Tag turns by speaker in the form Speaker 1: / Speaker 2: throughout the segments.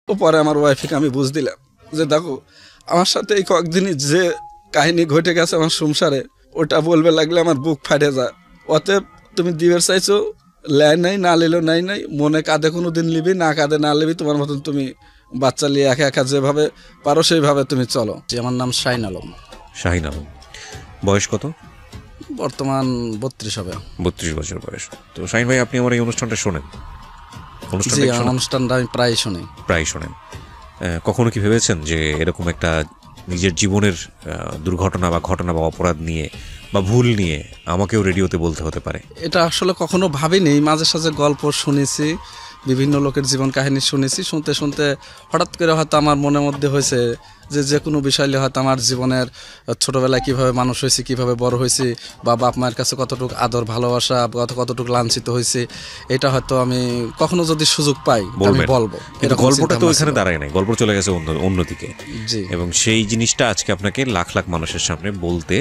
Speaker 1: তো পরে আমার ওয়াইফকে আমি বুঝ দিলাম যে দেখো আমার সাথে এই কয়েকদিনই যে কাহিনী ঘটে গেছে আমার সংসারে, ওটা বলবে লাগলে আমার বুক ফাটে যায়। অতএব তুমি দিবের চাইছো, ল্যায় নাই, না লিলেও নাই, মনে কাঁধে কোনো দিন লিবি, না কাঁধে না লিবি, তোমার মতন তুমি বাচ্চা নিয়ে একা একা যেভাবে পারো সেইভাবে তুমি চলো। আমার নাম শাহিন আলম।
Speaker 2: শাহিন আলম, বয়স কত?
Speaker 1: বর্তমান 32 হবে।
Speaker 2: 32 বছর বয়স। তো শাহিন ভাই, আপনি আমার এই অনুষ্ঠানটা শোনেন?
Speaker 1: অনুষ্ঠানটা আমি প্রায় শোনেন।
Speaker 2: কখনো কি ভেবেছেন যে এরকম একটা নিজের জীবনের দুর্ঘটনা বা ঘটনা বা অপরাধ নিয়ে বা ভুল নিয়ে আমাকেও রেডিওতে বলতে হতে পারে?
Speaker 1: এটা আসলে কখনো ভাবিনি। মাঝে সাঝে গল্প শুনেছি, বিভিন্ন লোকের জীবন কাহিনী শুনেছি, শুনতে শুনতে হঠাৎ করে হয়তো আমার মনের মধ্যে হয়েছে যে কোনো বিষয় নিয়ে হয়তো আমার জীবনের ছোটোবেলায় কীভাবে মানুষ হয়েছি, কীভাবে বড় হয়েছি, বা বাপ মায়ের কাছে কতটুকু আদর ভালোবাসা, কতটুকু লাঞ্ছিত হয়েছি, এটা হয়তো আমি কখনো যদি সুযোগ পাই আমি বলবো।
Speaker 2: গল্পটা তো এখানে দাঁড়ায় নাই, গল্প চলে গেছে অন্যদিকে। এবং সেই জিনিসটা আজকে আপনাকে লাখ লাখ মানুষের সামনে বলতে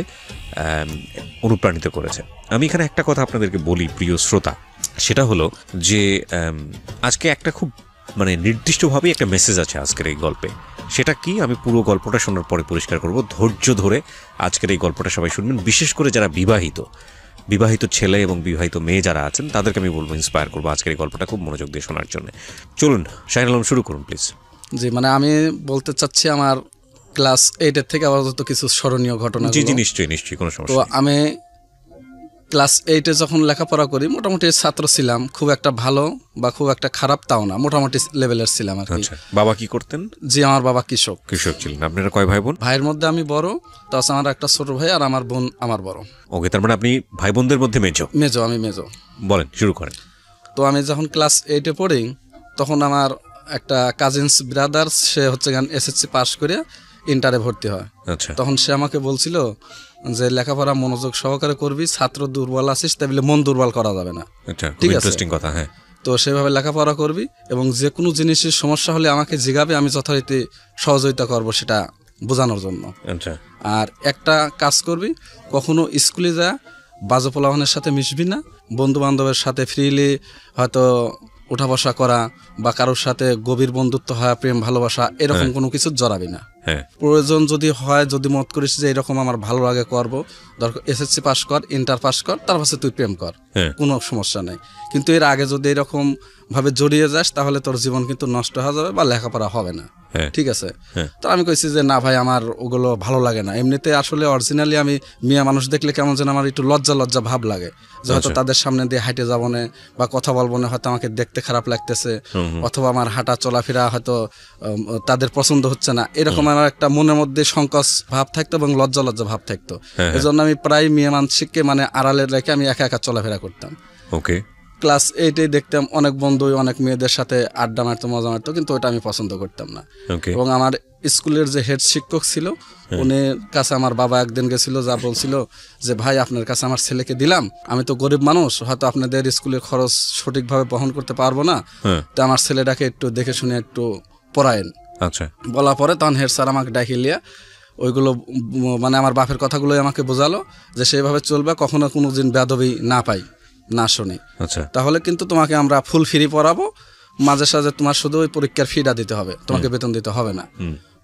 Speaker 2: অনুপ্রাণিত করেছে। আমি এখানে একটা কথা আপনাদেরকে বলি প্রিয় শ্রোতা, সেটা হলো যে আজকে একটা খুব নির্দিষ্টভাবেই একটা মেসেজ আছে আজকের এই গল্পে। সেটা কি আমি পুরো গল্পটা শোনার পরে পরিষ্কার করব। ধৈর্য ধরে আজকের এই গল্পটা সবাই শুনবেন, বিশেষ করে যারা বিবাহিত ছেলে এবং বিবাহিত মেয়ে যারা আছেন তাদেরকে আমি বলবো, ইন্সপায়ার করবো আজকের এই গল্পটা খুব মনোযোগ দিয়ে শোনার জন্য। চলুন শাহিন আলম, শুরু করুন প্লিজ।
Speaker 1: জি, আমি বলতে চাচ্ছি আমার ক্লাস 8 থেকে আপাতত কিছু স্মরণীয় ঘটনা।
Speaker 2: জি, নিশ্চয়ই কোনো সমস্যা।
Speaker 1: তো আমি ক্লাস 8 যখন লেখাপড়া করি, মোটামুটি ছাত্র ছিলাম, খুব একটা ভালো বা খুব একটা খারাপ তাও না, মোটামুটি লেভেলের ছিলাম আর কি।
Speaker 2: বাবা কি করতেন?
Speaker 1: জি, আমার বাবা কৃষক
Speaker 2: ছিলেন। আপনারা কয় ভাই বোন?
Speaker 1: ভাইয়ের মধ্যে আমি বড়, তাছাড়া আমার একটা ছোট ভাই, আর আমার বোন আমার বড়।
Speaker 2: ওকে, তার মানে আপনি ভাই বোনদের মধ্যে মেজো?
Speaker 1: আমি মেজো।
Speaker 2: বলেন, শুরু করেন।
Speaker 1: তো আমি যখন ক্লাস 8 পড়ি, তখন আমার একটা কাজিনস ব্রাদার, সে হচ্ছে এসএসসি পাস করে ইন্টারে ভর্তি হয়। তখন সে আমাকে বলছিল যে লেখাপড়া মনোযোগ সহকারে করবি, ছাত্র দুর্বল আছিস, তাহলে মন দুর্বল করা যাবে না।
Speaker 2: ঠিক আছে, ইন্টারেস্টিং কথা। হ্যাঁ,
Speaker 1: তো সেভাবে লেখাপড়া করবি এবং যে কোনো জিনিসের সমস্যা হলে আমাকে জিগাবে, আমি যথারীতি সহযোগিতা করব সেটা বোঝানোর জন্য। আর একটা কাজ করবি, কখনো স্কুলে যা বাজে পোলাপানের সাথে মিশবি না, বন্ধু বান্ধবের সাথে ফ্রিলি হয়তো উঠা বসা করা বা কারোর সাথে গভীর বন্ধুত্ব হয়, প্রেম ভালোবাসা, এরকম কোনো কিছু জড়াবি না। প্রয়োজন যদি হয়, যদি মত করিস যে এরকম আমার ভালো লাগে করবো, দরকার এসএসসি পাস কর, ইন্টার পাস কর, তার পাশে তুই প্রেম কর, কোনো সমস্যা নেই। কিন্তু এর আগে যদি এরকম ভাবে জড়িয়ে যাস, তাহলে তোর জীবন কিন্তু নষ্ট হয়ে যাবে বা লেখাপড়া হবে না। ঠিক আছে? তো আমি কইছি যে না ভাই, আমার ওগুলো ভালো লাগে না। এমনিতে আসলে অরিজিনালি আমি মিয়া মানুষ দেখলে কেমন যেন আমার একটু লজ্জা ভাব লাগে, যে হয়তো তাদের সামনে দিয়ে হাঁটে যাবো না বা কথা বলবো না, হয়তো আমাকে দেখতে খারাপ লাগতেছে, অথবা আমার হাঁটা চলাফেরা হয়তো তাদের পছন্দ হচ্ছে না, এরকম আমার একটা মনের মধ্যে সংকোচ ভাব থাকতো এবং লজ্জা ভাব থাকতো। এজন্য আমি প্রায় মেয়ে মানসিককে আড়ালে রেখে আমি একা একা চলাফেরা করতাম।
Speaker 2: ওকে।
Speaker 1: ক্লাস 8 দেখতাম অনেক বন্ধু অনেক মেয়েদের সাথে আড্ডা মারতো, মজা মারতো, কিন্তু ওটা আমি পছন্দ করতাম না। এবং আমার স্কুলের যে হেড শিক্ষক ছিল, উনি কাছে আমার বাবা একদিন গেছিল, যা বলছিল যে ভাই, আপনার কাছে আমার ছেলেকে দিলাম, আমি তো গরিব মানুষ, হয়তো আপনাদের স্কুলের খরচ সঠিকভাবে বহন করতে পারবো না, তো আমার ছেলেটাকে একটু দেখে শুনে একটু পড়ায়েন। বলা পরে তখন হেড স্যার আমাকে ডাকি লিয়া ওইগুলো আমার বাপের কথাগুলোই আমাকে বোঝালো যে সেইভাবে চলবে, কখনো কোনো দিন বেয়াদবি না পাই, না শুনি, তাহলে কিন্তু তোমাকে আমরা ফুল ফ্রি পড়াবো, মাঝে সাঝে তোমার শুধু ওই পরীক্ষার ফিটা দিতে হবে, তোমাকে বেতন দিতে হবে না।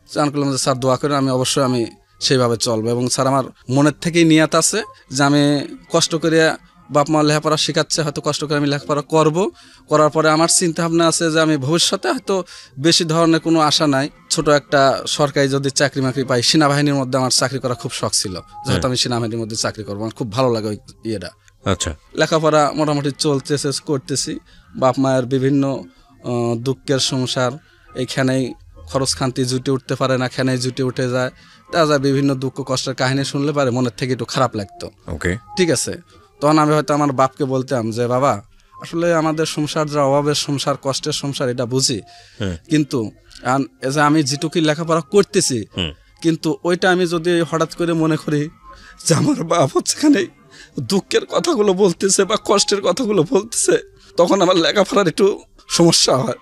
Speaker 1: জান করলাম যে স্যার দোয়া করে, আমি অবশ্যই আমি সেইভাবে চলবো। এবং স্যার আমার মনের থেকেই নিয়াত আছে যে আমি কষ্ট করে বাপ মা লেখাপড়া শেখাচ্ছে, হয়তো কষ্ট করে আমি লেখাপড়া করবো, করার পরে আমার চিন্তা ভাবনা আছে যে আমি ভবিষ্যতে হয়তো বেশি ধরনের কোনো আশা নাই, ছোট একটা সরকারি যদি চাকরি মাকরি পাই, সেনাবাহিনীর মধ্যে আমার চাকরি করার খুব শখ ছিল, যেহেতু আমি সেনাবাহিনীর মধ্যে চাকরি করবো, আমার খুব ভালো লাগে ওই ইয়েটা। লেখাপড়া মোটামুটি চলতেছে, করতেছি, বাপ মায়ের বিভিন্ন দুঃখের সংসার, এইখানেই খরচ খান্তি জুটে উঠতে পারে না, এখানেই জুটে উঠে যায়, তা যায় বিভিন্ন দুঃখ কষ্টের কাহিনী শুনলে পারে মনের থেকে একটু খারাপ লাগতো। ঠিক আছে, তখন আমি হয়তো আমার বাপকে বলতাম যে বাবা, আসলে আমাদের সংসার যা অভাবের সংসার, কষ্টের সংসার, এটা বুঝি, কিন্তু আমি যেটুকু লেখাপড়া করতেছি, কিন্তু ওইটা আমি যদি হঠাৎ করে মনে করি যে আমার বাপ হচ্ছে এখানে দুঃখের কথাগুলো বলতেছে বা কষ্টের কথাগুলো বলতেছে, তখন আমার লেখাপড়ার একটু সমস্যা হয়,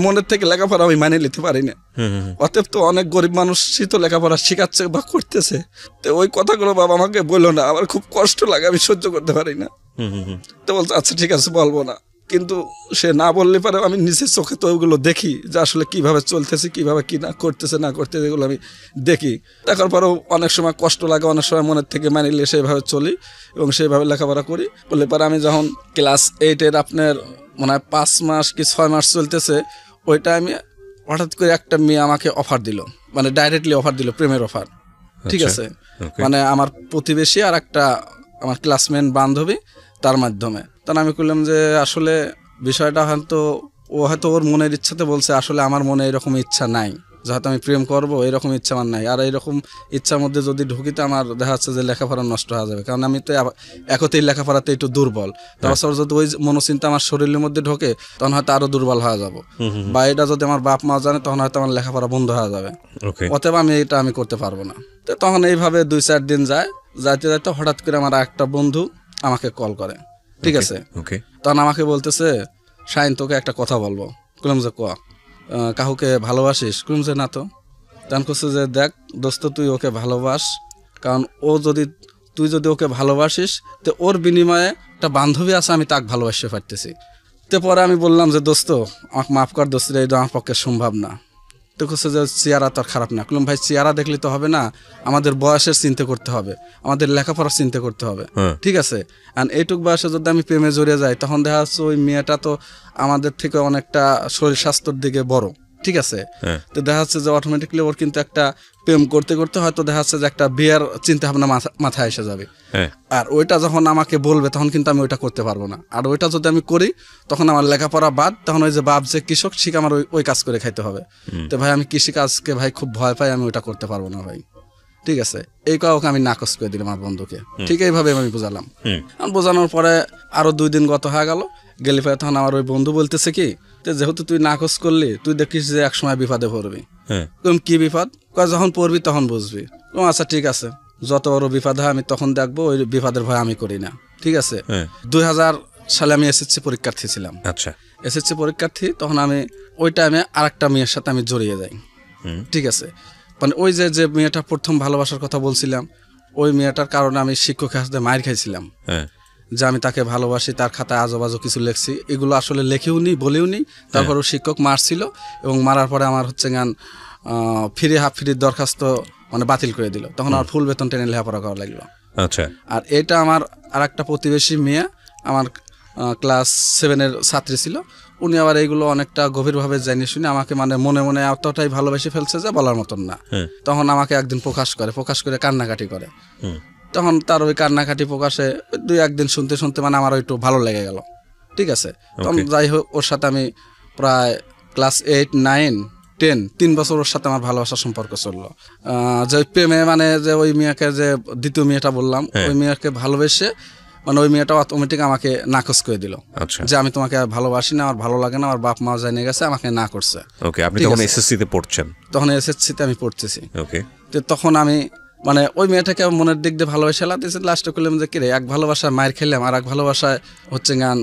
Speaker 1: মনের থেকে লেখাপড়া আমি মানে নিতে পারি না। অতএব তো অনেক গরিব মানুষই তো লেখাপড়া শিখাচ্ছে বা করতেছে, তো ওই কথাগুলো বাবা আমাকে বললো না, আমার খুব কষ্ট লাগে, আমি সহ্য করতে পারি না। তো বলছে আচ্ছা ঠিক আছে, বলবো না। কিন্তু সে না বললে পারে আমি নিজের চোখে তো ওগুলো দেখি যে আসলে কিভাবে চলতেছে, কিভাবে কি না করতেছে না করতেছে, এগুলো আমি দেখি। দেখার পরেও অনেক সময় কষ্ট লাগে, অনেক সময় মনের থেকে মানি নিয়ে সেইভাবে চলি এবং সেইভাবে লেখাপড়া করি। বললে পরে আমি যখন ক্লাস 8-এর আপনার মনে হয় 5 মাস কি 6 মাস চলতেছে, ওই টাইমে হঠাৎ করে একটা মেয়ে আমাকে অফার দিল, মানে ডাইরেক্টলি অফার দিল, প্রেমের অফার। ঠিক আছে, মানে আমার প্রতিবেশী আর একটা আমার ক্লাসমেট বান্ধবী, তার মাধ্যমে। তখন আমি বললাম যে আসলে বিষয়টা হয়তো ও হয়তো ওর মনের ইচ্ছাতে বলছে, আসলে আমার মনে এরকম ইচ্ছা নাই যে হয়তো আমি প্রেম করবো, এরকম ইচ্ছা আমার নাই। আর এইরকম ইচ্ছার মধ্যে যদি ঢুকিতে আমার দেখা যাচ্ছে যে লেখাপড়া নষ্ট হয়ে যাবে, কারণ আমি তো একতেই লেখাপড়াতে একটু দুর্বল। তারপর যদি ওই মনোচিন্তা আমার শরীরের মধ্যে ঢোকে তখন হয়তো আরো দুর্বল হয়ে যাবো, বা এটা যদি আমার বাপ মা জানে তখন হয়তো আমার লেখাপড়া বন্ধ হয়ে যাবে, অতএব আমি করতে পারবো না। তো তখন এইভাবে 2-4 দিন যায়, যাইতে যাইতে হঠাৎ করে আমার একটা বন্ধু আমাকে কল করে। ঠিক আছে, তখন আমাকে বলতেছে, শাহিন তোকে একটা কথা বলবো। বললাম যে কোয়া, কাহুকে ভালোবাসিস? বললাম যে না তো। তখন করছে যে দেখ দোস্ত, তুই ওকে ভালোবাস, কারণ তুই যদি ওকে ভালোবাসিস তো ওর বিনিময়ে একটা বান্ধবী আছে, আমি তাকে ভালোবাসতে পারতেছি। তো পরে আমি বললাম যে দোস্ত আমাকে মাফ কর দোস্ত, এটা আমার পক্ষে সম্ভব না। তো করছে যে চেহারা তো খারাপ না। বললাম ভাই চেহারা দেখলে তো হবে না, আমাদের বয়সের চিন্তা করতে হবে, আমাদের লেখাপড়ার চিন্তা করতে হবে। ঠিক আছে, আর এইটুক বয়সে যদি আমি প্রেমে জড়িয়ে যাই তখন দেখা যাচ্ছে ওই মেয়েটা তো আমাদের থেকে অনেকটা শরীর স্বাস্থ্যের দিকে বড়। ঠিক আছে, তো দেখা যাচ্ছে যে অটোমেটিকলি ওর কিন্তু একটা প্রেম করতে করতে হয়তো দেখা যাচ্ছে যে একটা বিয়ের চিন্তা ভাবনা মাথায় এসে যাবে। আর ওইটা যখন আমাকে বলবে তখন কিন্তু আমি ওইটা করতে পারবো না। আর ওইটা যদি আমি করি তখন আমার লেখাপড়া বাদ, তখন ওই যে বাপ যে কৃষক ঠিক আমার ওই কাজ করে খাইতে হবে। তো ভাই আমি কৃষি কাজকে ভাই খুব ভয় পাই, আমি ওইটা করতে পারবো না ভাই। ঠিক আছে, এই কাউকে আমি নাকচ করে দিলাম আমার বন্ধুকে। ঠিক এইভাবে আমি বোঝালাম। বোঝানোর পরে আরো 2 দিন গত হয়ে গেলি পরে তখন আমার ওই বন্ধু বলতেছে কি, যেহেতু তুই নাকচ করলি, তুই দেখিস যে এক সময় বিপদে পড়বি। কি বিপদ? যখন পড়বি তখন বুঝবি। আচ্ছা ঠিক আছে, যত বড় বিপদ হয় আমি তখন দেখবো, ওই বিপদের ভয় আমি করি না। ঠিক আছে, 2000 সালে আমি এসএসসি পরীক্ষার্থী ছিলাম। আচ্ছা, এসএসসি পরীক্ষার্থী, তখন আমি ওই টাইমে আরেকটা মেয়ের সাথে আমি জড়িয়ে যাই। ঠিক আছে, মানে ওই যে মেয়েটা প্রথম ভালোবাসার কথা বলছিলাম, ওই মেয়েটার কারণে আমি শিক্ষকের হাতে মার খাইছিলাম যে আমি তাকে ভালোবাসি, তার খাতায় আজোবাজো কিছু লেখছি। এগুলো আসলে লেখেও নি, বলেও নি। তারপরও শিক্ষক মারছিল এবং মারার পরে আমার হচ্ছে গান হাফ ফ্রির দরখাস্ত মানে বাতিল করে দিল। তখন আমার ফুল বেতন টেনে লেখাপড়া করা লাগলো। আচ্ছা, আর এটা আমার আর একটা প্রতিবেশী মেয়ে, আমার ক্লাস 7-এর ছাত্রী ছিল, উনি আবার এইগুলো অনেকটা গভীরভাবে জানি শুনে আমাকে মানে মনে মনে এতটাই ভালোবেসে ফেলছে যে বলার মতন না। তখন আমাকে একদিন প্রকাশ করে কান্নাকাটি করে। তখন তার ওই কান্নাকাটি প্রকাশে 2-1 দিন শুনতে শুনতে মানে আমার একটু ভালো লেগে গেল। ঠিক আছে, তখন যাই হোক ওর সাথে আমি প্রায় ক্লাস 8, 9, 10 3 বছর ওর সাথে আমার ভালোবাসার সম্পর্ক চললো। যে প্রেমে মানে যে ওই মেয়েকে, যে দ্বিতীয় মেয়েটা বললাম, ওই মেয়েকে ভালোবেসে মানে ওই মেয়েটা অটোমেটিক আমাকে নাকচ করে দিল যে আমি তোমাকে ভালোবাসি না, আমার ভালো লাগে না, আমার বাপ মা জানিয়ে গেছে, আমাকে না করছে।
Speaker 2: আপনি তখন এসএসসি তে পড়ছেন? তখন
Speaker 1: এসএসসি তে আমি পড়তেছি। তো তখন আমি মানে ওই মেয়েটাকে মনের দিক দিয়ে ভালোবাসা দিয়েছি। লাস্টে করলাম যে কিরে, এক ভালোবাসায় মায়ের খেলাম, আর এক ভালোবাসায় হচ্ছে গান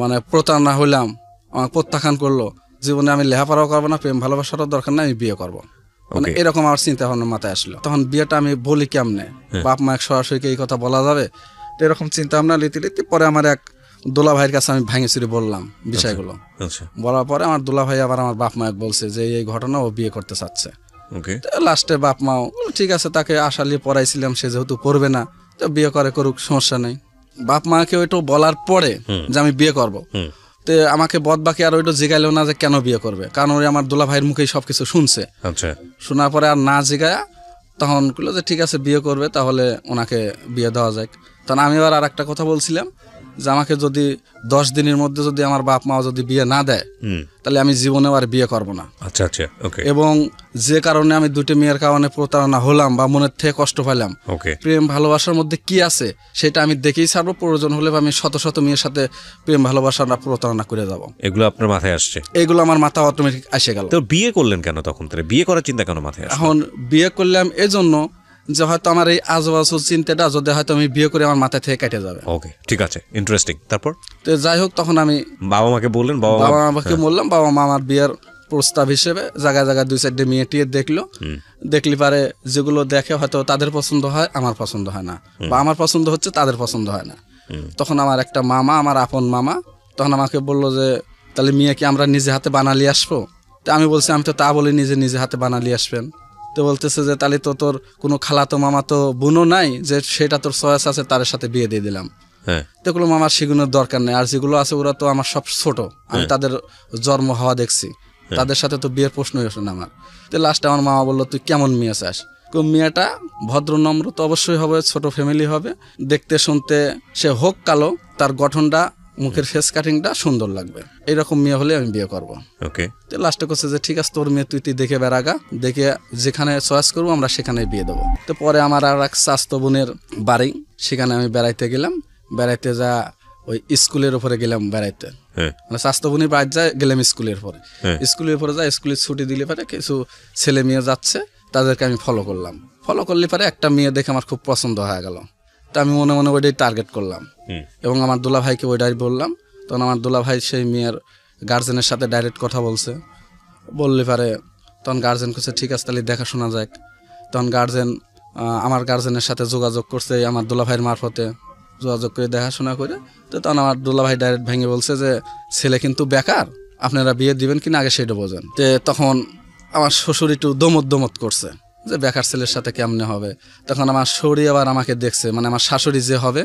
Speaker 1: মানে প্রতারণা হইলাম, আমাকে প্রত্যাখ্যান করলো। জীবনে আমি লেখাপড়াও করবো না, প্রেম ভালোবাসারও দরকার না, আমি বিয়ে করবো, মানে এরকম আমার চিন্তা ভাবনা মাথায় আসলো। তখন বিয়েটা আমি বলি কেমনে, বাপ মা এক সরাসরি এই কথা বলা যাবে? এরকম চিন্তা ভাবনা লিতে পরে আমার এক দোলা ভাইয়ের কাছে আমি ভাঙে চুরি বললাম বিষয়গুলো। বলার পরে আমার দোলা ভাই আবার আমার বাপ মা বলছে যে এই ঘটনা, ও বিয়ে করতে চাচ্ছে। লাস্টে বাপ মাও ঠিক আছে, তাকে আশা নিয়ে পড়াইছিলাম, সে যেহেতু পড়বে না তো বিয়ে করুক, সমস্যা নেই। বাপ মাকে ওইটা বলার পরে যে আমি বিয়ে করব, তো আমাকে বদ বাকি আর ওইটা জিগাইলো না যে কেন বিয়ে করবে, কারণ ওই আমার দোলা ভাইয়ের মুখেই সবকিছু শুনছে। শোনার পরে আর না জিগায়া তখন বললো যে ঠিক আছে বিয়ে করবে, তাহলে ওনাকে বিয়ে দেওয়া যায়। তখন আমি আবার আর একটা কথা বলছিলাম যে আমাকে যদি 10 দিনের মধ্যে যদি আমার বাপ মা যদি বিয়ে না দেয় তাহলে আমি জীবনে আর বিয়ে করব না। আচ্ছা আচ্ছা, ওকে। এবং যে কারণে আমি 2টি মেয়ের কারণে প্রতারণা হলাম বা মনের থেকে কষ্ট পাইলাম, প্রেম ভালোবাসার মধ্যে কি আছে সেটা আমি দেখেই ছাড়বো, প্রয়োজন হলে আমি শত শত মেয়ের সাথে প্রেম ভালোবাসা না প্রতারণা করে যাব।
Speaker 2: এগুলো আপনার মাথায় আসছে? এগুলো
Speaker 1: আমার মাথা অটোমেটিক এসে গেল।
Speaker 2: তো বিয়ে করলেন কেন তখন? তাহলে বিয়ে করার চিন্তা কেন মাথায় আসলো?
Speaker 1: এখন বিয়ে করলাম এজন্য যে হয়তো আমার এই আজবাজু চিন্তাটা যদি হয়তো আমি বিয়ে করে আমার মাথা থেকে কেটে যাবে।
Speaker 2: ওকে, ঠিক আছে, ইন্টারেস্টিং। তারপর
Speaker 1: তো যাই হোক, তখন আমি
Speaker 2: বাবা মাকে বললেন, বাবা মাকে
Speaker 1: বললাম, বাবা মা আমার বিয়ের প্রস্তাব হিসেবে জায়গায় জায়গায় 2-4 মেয়ে টিয়ে দেখলি পারে, যেগুলো দেখে হয়তো তাদের পছন্দ হয়, আমার পছন্দ হয় না, বা আমার পছন্দ হচ্ছে তাদের পছন্দ হয় না। তখন আমার একটা মামা, আমার আপন মামা, তখন আমাকে বললো যে তাহলে মেয়ে কি আমরা নিজে হাতে বানালি আসবো? তো আমি বলছি আমি তো তা বলি নিজে হাতে বানালি আসবেন। তো বলতেছে যে তাহলে তো তোর কোনো খালাতো মামাতো বোনও নাই যে সেটা তোর চয়েস আছে তার সাথে বিয়ে দিয়ে দিলাম। তো এগুলো আমার সেগুলোর দরকার নেই, আর যেগুলো আছে ওরা তো আমার সব ছোট, আমি তাদের জন্ম হওয়া দেখছি, তাদের সাথে তো বিয়ের প্রশ্নই আসে না আমার। তো লাস্টে আমার মামা বললো তুই কেমন মেয়ে চাস? মেয়েটা ভদ্র নম্র তো অবশ্যই হবে, ছোট ফ্যামিলি হবে, দেখতে শুনতে সে হোক কালো, তার গঠনটা মুখের ফেস কাটিংটা সুন্দর লাগবে, এইরকম মেয়ে হলে আমি বিয়ে করবো।
Speaker 2: ওকে।
Speaker 1: তো লাস্টে করছে যে ঠিক আছে তোর মেয়ে তুই দেখে বেড়াগা, দেখে যেখানে চয়েস করবো আমরা সেখানে বিয়ে দেবো। তো পরে আমার আর এক চাস্তো বোনের বাড়ি, সেখানে আমি বেড়াইতে গেলাম। বেড়াইতে যা ওই স্কুলের উপরে গেলাম বেড়াইতে, মানে চাস্তো বোনের বাড়ি যায় গেলাম স্কুলের পরে। স্কুলের পরে যা স্কুলের ছুটি দিলে পরে কিছু ছেলে মেয়ে যাচ্ছে, তাদেরকে আমি ফলো করলাম। ফলো করলে পরে একটা মেয়ে দেখে আমার খুব পছন্দ হয়ে গেল। তা আমি মনে মনে ওইটাই টার্গেট করলাম এবং আমার দুলা ভাইকে ওইটাই বললাম। তখন আমার দুলা ভাই সেই মেয়ের গার্জেনের সাথে ডাইরেক্ট কথা বললে পারে, তখন গার্জেন করছে ঠিক আছে তাহলে দেখাশোনা যাক। তখন আমার গার্জেনের সাথে যোগাযোগ করছে আমার দুলা ভাইয়ের মারফতে, যোগাযোগ করে দেখাশোনা করে। তো তখন আমার দুলা ভাই ডাইরেক্ট ভেঙে বলছে যে ছেলে কিন্তু বেকার, আপনারা বিয়ে দিবেন কিনা আগে সেটা বোঝেন। তো তখন আমার শ্বশুর একটু দমত করছে যে বেকার ছেলের সাথে কেমনে হবে। তখন আমার শৌরি আবার আমাকে দেখছে, মানে আমার শাশুড়ি যে হবে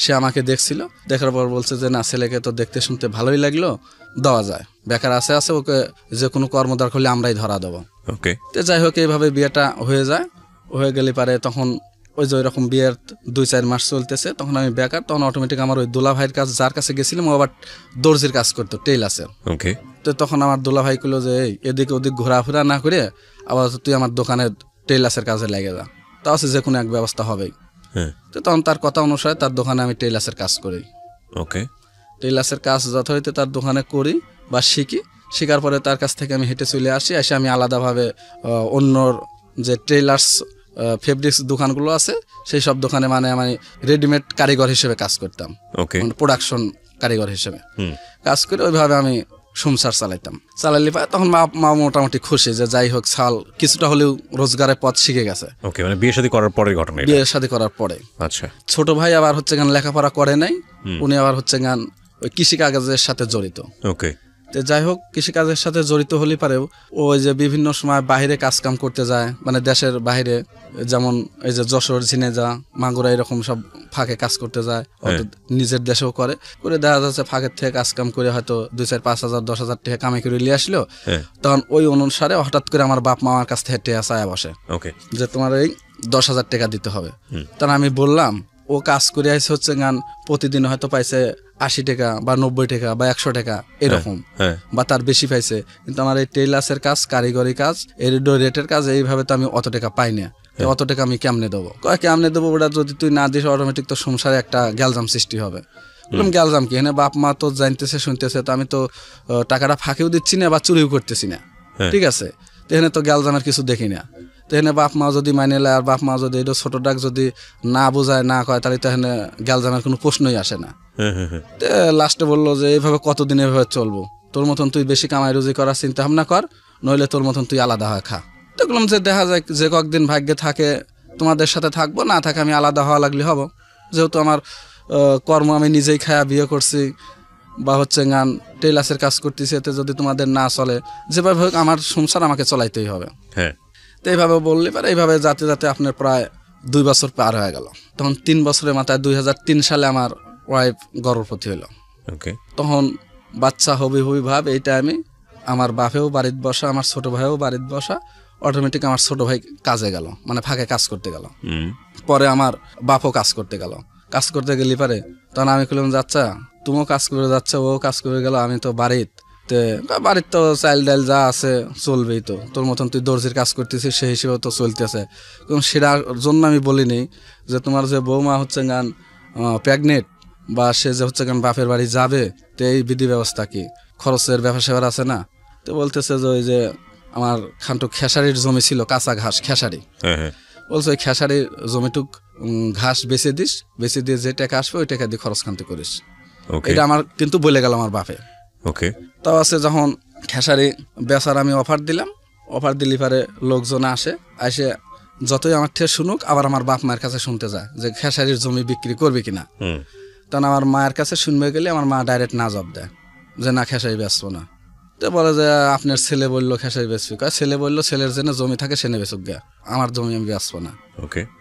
Speaker 1: সে আমাকে দেখছিল, দেখার পর বলছে যে না ছেলেকে তো দেখতে শুনতে ভালোই লাগলো, দেওয়া যায়, বেকার আছে ওকে যে কোনো কর্মদার করলে আমরাই ধরা দেবো।
Speaker 2: ওকে।
Speaker 1: তো যাই হোক এইভাবে বিয়েটা হয়ে গেলে পারে তখন ওই যে ওইরকম বিয়ের 2-4 মাস চলতেছে, তখন আমি বেকার। তখন অটোমেটিক আমার ওই দুলা ভাইয়ের কাছে যার কাছে গেছিলাম ও আবার দর্জির কাজ করতো, টেইলার্সের।
Speaker 2: ওকে। তো
Speaker 1: তখন আমার দুলা ভাই কইলো যে এদিকে ওদিক ঘোরাফেরা না করে আবার তুই আমার দোকানে টেইলার্সের কাজে লেগে যা, তা আছে যে কোনো এক ব্যবস্থা হবেই। তো তখন তার কথা অনুসারে তার দোকানে আমি টেইলার্সের কাজ করি।
Speaker 2: ওকে।
Speaker 1: টেইলার্সের কাজ যথারীতি তার দোকানে করি বা শিখার পরে তার কাছ থেকে আমি হেঁটে চলে আসি, এসে আমি আলাদাভাবে অন্যর যে টেইলার্স ফেব্রিক্স দোকানগুলো আছে সেই সব দোকানে মানে আমি রেডিমেড কারিগর হিসেবে কাজ করতাম, মানে প্রোডাকশন কারিগর হিসেবে কাজ করে ওইভাবে আমি সংসার চালাইলে পাই। তখন মা মোটামুটি খুশি যে যাই হোক সাল কিছুটা হলেও রোজগারের পথ শিখে গেছে।
Speaker 2: ওকে, মানে বিয়ে শাদী করার পরে ঘটনা?
Speaker 1: বিয়ে শাদী করার পরে। আচ্ছা। ছোট ভাই আবার হচ্ছে গান লেখাপড়া করে নাই, উনি আবার হচ্ছে গান ওই কৃষিকাজের সাথে জড়িত। ওকে। তো যাই হোক কৃষিকাজের সাথে জড়িত হলে পারেও ওই যে বিভিন্ন সময় বাইরে কাজকাম করতে যায়, মানে দেশের বাইরে, যেমন এই যে যশোর, ঝিনেজা, মাগুরা এরকম সব ফাঁকে কাজ করতে যায়, নিজের দেশেও করে দেখা যাচ্ছে ফাঁকের থেকে কাজকাম করে হয়তো 2-4, 5,000, 10,000 টাকা কামাই করে নিয়ে আসলো। তখন ওই অনুসারে হঠাৎ করে আমার বাপ মা আমার কাছ থেকে টেয়া চায় বসে যে তোমার এই 10,000 টাকা দিতে হবে। তখন আমি বললাম ও কাজ করে আসছে হচ্ছে গান প্রতিদিন হয়তো পাইছে 80 টাকা বা 90 টাকা বা 100 টাকা এরকম, বা তার বেশি পাইছে, কিন্তু আমার এই টেইলার্সের কাজ, কারিগরি কাজ, রেটের কাজ এইভাবে তো আমি অত টাকা পাই না, অত টাকা আমি কেমনে দেবো? কেমনে দেবো? ওটা যদি তুই না দিস অটোমেটিক তো সংসারে একটা গ্যালজাম সৃষ্টি হবে। বললাম গ্যালজাম কি? এখানে বাপ মা তো জানতেছে শুনতেছে, তো আমি তো টাকাটা ফাঁকেও দিচ্ছি না বা চুরিও করতেছি না, ঠিক আছে? তো এখানে তো গ্যালজামের কিছু দেখি না। তো এখানে বাপ মা যদি মানে নেয় আর বাপ মা যদি এটা ছোট ডাক যদি না বোঝায় না কয়, তাহলে তো এখানে গ্যালজামের কোনো প্রশ্নই আসে না। লাস্টে বললো যে এইভাবে কতদিন এভাবে চলবো, তোর মতন তুই বেশি কামাই রুজি করার চিন্তা ভাবনা কর, নইলে তোর মতন তুই আলাদা হয়ে খা। তো বললাম যে দেখা যায় যে কয়েকদিন ভাগ্যে থাকে তোমাদের সাথে থাকবো, না থাকে আমি আলাদা হওয়া লাগলে হব, যেহেতু আমার কর্ম আমি নিজেই খায়া বিয়ে করছি বা হচ্ছে গান টেইলার্সের কাজ করতেছি, এতে যদি তোমাদের না চলে যেভাবে হোক আমার সংসার আমাকে চলাইতেই হবে। তো এইভাবে বললে পারে এইভাবে যাতে যাতে আপনার প্রায় 2 বছর পার হয়ে গেল। তখন 3 বছরের মাথায় 2003 সালে আমার ওয়াইফ গর্ভবতী হইল। তখন বাচ্চা হবি ভাব এই টাইমে আমার বাপেও বাড়িতে বসা, আমার ছোট ভাইও বাড়িতে বসা, অটোমেটিক আমার ছোট ভাই কাজে গেল, মানে ফাঁকে কাজ করতে গেল। পরে আমার বাপও কাজ করতে গেল। কাজ করতে গেলি পারে তখন আমি বললাম যাচ্ছা তুমিও কাজ করে যাচ্ছে, ও কাজ করে গেল, আমি তো বাড়িতে তো চাইল্ড ডাইল যা আছে চলবেই, তো তোর মতন তুই দর্জির কাজ করতেছিস সেই হিসেবে তো চলতেছে। এবং সেটার জন্য আমি বলিনি যে তোমার যে বৌমা হচ্ছে গান প্রেগনেন্ট বা সে যে হচ্ছে গান বাপের বাড়ি যাবে, তো এই বিধি ব্যবস্থা কি, খরচের ব্যাপার আছে না? তো বলতেছে যে ওই যে আমার খানটু খেসারির জমি ছিল, কাঁচা ঘাস খেসারি, বলছে ওই খেসারির জমিটুক ঘাস বেচে দিস, বেচে দিয়ে যে টাকা আসবে ওই টাকা দিয়ে খরচ খানতে করিস। এটা আমার কিন্তু বলে গেল আমার বাপে। তাও আছে যখন খেসারি বেচার আমি অফার দিলাম, অফার দিলি পারে লোকজন আসে যতই আমার থেকে শুনুক আবার আমার বাপ মায়ের কাছে শুনতে যায় যে খেসারির জমি বিক্রি করবে কিনা। তখন আমার মায়ের কাছে শুনবে গেলে আমার মা ডাইরেক্ট না জব দেয় যে না খেসারি বেচবো না। তো বলে যে আপনার ছেলে বললো খেসারি বেচবি, ছেলে বললো ছেলের জন্য জমি থাকে সেনে বেচুক গে, আমার জমি আমি বেচবো না।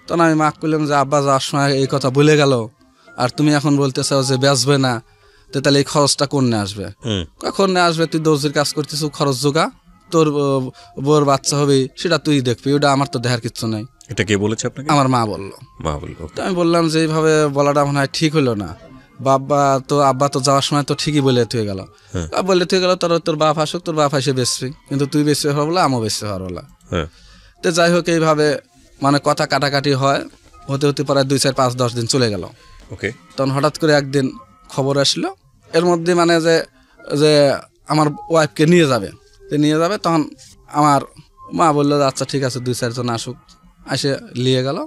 Speaker 1: তখন আমি মাকে বললাম যে আব্বা যাওয়ার সময় এই কথা বলে গেল, আর তুমি এখন বলতে চাও যে বেচবে না, তো তাহলে এই খরচটা কোন আসবে? কখন আসবে? তুই দর্জির কাজ করতেছ, খরচ জোগা, তোর বউর বাচ্চা হবে সেটা তুই দেখবি, ওটা আমার তো দেখার কিচ্ছু নাই।
Speaker 2: এটা কে বলেছে আপনাকে?
Speaker 1: আমার মা বললো। তো আমি বললাম যে এইভাবে বলাটা মনে হয় ঠিক হলো না, বাবা তো আব্বা তো যাওয়ার সময় তো ঠিকই বলে থুয়ে গেল, বলে থুয়ে গেল তোর বাপ আসুক, তোর বাপ এসে বেচবি, কিন্তু তুই বেচতে পারবো, আমিও বেচতে পারবো না। তো যাই হোক এইভাবে মানে কথা কাটাকাটি হয়, হতে হতে প্রায় 2, 4, 5, 10 দিন চলে গেল। তখন হঠাৎ করে একদিন খবর আসলো এর মধ্যে মানে যে আমার ওয়াইফকে নিয়ে যাবে, তখন আমার মা বললো আচ্ছা ঠিক আছে 2, 4 জন আসুক, এসে নিয়ে গেল।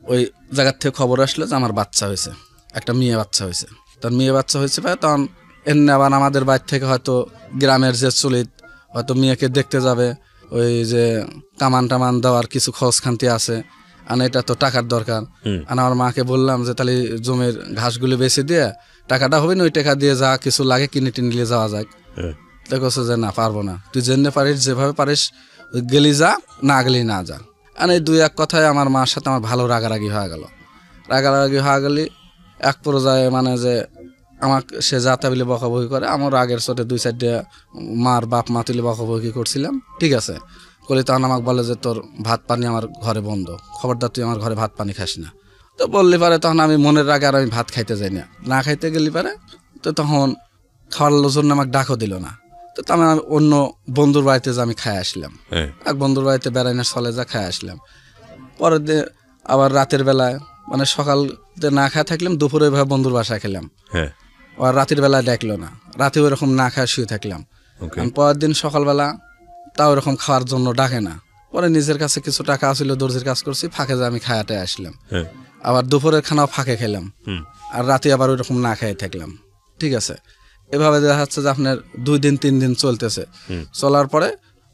Speaker 1: ওই জায়গার থেকে খবর আসলো যে আমার বাচ্চা হয়েছে, একটা মেয়ে বাচ্চা হয়েছে। তখন মেয়ে বাচ্চা হয়েছে তখন এমনি আবার আমাদের বাড়ি থেকে হয়তো গ্রামের যে চলিত হয়তো মেয়েকে দেখতে যাবে, ওই যে কামান টামান দেওয়ার কিছু খরচ খান্তি আছে, আর এটা তো টাকার দরকার। আর আমার মাকে বললাম যে তাহলে জমির ঘাসগুলো বেছে দিয়ে টাকাটা হবে না, ওই টাকা দিয়ে যা কিছু লাগে কিনে টিনে যাওয়া যায়। তো কছে যে না পারবো না, তুই জেনে পারিস যেভাবে পারিস গেলি যা, না গেলি না যা। আর এই 2-1 কথায় আমার মার সাথে আমার ভালো রাগারাগি হয়ে গেল। এক পর্যায়ে মানে যে আমাকে সে যাতা বলে বকাবকি করে, আমার আগের চোটে 2-4 মার বাপ মা তুলে বকাবকি করছিলাম, ঠিক আছে করি। তখন আমাকে বলে যে তোর ভাত পানি আমার ঘরে বন্ধ, খবরদার তুই আমার ঘরে ভাত পানি খাস না। তো বললে পারে তখন আমি মনের রাগে আর আমি ভাত খাইতে যাই না খাইতে গেলে পারে। তো তখন খাওয়ার জন্য আমাকে ডাকও দিল না। তো আমি অন্য বন্ধুর বাড়িতে যে আমি খাই আসলাম, এক বন্ধুর বাড়িতে বেড়াই না চলে যা খাই আসলাম। পরের দিন আবার রাতের বেলায় মানে সকালে না খায় থাকলাম, দুপুরে ভাবে বন্ধুর বাসায় খেলাম, আর রাতের বেলায় ডাকলো না, রাতে ওইরকম না খায় শুয়ে থাকলাম। পরের দিন সকালবেলা তাও ওরকম খাওয়ার জন্য ডাকে না। পরে নিজের কাছে কিছু টাকা আসলে দর্জির কাজ করছি, ফাঁকে যে আমি খায়াতে আসলাম, আবার দুপুরের খানাও ফাঁকে খেলাম, আর রাতে আবার ওইরকম না খাইয়ে থাকলাম, ঠিক আছে। এভাবে দেখা যাচ্ছে যে আপনার 2 দিন 3 দিন চলতেছে। চলার পরে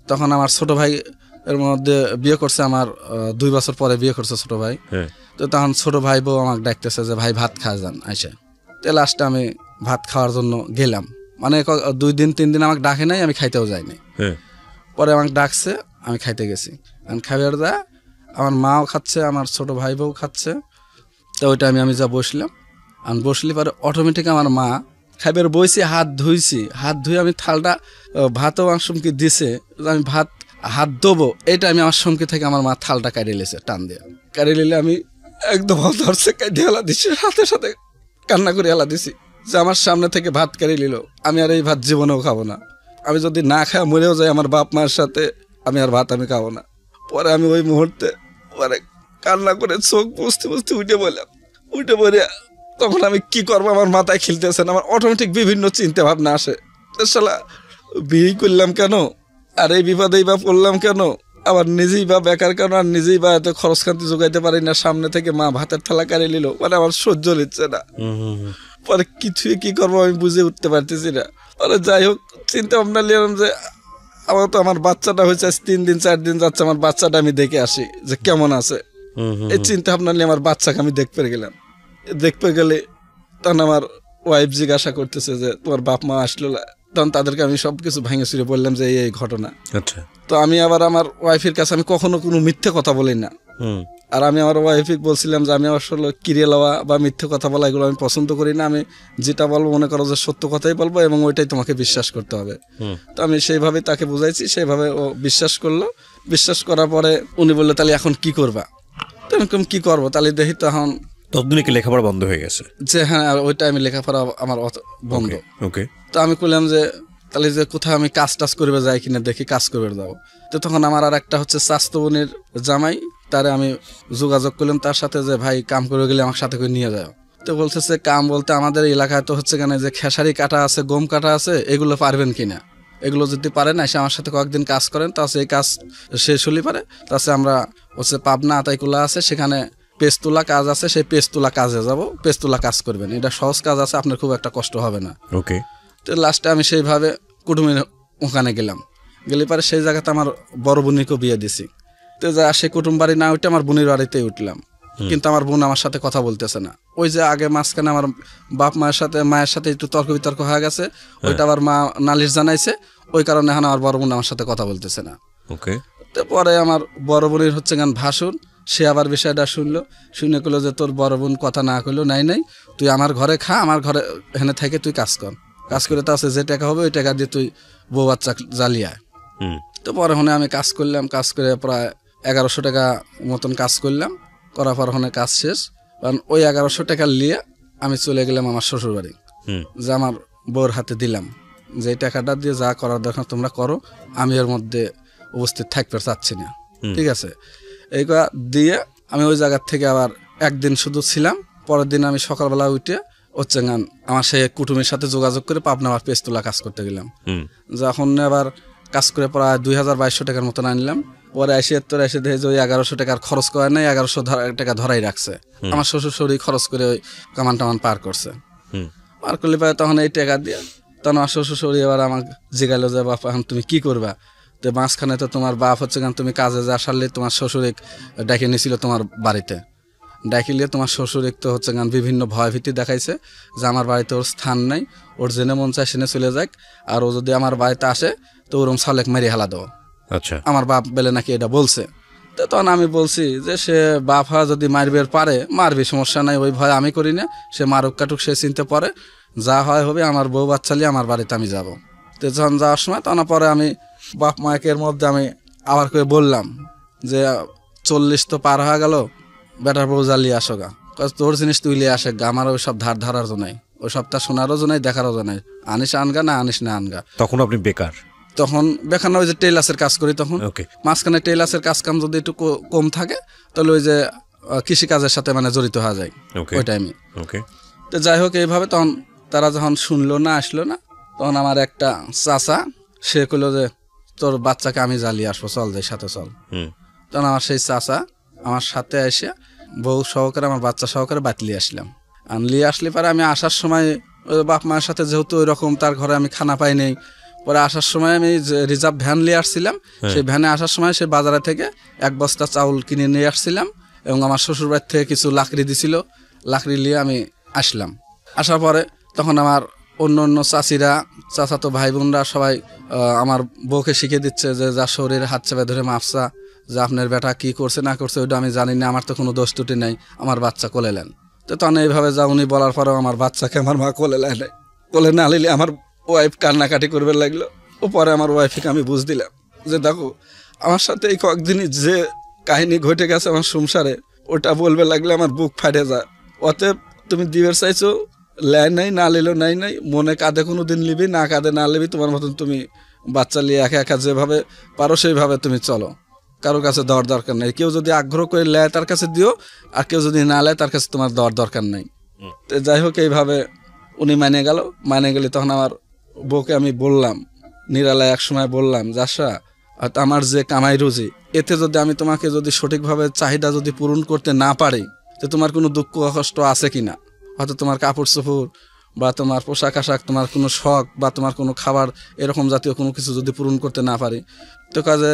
Speaker 1: তখন আমার ছোট ভাই এর মধ্যে বিয়ে করছে, আমার 2 বছর পরে বিয়ে করছে ছোট ভাই। তো তখন ছোট ভাই বউ আমাকে ডাকতেছে যে ভাই ভাত খাওয়া যান আইসে। তো লাস্টে আমি ভাত খাওয়ার জন্য গেলাম, মানে 2 দিন 3 দিন আমাকে ডাকে নাই, আমি খাইতেও যাইনি। পরে আমাকে ডাকছে, আমি খাইতে গেছি। খাবার যা আমার মাও খাচ্ছে, আমার ছোট ভাই বউ খাচ্ছে। তো ওইটা আমি যা বসলাম, আমি বসলি পরে অটোমেটিক আমার মা খাইবার বইছি, হাত ধুয়ে আমি থালটা ভাতও আমার সমকে দিছে, আমি হাত দেবো এইটা আমি আমার সমকে থেকে আমার মা থালটা কাটিয়ে লেছে, টান দিয়ে কাটিয়ে নিলে আমি একদম ধরছে কাটিয়ে হেলা দিছি, সাথে সাথে কান্না করে হেলা দিছি যে আমার সামনে থেকে ভাত কাটিয়ে নিল, আমি আর এই ভাত জীবনেও খাবো না। আমি যদি না খায় মরেও যাই আমার বাপ মার সাথে, আমি আর ভাত আমি খাবো না। পরে আমি ওই মুহূর্তে পরে কান্না করে চোখ বুঝতে উঠে বলে তখন আমি কি করবো আমার মাথায় খেলতেছে না, আমার অটোমেটিক বিভিন্ন চিন্তা ভাবনা আসে। শালা বিয়ে করলাম কেন, আর এই বিপদেই বা পড়লাম কেন, আবার নিজেই বা বেকার কেন, আর নিজেই বা এত খরচ খান্তি যোগাইতে পারি না, সামনে থেকে মা ভাতের থালা কাড়ি নিল, মানে আমার সহ্য নিচ্ছে না। পরে কিছুই কি করবো আমি বুঝে উঠতে পারতেছি না। পরে যাই হোক চিন্তা ভাবনা নিলাম যে আমার তো আমার বাচ্চাটা হয়েছে 3 দিন 4 দিন যাচ্ছে, আমার বাচ্চাটা আমি দেখে আসি যে কেমন আছে। এই চিন্তা ভাবনা নিয়ে আমার বাচ্চাকে আমি দেখতে গেলাম। দেখতে গেলে তখন আমার ওয়াইফ জিজ্ঞাসা করতেছে যে তোমার বাপ মা আসলো, তখন তাদেরকে আমি সবকিছু ভেঙে চুরে বললাম যে এই ঘটনা। তো আমি আবার আমার ওয়াইফের কাছে আমি কখনো কোনো মিথ্যে কথা বলি না, আর আমি আমার ওয়াইফকে বলছিলাম যে আমি আসলে কিরে লওয়া বা মিথ্যে কথা বলা এগুলো আমি পছন্দ করি না, আমি যেটা বলবো মনে করো যে সত্য কথাই বলবো এবং ওইটাই তোমাকে বিশ্বাস করতে হবে। তো আমি সেইভাবে তাকে বুঝাইছি, সেইভাবে ও বিশ্বাস করলো। বিশ্বাস করার পরে উনি বললো তাহলে এখন কি করবা? তো আমি কি করবো, তাহলে দেখি তখন
Speaker 2: ততদিনে কি লেখাপড়া বন্ধ হয়ে গেছে?
Speaker 1: যে হ্যাঁ ওই টাইমে লেখাপড়া আমার বন্ধ। তো আমি বললাম যে তাহলে যে কোথাও আমি কাজ টাজ করবে যাই কিনা দেখি, কাজ করবে যাবো। তো তখন আমার আর একটা হচ্ছে স্বাস্থ্য বোনের জামাই, তারে আমি যোগাযোগ করলাম তার সাথে যে ভাই কাম করে গেলে আমার সাথে করে নিয়ে যাও। তো বলতেছে কাম বলতে আমাদের এলাকায় তো হচ্ছে কেন যে খেসারি কাটা আছে, গম কাটা আছে, এগুলো পারবেন কিনা, এগুলো যদি পারেন এসে আমার সাথে কয়েকদিন কাজ করেন, তাহলে এই কাজ শেষ হলে পারে তাহলে আমরা হচ্ছে পাবনা আতাইকুলা আছে, সেখানে পেস্তুলা কাজ আছে, সেই পেস্তুলা কাজে যাব, পেস্তুলা কাজ করবেন, এটা সহজ কাজ আছে, আপনার খুব একটা কষ্ট হবে না। তো লাস্টে আমি সেইভাবে কুটুমের ওখানে গেলাম, গেলে পরে সেই জায়গাতে আমার বড় বোনকেও বিয়ে দিছি। তো যা সেই কুটুম বাড়ি না উঠে আমার বোনের বাড়িতেই উঠলাম, কিন্তু আমার বোন আমার সাথে কথা বলতেছে না। ওই যে আগে মাঝখানে আমার বাপ মায়ের সাথে একটু তর্ক বিতর্ক হয়ে গেছে, ওইটা আবার মা নালিশ জানাইছে, ওই কারণে এখন আমার বড় বোন আমার সাথে কথা বলতেছে না।
Speaker 2: ওকে।
Speaker 1: তো পরে আমার বড় বোনের হচ্ছে গান ভাসুর, সে আবার বিষয়টা শুনলো, শুনে করলো যে তোর বড় বোন কথা না করলো নাই তুই আমার ঘরে খা, আমার ঘরে এখানে থেকে তুই কাজ কর, কাজ করে তো আছে যে টাকা হবে ওই টাকা দিয়ে তুই বউ বাচ্চা জ্বালিয়ে। তো পরে হনে আমি কাজ করলাম, কাজ করে প্রায় 1100 টাকা মতন কাজ করলাম, করার পর হনে কাজ শেষ। কারণ ওই 1100 টাকা নিয়ে আমি চলে গেলাম আমার শ্বশুর বাড়ি, যে আমার বউর হাতে দিলাম যে এই টাকাটা দিয়ে যা করার দরকার তোমরা করো, আমি এর মধ্যে উপস্থিত থাকতে চাচ্ছি না, ঠিক আছে। এই দিয়ে আমি ওই জায়গার থেকে আবার একদিন শুধু ছিলাম। পরের দিন আমি সকালবেলা উঠে হচ্ছে গান আমার সেই কুটুমের সাথে যোগাযোগ করে পাবনা আবার পেস্তুলা কাজ করতে গেলাম। যখন আবার কাজ করে প্রায় 2200 টাকার মতন আনলাম। পরে এসে দেখে যে ওই 1100 টাকার খরচ করে নাই, 1100 টাকা ধরাই রাখছে। আমার শ্বশুর শরীর খরচ করে ওই কামান টামান পার করছে। পার করলে পারে তখন এই টাকা দিয়ে তখন আমার শ্বশুর শরীর এবার আমাকে জিগাইলো যে বাপ এখন তুমি কি করবা। তো মাঝখানে তো তোমার বাপ হচ্ছে গান তুমি কাজে যা সারলে তোমার শ্বশুর ডেকে নিয়েছিল তোমার বাড়িতে, ডাকিলে তোমার শ্বশুর তো হচ্ছে গান বিভিন্ন ভয়ভীতি দেখাইছে যে আমার বাড়িতে ওর স্থান নাই, ওর জেনে মন চায় সেনে চলে যাক, আর ও যদি আমার বাড়িতে আসে তো ওরম সালেক মেরে হেলা দেবো।
Speaker 2: আচ্ছা,
Speaker 1: আমার বাপ বেলে নাকি এটা বলছে। তো তখন আমি বলছি যে সে বাপ হওয়া যদি মারবের পারে মারবি, সমস্যা নাই, ওই ভয় আমি করি না, সে মারুক কাটুক সে চিনতে পারে, যা হয় হবে, আমার বউ বাচ্চা নিয়ে আমার বাড়িতে আমি যাব। তো যখন যাওয়ার সময় তখন পরে আমি বাপ মায়ের মধ্যে আমি আবার করে বললাম যে 40 তো পার হয়ে গেল, বেটার বউ জ্বালিয়ে আসো গা, তোর জিনিস তুই লিয়ে আসে গা, আমার ওই সব ধারার জন্যই, ওই সবটা শোনারও জন্যই, দেখারও জন্যই, আনিস আনগা না আনিস না আনগা।
Speaker 2: তখন আপনি বেকার?
Speaker 1: তখন বেখানা ওই যে টেইলার্সের কাজ করি তখন, মাঝখানে টেইলার্সের কাজ কাম যদি একটু কম থাকে তাহলে ওই যে কৃষি কাজের সাথে মানে জড়িত হয়ে যায় ওই টাইমে। তো যাই হোক এইভাবে তখন তারা যখন শুনলো না আসলো না, তখন আমার একটা চাচা সে কইলো যে তোর বাচ্চাকে আমি জ্বালিয়ে আসবো, চল যাই সাথে চল। তখন আমার সেই চাচা আমার সাথে এসে বউ সহকারে আমার বাচ্চা সহকারে বাতলিয়ে আসলাম। আর নিয়ে আসলে পরে আমি আসার সময় বাপ মায়ের সাথে যেহেতু ওই রকম তার ঘরে আমি খানা পাই নেই, পরে আসার সময় আমি রিজার্ভ ভ্যান নিয়ে আসছিলাম, সেই ভ্যানে আসার সময় সে বাজারে থেকে 1 বস্তা চাউল কিনে নিয়ে আসছিলাম, এবং আমার শ্বশুর বাড়ি থেকে কিছু লাকড়ি দিছিল, লাকড়ি নিয়ে আমি আসলাম। আসার পরে তখন আমার অন্য চাচিরা, চাচাতো ভাই বোনরা সবাই আমার বউকে শিখে দিচ্ছে যে যা শরীরে হাত চেপে ধরে মাপসা, যে আপনার বেটা কি করছে না করছে ওইটা আমি জানি না, আমার তো কোনো দোষ ত্রুটি নেই, আমার বাচ্চা কোলে নেন। তো তখন এইভাবে যা উনি বলার পরেও আমার বাচ্চাকে আমার মা কোলে নেয় নাই, কোলে না নিলে আমার ওয়াইফ কান্নাকাটি করবে লাগলো। ও পরে আমার ওয়াইফকে আমি বুঝ দিলাম যে দেখো আমার সাথে এই কয়েকদিনই যে কাহিনী ঘটে গেছে আমার সংসারে, ওটা বলবে লাগলে আমার বুক ফাটে যায়। অতএব তুমি দিবের চাইছো, লেয় নাই না লিলো নাই, মনে কাঁধে কোনো দিন লিবি, না কাঁধে না লিবি, তোমার মতন তুমি বাচ্চা নিয়ে একা একা যেভাবে পারো সেইভাবে তুমি চলো, কারোর কাছে দেওয়ার দরকার নেই। কেউ যদি আগ্রহ করে লেয় তার কাছে দিও, আর কেউ যদি না লেয় তার কাছে তোমার দেওয়ার দরকার নেই। তো যাই হোক এইভাবে উনি মানে গেলে তখন আমার বউকে আমি বললাম নিরালায় এক সময় বললাম, যাসা আমার যে কামাই রুজি, এতে যদি আমি তোমাকে যদি সঠিকভাবে চাহিদা যদি পূরণ করতে না পারি, তো তোমার কোনো দুঃখ কষ্ট আছে কিনা, হয়তো তোমার কাপড় চোপড় বা তোমার পোশাক আশাক, তোমার কোনো শখ বা তোমার কোনো খাবার এরকম জাতীয় কোনো কিছু যদি পূরণ করতে না পারি, তো কাজে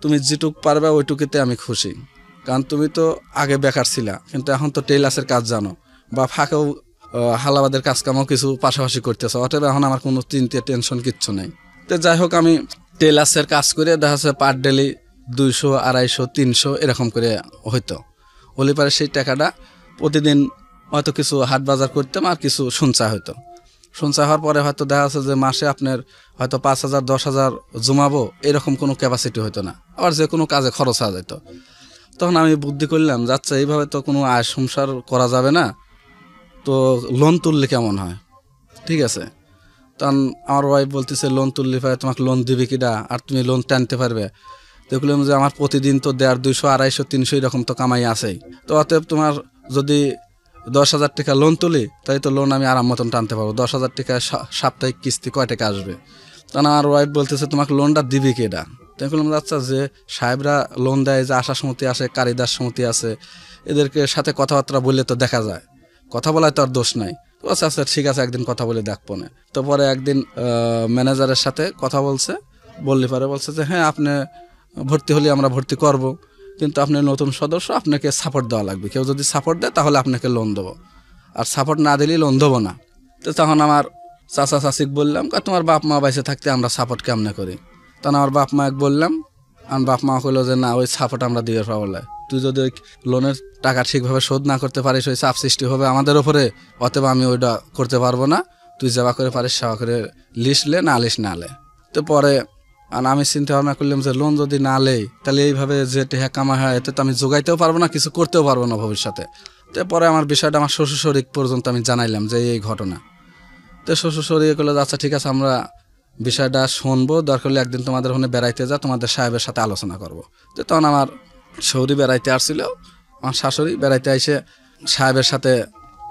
Speaker 1: তুমি যেটুক পারবে ওইটুকুতে আমি খুশি। কারণ তুমি তো আগে বেকার ছিলা, কিন্তু এখন তো টেইলার্সের কাজ জানো, বা ফাঁকেও হালাবাদের কাজকামও কিছু পাশাপাশি করতেছ, অতএব এখন আমার কোনো চিন্তা টেনশন কিচ্ছু নেই। তো যাই হোক আমি টেইলার্সের কাজ করে দেখা যাচ্ছে পার ডেলি 200, 250, 300 এরকম করে হইতো। হলে পারে সেই টাকাটা প্রতিদিন হয়তো কিছু হাট বাজার করতাম, আর কিছু সঞ্চয় হইতো। সঞ্চয় হওয়ার পরে হয়তো দেখা যাচ্ছে যে মাসে আপনার হয়তো 5,000, 10,000 জমাবো, এরকম কোনো ক্যাপাসিটি হইতো না, আবার যে কোনো কাজে খরচ হওয়া যেত। তখন আমি বুদ্ধি করলাম, যাচ্ছে এইভাবে তো কোনো আয় সংসার করা যাবে না, তো লোন তুললে কেমন হয়, ঠিক আছে। তখন আমার ওয়াইফ বলতেছে লোন তুললে পারে তোমাকে লোন দিবে কিনা, আর তুমি লোন টানতে পারবে। দেখলাম যে আমার প্রতিদিন তো 150, 200, 300 এরকম তো কামাই আছেই, তো অতএব তোমার যদি 10,000 টাকা লোন তুলি, তাই তো লোন আমি আরাম মতন টানতে পারবো। 10,000 টাকা সাপ্তাহিক কিস্তি কয় টাকা আসবে। তখন আমার ওয়াইফ বলতেছে তোমাকে লোনটা দিবি কেডা। তাই বললাম আচ্ছা, যে সাহেবরা লোন দেয়, যে আশা সমিতি আসে, কারিদার সমিতি আছে, এদেরকে সাথে কথাবার্তা বললে তো দেখা যায়, কথা বলায় তো আর দোষ নাই। তো আচ্ছা আচ্ছা ঠিক আছে, একদিন কথা বলে দেখবো না। তো পরে একদিন ম্যানেজারের সাথে কথা বললে পরে বলছে যে হ্যাঁ আপনি ভর্তি হলে আমরা ভর্তি করব, কিন্তু আপনি নতুন সদস্য, আপনাকে সাপোর্ট দেওয়া লাগবে, কেউ যদি সাপোর্ট দেয় তাহলে আপনাকে লোন দেবো। আর সাপোর্ট না দিলেই লোন দেবো না। তো তখন আমার চাচা চাচিক বললাম, তোমার বাপ মা বাইসে থাকতে আমরা সাপোর্ট কেমনে করি? তখন আমার বাপ মা বললাম, আমার বাপ মা কইলো যে না, ওই সাপোর্ট আমরা দিয়ে পাবো না, তুই যদি ওই লোনের টাকা ঠিকভাবে শোধ না করতে পারিস ওই চাপ সৃষ্টি হবে আমাদের ওপরে, অতএব আমি ওইটা করতে পারবো না, তুই যাওয়া করে পারিস সেবা করে লিসলে না লিস না লে। তো পরে আমি চিন্তা ভাবনা করলাম যে লোন যদি না লেই তাহলে এইভাবে যে টেহা কামা হয় এতে তো আমি যোগাইতেও পারবো না, কিছু করতেও পারবো না ভবিষ্যতে। তো পরে আমার বিষয়টা আমার শ্বশুর শরিক পর্যন্ত আমি জানাইলাম যে এই ঘটনা। তো শ্বশুর শরিক করলো আচ্ছা ঠিক আছে, আমরা বিষয়টা শুনবো, দরকার হলে একদিন তোমাদের ওখানে বেড়াইতে যা, তোমাদের সাহেবের সাথে আলোচনা করবো। তো তখন আমার শৌরি বেড়াইতে আসছিল, আমার শাশুড়ি বেড়াইতে এসে সাহেবের সাথে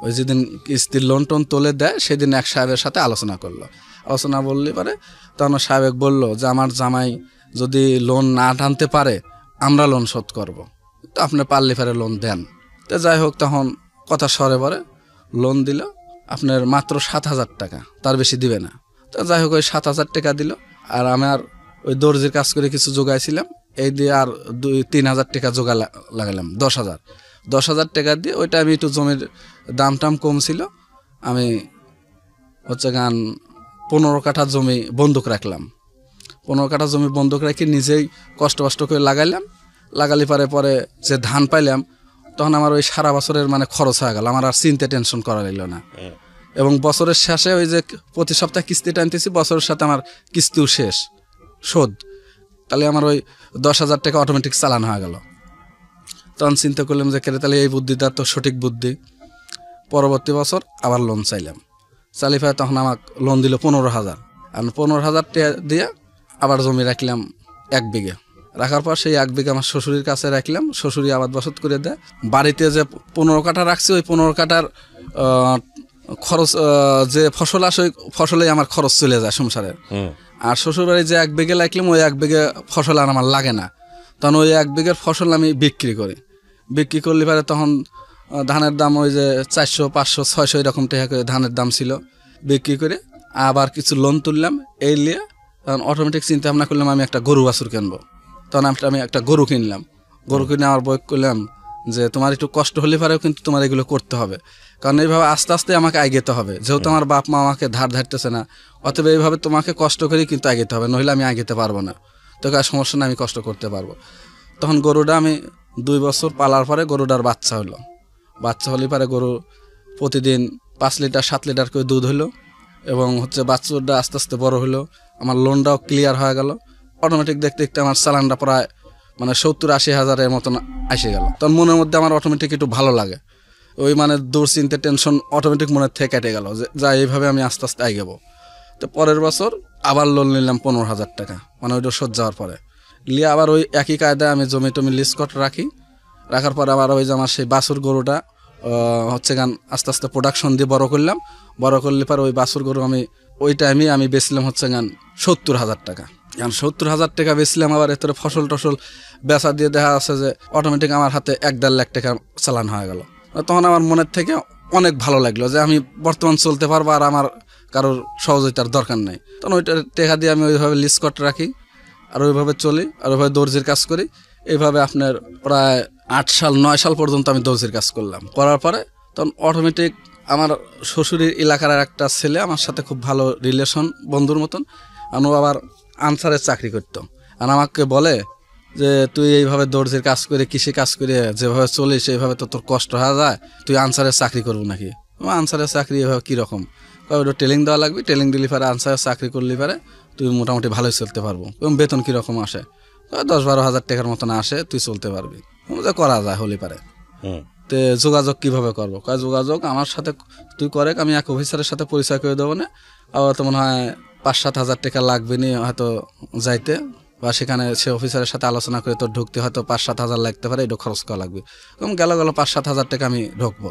Speaker 1: ওই যেদিন কিস্তির লোন টোন তুলে দেয় সেদিন এক সাহেবের সাথে আলোচনা করলো। আলোচনা বললে পারে তখন সাহেব বললো যে আমার জামাই যদি লোন না টানতে পারে আমরা লোন শোধ করব, তো আপনি পারলে ফেরে লোন দেন। তো যাই হোক, তখন কথা সরে পরে লোন দিল আপনার মাত্র 7,000 টাকা, তার বেশি দিবে না। তো যাই হোক ওই 7,000 টাকা দিল। আর আমার ওই দর্জির কাজ করে কিছু জোগাইছিলাম, এই দিয়ে আর 2-3,000 টাকা জোগা লাগালাম, 10,000 টাকা দিয়ে ওইটা আমি একটু জমির দাম টাম কম ছিল, আমি হচ্ছে 15 কাঠা জমি বন্ধক রাখলাম। 15 কাঠা জমি বন্ধক রেখে নিজেই কষ্ট করে লাগালি পরে যে ধান পাইলাম তখন আমার ওই সারা বছরের মানে খরচ হয়ে গেল, আমার আর চিন্তা টেনশন করা লাগলো না। এবং বছরের শেষে ওই যে প্রতি সপ্তাহে কিস্তি টানতেছি, বছরের সাথে আমার কিস্তিও শেষ শোধ, তাহলে আমার ওই 10,000 টাকা অটোমেটিক চালান হয়ে গেল। তখন চিন্তা করলাম যে কেরে তাহলে এই বুদ্ধিটা তো সঠিক বুদ্ধি। পরবর্তী বছর আবার লোন চাইলাম, চালিয়ে তখন আমাকে লোন দিল 15,000, আর 15,000 টাকা দিয়ে আবার জমি রাখলাম 1 বিঘে। রাখার পর সেই 1 বিঘা আমার শ্বশুরের কাছে রাখলাম, শ্বশুরি আবাদ বসত করে দেয়। বাড়িতে যে 15 কাঠা রাখছি ওই 15 কাঠার খরচ যে ফসল আসে ওই ফসলেই আমার খরচ চলে যায় সংসারের। আর শ্বশুরবাড়ি যে 1 বিঘে রাখলাম ওই 1 বিঘে ফসল আর আমার লাগে না, তখন ওই 1 বিঘের ফসল আমি বিক্রি করলে পারে তখন ধানের দাম ওই যে 400, 500, 600 এরকম টাকা করে ধানের দাম ছিল। বিক্রি করে আবার কিছু লোন তুললাম, এই নিয়ে তখন অটোমেটিক চিন্তা ভাবনা করলাম আমি একটা গরু বাছুর কিনবো। তখন আমি একটা গরু কিনলাম। গরু কিনে আমার বই করলাম যে তোমার একটু কষ্ট হলে পারেও কিন্তু তোমার এগুলো করতে হবে, কারণ এইভাবে আস্তে আস্তে আমাকে এগোতে হবে, যেহেতু আমার বাপ মা আমাকে ধার ধারতেছে না, অতএব এইভাবে তোমাকে কষ্ট করেই কিন্তু এগোতে হবে, নইলে আমি এগোতে পারবো না। তো কার সমস্যা না, আমি কষ্ট করতে পারবো। তখন গরুটা আমি 2 বছর পালার পরে গরুটার বাচ্চা হলে পারে গরু প্রতিদিন 5 লিটার 7 লিটার করে দুধ হলো, এবং হচ্ছে বাচ্চাটা আস্তে আস্তে বড় হলো, আমার লোনটাও ক্লিয়ার হয়ে গেল। অটোমেটিক দেখতে দেখতে আমার চালানটা প্রায় মানে 70-80 হাজারের মতন এসে গেল। তখন মনের মধ্যে আমার অটোমেটিক একটু ভালো লাগে, ওই মানে দুশ্চিন্তা টেনশন অটোমেটিক মনের থেকে কেটে গেল যে যা এইভাবে আমি আস্তে আস্তে এগোবো। তো পরের বছর আবার লোন নিলাম 15,000 টাকা, মানে ওইটা শোধ যাওয়ার পরে নিয়ে আবার ওই একই কায়দায় আমি জমি টমি লিস্ট করে রাখার পরে আবার ওই যে আমার সেই বাছুর গরুটা হচ্ছে আস্তে আস্তে প্রোডাকশন দিয়ে বড় করলে পরে ওই বাছুর গরু আমি ওই টাইমে আমি বেচলাম হচ্ছে 70,000 টাকা। 70,000 টাকা বেচলাম, আবার এত ফসল টসল বেচা দিয়ে দেখা যাচ্ছে যে অটোমেটিক আমার হাতে 1-1.5 লাখ টাকা চালান হয়ে গেল। তখন আমার মনের থেকে অনেক ভালো লাগলো যে আমি বর্তমান চলতে পারবো, আর আমার কারোর সহযোগিতার দরকার নেই। তখন ওইটা টাকা দিয়ে আমি ওইভাবে লিস্ট করে রাখি, আর ওইভাবে চলি, আর ওইভাবে দর্জির কাজ করি। এইভাবে আপনার প্রায় 8-9 সাল পর্যন্ত আমি দর্জির কাজ করলাম। করার পরে তখন অটোমেটিক আমার শ্বশুরের এলাকার একটা ছেলে আমার সাথে খুব ভালো রিলেশন, বন্ধুর মতন, ও আবার আনসারের চাকরি করতো। আর আমাকে বলে যে তুই এইভাবে দর্জির কাজ করে কৃষি কাজ করে যেভাবে চলিস এইভাবে তো তোর কষ্ট হয়ে যায়, তুই আনসারের চাকরি করবো নাকি? আনসারের চাকরি এভাবে কীরকম? ওটা ট্রেনিং দেওয়া লাগবে, ট্রেনিং দিলে পারে আনসারের চাকরি করলে পারে তুই মোটামুটি ভালোই চলতে পারবো। এবং বেতন কীরকম আসে? 10-12 হাজার টাকার মতন আসে, তুই চলতে পারবি, যা করা যায় হলে পারে। তো যোগাযোগ কিভাবে করবো? যোগাযোগ আমার সাথে তুই করে, আমি এক অফিসারের সাথে পরিচয় করে দেবো না, আবার তো মনে হয় 5-7 হাজার টাকা লাগবে নি হয়তো যাইতে, বা সেখানে সে অফিসারের সাথে আলোচনা করে তোর ঢুকতে হয়তো 5-7 হাজার লাগতে পারে, এটা খরচ করা লাগবে। এবং গেল 5-7 হাজার টাকা আমি ঢুকবো।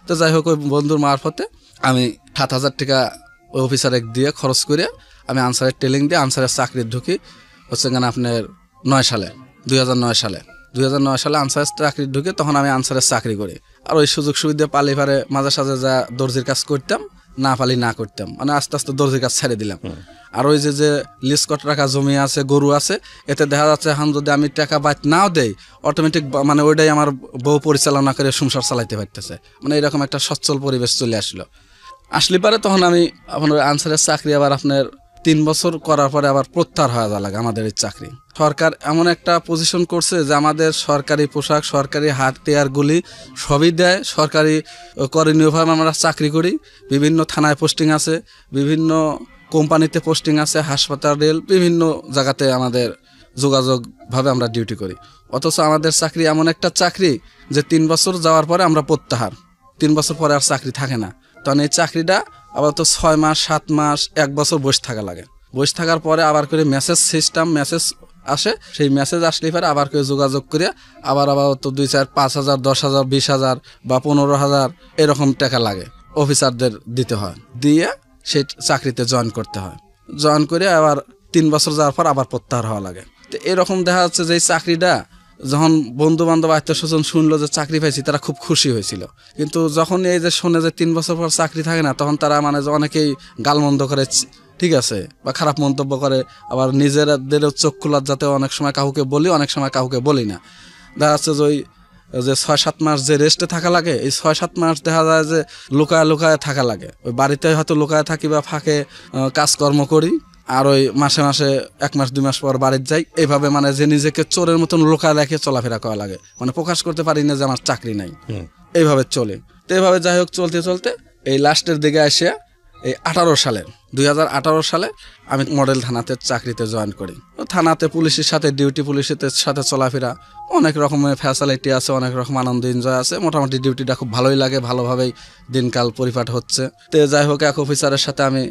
Speaker 1: তো যাই হোক ওই বন্ধুর মারফতে আমি 7 হাজার টাকা ওই অফিসারে দিয়ে খরচ করে আমি আনসারের ট্রেনিং দিয়ে আনসারের চাকরি ঢুকি হচ্ছে আপনার 2009 সালে আনসারের চাকরি ঢুকে তখন আমি আনসারের চাকরি করি। আর ওই সুযোগ সুবিধা পালি পারে মাঝে সাঝে যা দর্জির কাজ করতাম, না পালি না করতাম, মানে আস্তে আস্তে দর্জির কাজ ছেড়ে দিলাম। আর ওই যে লিজ কত টাকা জমি আছে, গরু আছে, এতে দেখা যাচ্ছে এখন যদি আমি টাকা বাদ নাও দেই অটোমেটিক মানে ওইটাই আমার বউ পরিচালনা করে সংসার চালাইতে পারতেছে, মানে এরকম একটা সচ্ছল পরিবেশ চলে আসলে পারে তখন আমি আপনার আনসারের চাকরি আবার আপনার 3 বছর করার পরে আবার প্রত্যাহার হয়ে যাওয়া লাগে আমাদের এই চাকরি। সরকার এমন একটা পজিশন করছে যে আমাদের সরকারি পোশাক, সরকারি হাতিয়ারগুলি সবই দেয়, সরকারি করণীয়ভাবে আমরা চাকরি করি, বিভিন্ন থানায় পোস্টিং আছে, বিভিন্ন কোম্পানিতে পোস্টিং আছে, হাসপাতাল, রেল, বিভিন্ন জায়গাতে আমাদের যোগাযোগভাবে আমরা ডিউটি করি। অথচ আমাদের চাকরি এমন একটা চাকরি যে 3 বছর যাওয়ার পরে আমরা প্রত্যাহার, 3 বছর পরে আর চাকরি থাকে না। তখন এই চাকরিটা আবার তো 6 মাস 7 মাস 1 বছর বসে থাকা লাগে। বসে থাকার পরে আবার করে মেসেজ সিস্টেম, মেসেজ আসে, সেই মেসেজ আসলে পরে আবার করে যোগাযোগ করে আবার তো 2, 4, 5 হাজার, 10 হাজার, 20 হাজার বা 15 হাজার এরকম টাকা লাগে অফিসারদের দিতে হয়, দিয়ে সেই চাকরিতে জয়েন করতে হয়। জয়েন করে আবার 3 বছর যাওয়ার পর আবার প্রত্যাহার হওয়া লাগে। তো এরকম দেখা যাচ্ছে যে এই চাকরিটা যখন বন্ধু বান্ধব আত্মীয় স্বজন শুনলো যে চাকরি পাইছি, তারা খুব খুশি হয়েছিল। কিন্তু যখন এই যে শোনে যে 3 বছর পর চাকরি থাকে না, তখন তারা মানে যে অনেকেই গালমন্দ করে, ঠিক আছে, বা খারাপ মন্তব্য করে। আবার নিজেদেরও চোখ খোলার যাতে অনেক সময় কাউকে বলি, অনেক সময় কাউকে বলি না। দেখা যাচ্ছে যে ওই যে 6-7 মাস যে রেস্টে থাকা লাগে, এই 6-7 মাস দেখা যায় যে লুকায় লুকায় থাকা লাগে। ওই বাড়িতে হয়তো লুকায় থাকি বা ফাঁকে কাজকর্ম করি, আর ওই মাসে মাসে 1 মাস 2 মাস পর বাড়িতে যাই। এইভাবে মানে যে নিজেকে চোরের মতন লুকায় রেখে চলাফেরা করা লাগে, মানে প্রকাশ করতে পারি না যে আমার চাকরি নাই। এইভাবে চলে। তো এইভাবে যাই হোক চলতে চলতে এই লাস্টের দিকে এসে এই 2018 সালে আমি মডেল থানাতে চাকরিতে জয়েন করি। থানাতে পুলিশের সাথে ডিউটি, পুলিশের সাথে চলাফেরা, অনেক রকমের ফ্যাসিলিটি আছে, অনেক রকম আনন্দ এনজয় আছে। মোটামুটি ডিউটিটা খুব ভালোই লাগে, ভালোভাবেই দিনকাল পরিপাট হচ্ছে। তো যাই হোক এক অফিসারের সাথে আমি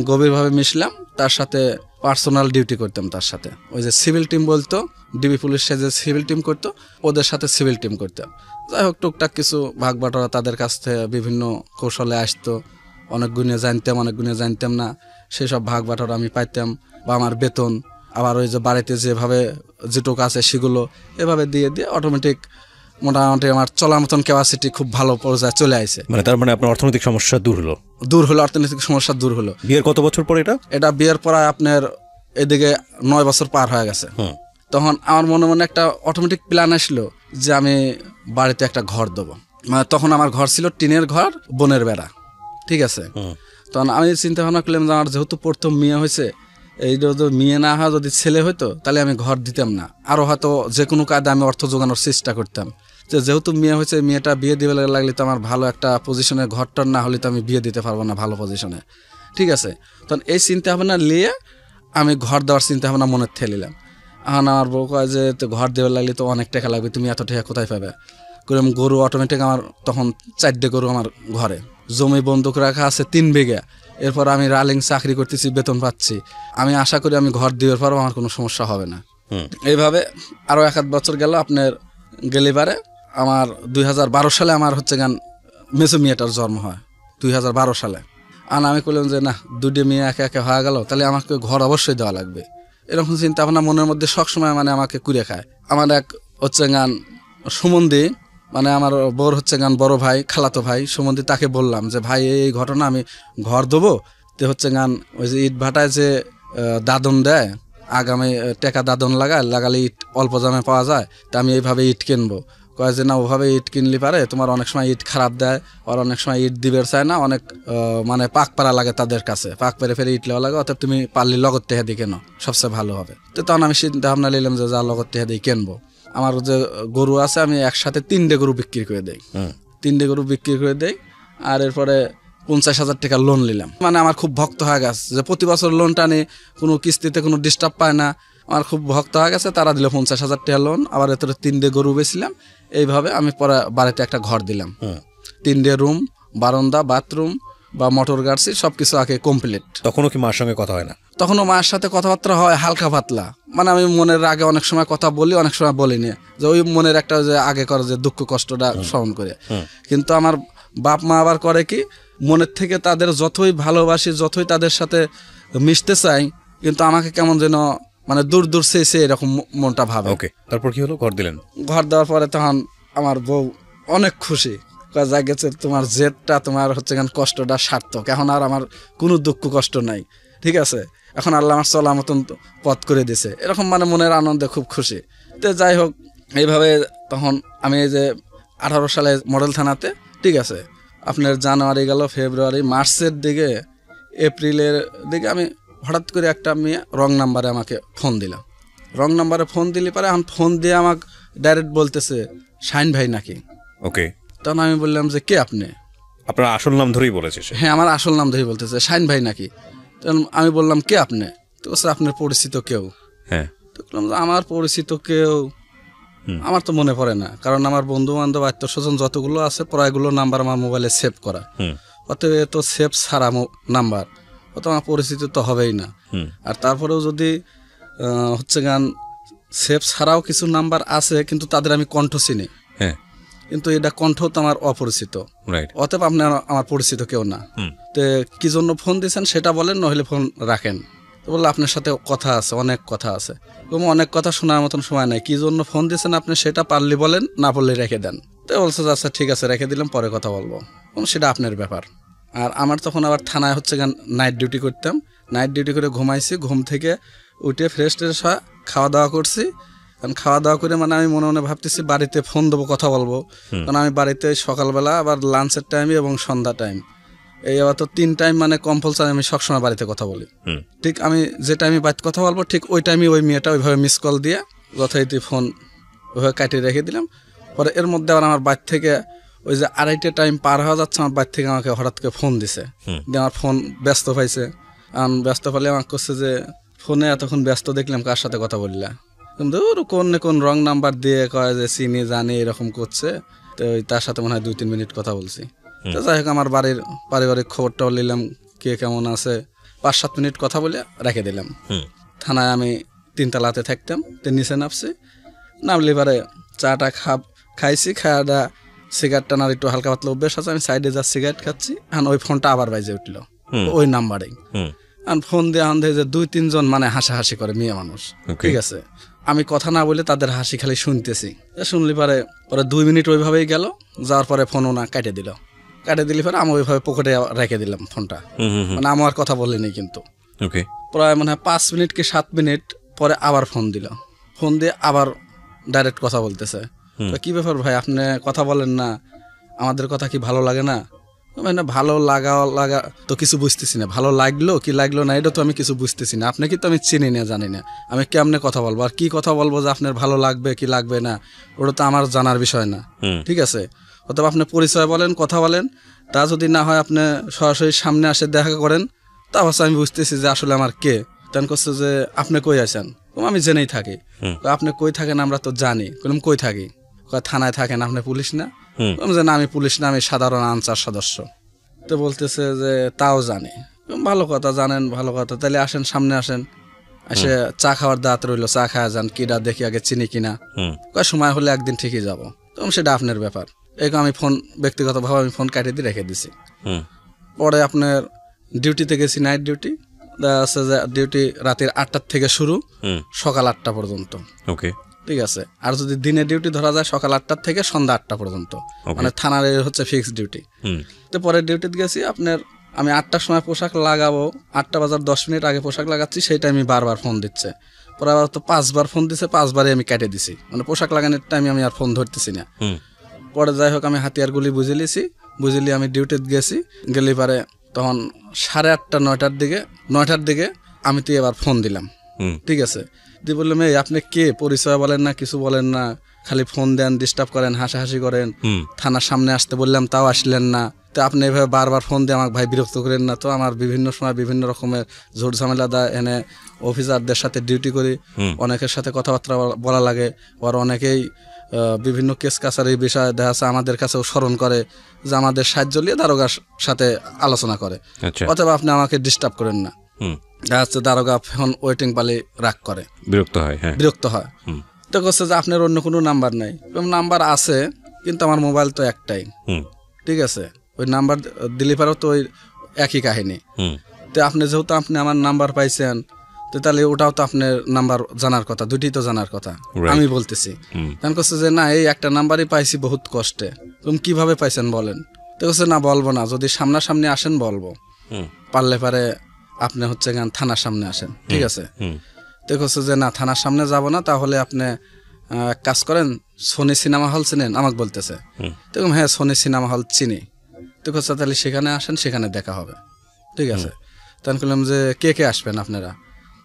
Speaker 1: গভীরভাবে মিশলাম, তার সাথে পার্সোনাল ডিউটি করতাম। তার সাথে ওই যে সিভিল টিম বলতো, ডিবি পুলিশের যে সিভিল টিম করতো, ওদের সাথে সিভিল টিম করতাম। যাই হোক টুকটাক কিছু ভাগ বাটোয়ারা তাদের কাছ থেকে বিভিন্ন কৌশলে আসতো। অনেক গুণে জানতাম, অনেক গুণে জানতাম না, সেসব ভাগ বাটোয়ারা আমি পাইতাম। বা আমার বেতন, আবার ওই যে বাড়িতে যেভাবে যেটুকু আছে সেগুলো এভাবে দিয়ে দিয়ে অটোমেটিক মোটামুটি আমার চলার মতন ক্যাপাসিটি খুব ভালো পর্যায়ে চলে আসে।
Speaker 2: মানে তার মানে আপনার অর্থনৈতিক সমস্যা দূর হলো,
Speaker 1: অর্থনৈতিক সমস্যা দূর হলো।
Speaker 2: বিয়ের কত বছর পর এটা
Speaker 1: বিয়ের পর আপনার এদিকে 9 বছর পার হয়ে গেছে। তখন আমার মনে মনে একটা অটোমেটিক প্ল্যান আসলো যে আমি বাড়িতে একটা ঘর দেবো। মানে তখন আমার ঘর ছিল টিনের ঘর, বনের বেড়া, ঠিক আছে। তখন আমি চিন্তা ভাবনা করলাম যে আমার যেহেতু প্রথম মেয়ে হয়েছে, এই যদি মেয়ে না হয়, যদি ছেলে হইতো তাহলে আমি ঘর দিতাম না, আরও হয়তো যে কোনো কাজে আমি অর্থ জোগানোর চেষ্টা করতাম। যেহেতু মেয়ে হয়েছে, মেয়েটা বিয়ে দিবে লাগলে তো আমার ভালো একটা পজিশনে, ঘরটার না হলে তো আমি বিয়ে দিতে পারবো না ভালো পজিশনে, ঠিক আছে। তখন এই চিন্তা ভাবনা নিয়ে আমি ঘর দেওয়ার চিন্তা ভাবনা মনে ঠেলিলাম। এখন আমার বউ কয় যে তো ঘর দেওয়ার লাগলে তো অনেক টাকা লাগবে, তুমি এত টাকা কোথায় পাবে? করলাম গরু অটোমেটিক আমার তখন 4টে গরু আমার ঘরে, জমি বন্ধক রাখা আছে 3 বিঘা। এরপর আমি রালিং চাকরি করতেছি, বেতন পাচ্ছি। আমি আশা করি আমি ঘর দেওয়ার পরও আমার কোনো সমস্যা হবে না। এইভাবে আরও 1-1 বছর গেল। আপনার গেলিবারে আমার 2012 সালে আমার মেসো মেয়েটার জন্ম হয় 2012 সালে। আর আমি করলাম যে না, 2টে মেয়ে একে একে হয়ে গেল, তাহলে আমাকে ঘর অবশ্যই দেওয়া লাগবে। এরকম চিন্তা ভাবনা মনের মধ্যে সবসময় মানে আমাকে কুড়ে খায়। আমার এক সুমন্দি, মানে আমার বড় বড় ভাই, খালাতো ভাই সুমন্দি, তাকে বললাম যে ভাই এই ঘটনা, আমি ঘর দেবো। তো ওই যে ইট ভাটায় যে দাদন দেয়, আগামী টাকা দাদন লাগালে ইট অল্প দামে পাওয়া যায়, তা আমি এইভাবে ইট কিনবো। কয় যে না, ওভাবে ইট কিনলে পারে, তোমার অনেক সময় ইট খারাপ দেয়, আর অনেক সময় ইট দিবে চায় না, অনেক মানে পাক পাড়া লাগে তাদের কাছে, পাক পেরে ফেরে ইট লেওয়া লাগে, অর্থাৎ তুমি পারলে লগত টেহা দিয়ে কেনো, সবচেয়ে ভালো হবে। তো তখন আমি চিন্তা ভাবনা নিলাম যে যা লগত টেহা দিয়ে কিনবো। আমার যে গরু আছে, আমি একসাথে 3টে গরু বিক্রি করে দেই, 3টে গরু বিক্রি করে দেই। আর এরপরে 50,000 টাকা লোন নিলাম। মানে আমার খুব ভক্ত হয়ে গেছে যে প্রতি বছর লোনটা নিয়ে কোনো কিস্তিতে কোনো ডিস্টার্ব পায় না, আমার খুব ভক্ত হয়ে গেছে। তারা দিল 50,000 টাকা লোন, আবার এত 3টে গরু বেছিলাম। এইভাবে আমি পরে বাড়িতে একটা ঘর দিলাম, 3টে রুম, বারান্দা, বাথরুম বা মোটর গাড়ছি, সবকিছু আগে কমপ্লিট।
Speaker 2: তখনও কি মার সঙ্গে কথা হয় না?
Speaker 1: তখনও মায়ের সাথে কথাবার্তা হয় হালকা পাতলা। মানে আমি মনের আগে অনেক সময় কথা বলি, অনেক সময় বলিনি, যে ওই মনের একটা যে আগে করে যে দুঃখ কষ্টটা সহন করে। কিন্তু আমার বাপ মা আবার করে কি, মনের থেকে তাদের যতই ভালোবাসি, যতই তাদের সাথে মিশতে চাই, কিন্তু আমাকে কেমন যেন মানে দূর দূর সে এরকম মনটা ভাবে।
Speaker 2: ওকে, তারপর কি হলো? ঘর দিলেন।
Speaker 1: ঘর দেওয়ার পরে তখন আমার বউ অনেক খুশি, যা গেছে তোমার জেদটা, তোমার হচ্ছে গান কষ্টটা সার্থক, এখন আর আমার কোনো দুঃখ কষ্ট নাই, ঠিক আছে, এখন আল্লাহ আমার চলার মতন পথ করে দিছে, এরকম মানে মনের আনন্দে খুব খুশি। তো যাই হোক এইভাবে তখন আমি এই যে 18 সালে মডেল থানাতে, ঠিক আছে, আপনার জানুয়ারি গেল, ফেব্রুয়ারি, মার্চের দিকে, এপ্রিলের দিকে আমি হঠাৎ করে একটা মেয়ে রং নাম্বারে আমাকে ফোন দিলাম। রং নাম্বারে ফোন দিলে পারে, এখন ফোন দিয়ে আমাকে ডাইরেক্ট বলতেছে শাহিন ভাই নাকি।
Speaker 2: ওকে,
Speaker 1: তখন আমি বললাম যে কে আপনি?
Speaker 2: আপনার আসল নাম ধরেই বলেছে সে?
Speaker 1: হ্যাঁ, আমার আসল নাম ধরেই বলতেছে শাহিন ভাই নাকি। তখন আমি বললাম কে আপনি? তো বলছে আপনার পরিচিত কেউ।
Speaker 2: হ্যাঁ,
Speaker 1: তো বললাম যে আমার পরিচিত কেউ আমার তো মনে পড়ে না, কারণ আমার বন্ধু বান্ধব আত্মীয় স্বজন যতগুলো আছে প্রায়গুলো নাম্বার আমার মোবাইলে সেভ করা, অতএব তো সেভ ছাড়া নাম্বার, অত আমার পরিচিত তো হবেই না। আর তারপরেও যদি হচ্ছে গান সেভ ছাড়াও কিছু নাম্বার আছে, কিন্তু তাদের আমি কণ্ঠ চিনি, কিন্তু এটা কণ্ঠ তো আমার অপরিচিত, অতএব আপনি আমার পরিচিত কেউ না। তো কি জন্য ফোন দিয়েছেন সেটা বলেন, নইলে ফোন রাখেন। তো বললো আপনার সাথে কথা আছে, অনেক কথা আছে। এবং অনেক কথা শোনার মতন সময় নাই, কি জন্য ফোন দিয়েছেন আপনি সেটা পারলে বলেন, না বললে রেখে দেন। তো বলছে আচ্ছা ঠিক আছে, রেখে দিলাম, পরে কথা বলবো, সেটা আপনার ব্যাপার। আর আমার তখন আবার থানায় হচ্ছে গান নাইট ডিউটি করতাম, নাইট ডিউটি করে ঘুমাইছি, ঘুম থেকে উঠে ফ্রেশ ট্রেশ হয়, খাওয়া দাওয়া করছি। কারণ খাওয়া দাওয়া করে মানে আমি মনে মনে ভাবতেছি বাড়িতে ফোন দেবো, কথা বলবো, কারণ আমি বাড়িতে সকালবেলা আবার লাঞ্চের টাইমে এবং সন্ধ্যা টাইম, এই আবার তো 3 টাইম মানে কম্পালসারি আমি সবসময় বাড়িতে কথা বলি। ঠিক আমি যে টাইমে বাড়িতে কথা বলবো ঠিক ওই টাইমে ওই মেয়েটা ওইভাবে মিস কল দিয়ে যথারীতি ফোন ওইভাবে কাটিয়ে রেখে দিলাম। পরে এর মধ্যে আবার আমার বাড়ি থেকে ওই যে 2:30 টাইম পার হওয়া যাচ্ছে, আমার বাড়ি থেকে আমাকে হঠাৎ করে ফোন দিছে, দিয়ে আমার ফোন ব্যস্ত পাইছে। ব্যস্ত পালে আমাকে করছে যে ফোনে এতক্ষণ ব্যস্ত দেখলাম, কার সাথে কথা বললা? কিন্তু কোন রং নাম্বার দিয়ে কয় যে চিনি জানি এরকম করছে। তো তার সাথে মনে হয় 2-3 মিনিট কথা বলছি। তো যাই হোক আমার বাড়ির পারিবারিক খবরটাও নিলাম, কে কেমন আছে, 5-7 মিনিট কথা বলে রেখে দিলাম। থানায় আমি 3 তলাতে থাকতাম, তো নিচে নামছি, নামলে এবারে চাটা খাইছি, খাওয়াটা সিগারেট টানার একটু হালকা পাতলা অভ্যাস আছে, আমি সাইডে যা সিগারেট খাচ্ছি, এখন ওই ফোনটা আবার বাজে উঠলো ওই নাম্বারেই। ফোন দিয়ে যে 2-3 জন মানে হাসাহাসি করে, মেয়ে মানুষ, ঠিক আছে, আমি কথা না বলে তাদের হাসি খালি শুনতেছি। শুনলি পরে 2 মিনিট ওইভাবেই গেল, যাওয়ার পরে ফোন ওনা কাটে দিলি পরে আমি ওইভাবে পকেটে রেখে দিলাম ফোনটা, মানে আমার কথা বলিনি। কিন্তু প্রায় মনে হয় 5 মিনিট কি 7 মিনিট পরে আবার ফোন দিল, ফোন দিয়ে আবার ডাইরেক্ট কথা বলতেছে। কি ব্যাপার ভাই, আপনি কথা বলেন না, আমাদের কথা কি ভালো লাগে না? মানে ভালো লাগা তো কিছু বুঝতেছি না, ভালো লাগলো কি লাগলো না এটা তো আমি কিছু বুঝতেছি না, আপনাকে তো আমি চিনি না, জানি না, আমি কেমনে কথা বলবো, আর কি কথা বলবো যে আপনার ভালো লাগবে কি লাগবে না, ওটা তো আমার জানার বিষয় না, ঠিক আছে। অথবা আপনি পরিচয় বলেন, কথা বলেন, তা যদি না হয় আপনি সরাসরি সামনে আসে দেখা করেন, তা অবশ্য আমি বুঝতেছি যে আসলে আমার কে। তেন করছে যে আপনি কই আছেন? আমি জেনেই থাকি। আপনি কই থাকেন? আমরা তো জানি। বললাম কই থাকি? থানায় থাকেন, আপনি পুলিশ না? যে না আমি পুলিশ না, আমি সাধারণ আনসার সদস্য। তো বলতেছে যে তাও জানি। ভালো কথা, জানেন ভালো কথা, তাহলে আসেন, সামনে আসেন, এসে চা খাওয়ার দাঁত রইলো, চা খাওয়া যান, কিনা দেখি আগে চিনি কিনা, কয় সময় হলে একদিন ঠিকই যাবো। তখন সেটা আপনার ব্যাপার। এরকম আমি ফোন ব্যক্তিগতভাবে আমি ফোন কাটিয়ে দিয়ে রেখে দিছি। পরে আপনার ডিউটিতে গেছি, নাইট ডিউটি, দেখা যাচ্ছে যে ডিউটি রাতের 8টার থেকে শুরু, সকাল 8টা পর্যন্ত, ঠিক আছে। আর যদি দিনে ডিউটি ধরা যায় সকাল 8টার থেকে সন্ধ্যা 8টা পর্যন্ত, মানে থানার হচ্ছে ফিক্সড ডিউটি। তো পরে ডিউটিতে গেছি, আপনার আমি 8টার সময় পোশাক লাগাবো, 8টা বাজার 10 মিনিট আগে পোশাক লাগাচ্ছি, সেই টাইমে বারবার ফোন দিচ্ছে। পরে আবার তো 5বার ফোন দিচ্ছে, 5বারই আমি কেটে দিছি, মানে পোশাক লাগানোর টাইমে আমি আর ফোন ধরতেছি না। পরে যাই হোক আমি হাতিয়ারগুলি বুঝিলি আমি ডিউটিতে গেছি, গেলে পারে তখন 8:30 9টার দিকে আমি তো এবার ফোন দিলাম, ঠিক আছে। দিয়ে বললাম এই আপনি কে, পরিচয় বলেন না, কিছু বলেন না, খালি ফোন দেন, ডিস্টার্ব করেন, হাসাহাসি করেন, থানার সামনে আসতে বললাম তাও আসলেন না, তো আপনি এভাবে বারবার ফোন দিয়ে আমাকে ভাই বিরক্ত করেন না তো। আমার বিভিন্ন সময় বিভিন্ন রকমের ঝুট ঝামেলা দেয়, এনে অফিসারদের সাথে ডিউটি করি, অনেকের সাথে কথাবার্তা বলা লাগে, আর অনেকেই বিভিন্ন কেস কাছারির বিষয়ে দেখা যাচ্ছে আমাদের কাছেও স্মরণ করে যে আমাদের সাহায্য নিয়ে দারোগার সাথে আলোচনা করে, অথবা আপনি আমাকে ডিস্টার্ব করেন না। দেখা যাচ্ছে দারোগা এখন ওয়েটিং পালে রাগ করে, বিরক্ত হয়। তো করছে যে আপনার অন্য কোনো নাম্বার নাই? নাম্বার আছে, কিন্তু আমার মোবাইল তো একটাই, ঠিক আছে, ওই নাম্বার দিলে পারো তো ওই একই কাহিনী। তো আপনি যেহেতু আপনি আমার নাম্বার পাইছেন, তো তাহলে ওটাও তো আপনার নাম্বার জানার কথা, দুটি তো জানার কথা, আমি বলতেছি। কারণ করছে যে না এই একটা নাম্বারই পাইছি বহুত কষ্টে, তুমি কিভাবে পাইছেন বলেন? তো বলছে না বলবো না, যদি সামনাসামনি আসেন বলবো, পারলে পারে আপনি হচ্ছে গান থানার সামনে আসেন, ঠিক আছে? তো বলছে যে না থানার সামনে যাব না, তাহলে আপনি এক কাজ করেন, সোনি সিনেমা হল চিনেন? আমাকে বলতেছে। তো হ্যাঁ সোনি সিনেমা হল চিনি। তো বলছে তাহলে সেখানে আসেন, সেখানে দেখা হবে, ঠিক আছে? তখন বললাম যে কে কে আসবেন আপনারা?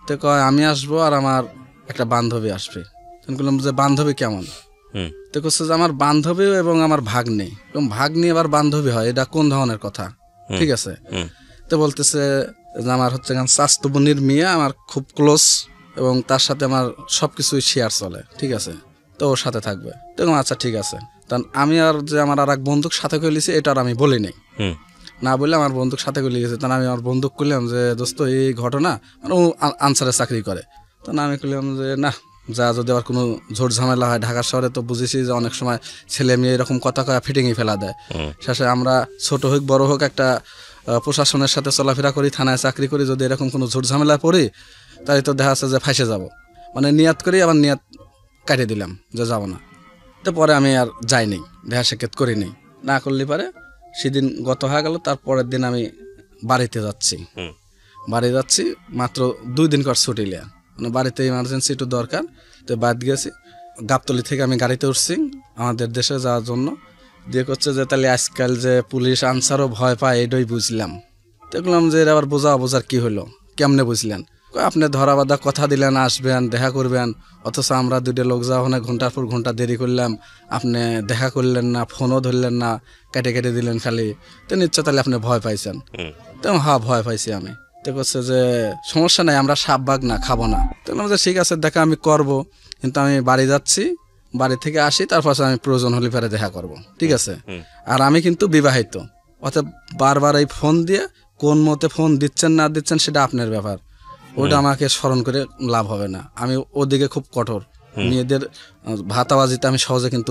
Speaker 1: তো কয় আমি আসবো আর আমার একটা বান্ধবী আসবে। তখন বললাম যে বান্ধবী কেমন? তো বলছে যে আমার বান্ধবী এবং আমার ভাগ্নি। এবং ভাগ্নি আবার বান্ধবী হয়, এটা কোন ধরনের কথা, ঠিক আছে? তো বলতেছে যে আমার হচ্ছে চাচতো বোনের মেয়ে, আমার খুব ক্লোজ এবং তার সাথে আমার সবকিছুই শেয়ার চলে, ঠিক আছে? তো ওর সাথে থাকবে। তো আচ্ছা ঠিক আছে। তখন আমি আর যে আমার আর এক বন্দুক সাথে করে লিছি এটা আর আমি বলি নাই, না বললে আমার বন্দুক সাথে করে গেছে। তখন আমি আমার বন্দুক করলাম যে দোস্ত এই ঘটনা, মানে ও আনসারে চাকরি করে। তখন আমি করলাম যে না যা যদি আবার কোনো ঝোট ঝামেলা হয়, ঢাকা শহরে তো বুঝেছি যে অনেক সময় ছেলে মেয়ে এরকম কথা কয়া ফিটিংই ফেলা দেয়। শেষে আমরা ছোট হোক বড় হোক একটা প্রশাসনের সাথে চলাফেরা করি, থানায় চাকরি করি, যদি এরকম কোনো ঝোট ঝামেলায় পড়ি তাই তো দেখা যাচ্ছে যে ফাঁসে যাব, মানে নিয়াত করি আবার নিয়াত কাটিয়ে দিলাম যে যাব না। তো পরে আমি আর যাইনি, দেখা সাক্ষাৎ করিনি, না করলে পারে সেদিন গত হয়ে গেল। তারপরের দিন আমি বাড়িতে যাচ্ছি, বাড়ি যাচ্ছি মাত্র 2 দিন কর ছুটি লিয়া, মানে বাড়িতে ইমার্জেন্সি একটু দরকার। তো বাদ গেছি, গাবতলী থেকে আমি গাড়িতে উঠছি আমাদের দেশে যাওয়ার জন্য। দিয়ে করছে যে তাহলে আজকাল যে পুলিশ আনসারও ভয় পায়, এটাই বুঝলাম। দেখলাম যে এর আবার বোঝার কি হলো, কেমনে বুঝলেন? আপনি ধরা বাঁধা কথা দিলেন আসবেন দেখা করবেন, অথচ আমরা 2টা লোক যাওয়া ঘন্টার পর ঘন্টা দেরি করলাম, আপনি দেখা করলেন না, ফোনও ধরলেন না, কেটে কেটে দিলেন খালি। তো নিশ্চয় তাহলে আপনি ভয় পাইছেন? তো হ্যাঁ ভয় পাইছি আমি। তো করছে যে সমস্যা নাই, আমরা সাপ বাঘ না খাবো না। তো বললাম যে ঠিক আছে দেখা আমি করব, কিন্তু আমি বাড়ি যাচ্ছি, বাড়ি থেকে আসি, তারপর আমি প্রয়োজন হলে পরে দেখা করব, ঠিক আছে? আর আমি কিন্তু বিবাহিত, অর্থাৎ বারবার এই ফোন দিয়ে কোন মতে ফোন দিচ্ছেন না দিচ্ছেন সেটা আপনার ব্যাপার, ওটা আমাকে স্মরণ করে লাভ হবে না। আমি ওদিকে খুব কঠোর, মেয়েদের ভাতাবাজিতে আমি সহজে কিন্তু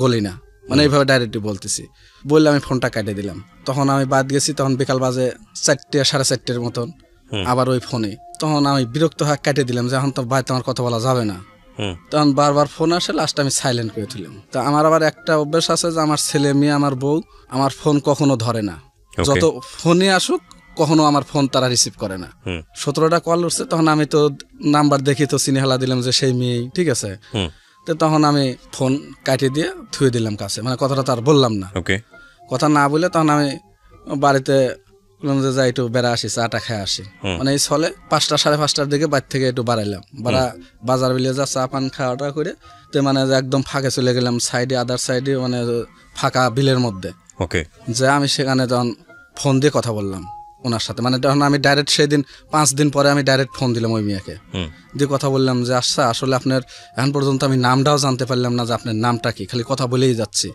Speaker 1: গলি না, মানে এইভাবে ডাইরেক্টলি বলতেছি। বললে আমি ফোনটা কেটে দিলাম। তখন আমি বাদ গেছি, তখন বিকাল বাজে 4টে 4:30 মতন, আবার ওই ফোনে। তখন আমি বিরক্ত হয়ে কেটে দিলাম যে এখন তো বাড়িতে আমার কথা বলা যাবে না। তখন বারবার ফোন আসে, লাস্ট আমি সাইলেন্ট করে তুললাম। তো আমার আবার একটা অভ্যাস আছে যে আমার ছেলে মেয়ে আমার বউ আমার ফোন কখনো ধরে না, যত ফোনে আসুক কখনো আমার ফোন তারা রিসিভ করে না। 17টা কল উঠছে, তখন আমি তো নাম্বার দেখি তো চিনি হেলা দিলাম যে সেই মেয়ে, ঠিক আছে? তো তখন আমি ফোন কাটিয়ে দিয়ে থুয়ে দিলাম কাছে, মানে কথাটা তার বললাম না। কথা না বলে তখন আমি বাড়িতে বললাম যে যাই একটু বেড়া আসি, চাটা খেয়ে আসি, মানে এই চলে 5টা 5:30টার দিকে বাড়ি থেকে একটু বাড়াইলাম, বাজার বিলে যা চা পান খাওয়াটা করে তো মানে একদম ফাঁকে চলে গেলাম, সাইডে আদার সাইডে মানে ফাঁকা বিলের মধ্যে। যে আমি সেখানে তখন ফোন দিয়ে কথা বললাম ওনার সাথে, মানে তখন আমি ডাইরেক্ট সেদিন 5 দিন পরে আমি ডাইরেক্ট ফোন দিলাম ওই মেয়েকে, দিয়ে কথা বললাম যে আচ্ছা আসলে আপনার এখন পর্যন্ত আমি নামটাও জানতে পারলাম না যে আপনার নামটা কি, খালি কথা বলেই যাচ্ছি,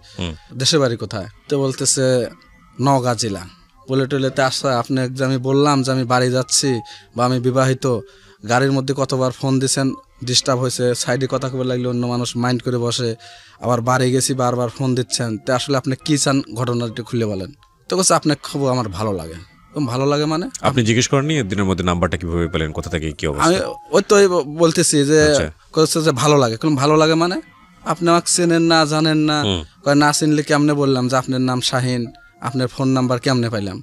Speaker 1: দেশের বাড়ি কোথায়? তো বলতেছে নওগাঁ জেলা। বলে টলেতে আসা আপনি যে আমি বললাম যে আমি বাড়ি যাচ্ছি বা আমি বিবাহিত, গাড়ির মধ্যে কতবার ফোন দিয়েছেন, ডিস্টার্ব হয়েছে, সাইডে কথা বলে লাগলে অন্য মানুষ মাইন্ড করে বসে, আবার বাড়ি গেছি বারবার ফোন দিচ্ছেন, তো আসলে আপনি কি চান ঘটনাটি খুলে বলেন। তো বলছে আপনার খুব আমার ভালো লাগে। ভালো লাগে মানে
Speaker 2: আপনি জিজ্ঞেস করেননি দিনের মধ্যে নাম্বারটা কিভাবে পেলেন, কোথা থেকে, কি অবস্থা?
Speaker 1: আমি ওই তো বলতেছি যে করছে যে ভালো লাগে। ভালো লাগে মানে আপনি আমাকে চেনেন না জানেন না, না চিনলে কেমনে বললাম যে আপনার নাম শাহিন, আপনার ফোন নাম্বার কেমনে পাইলাম?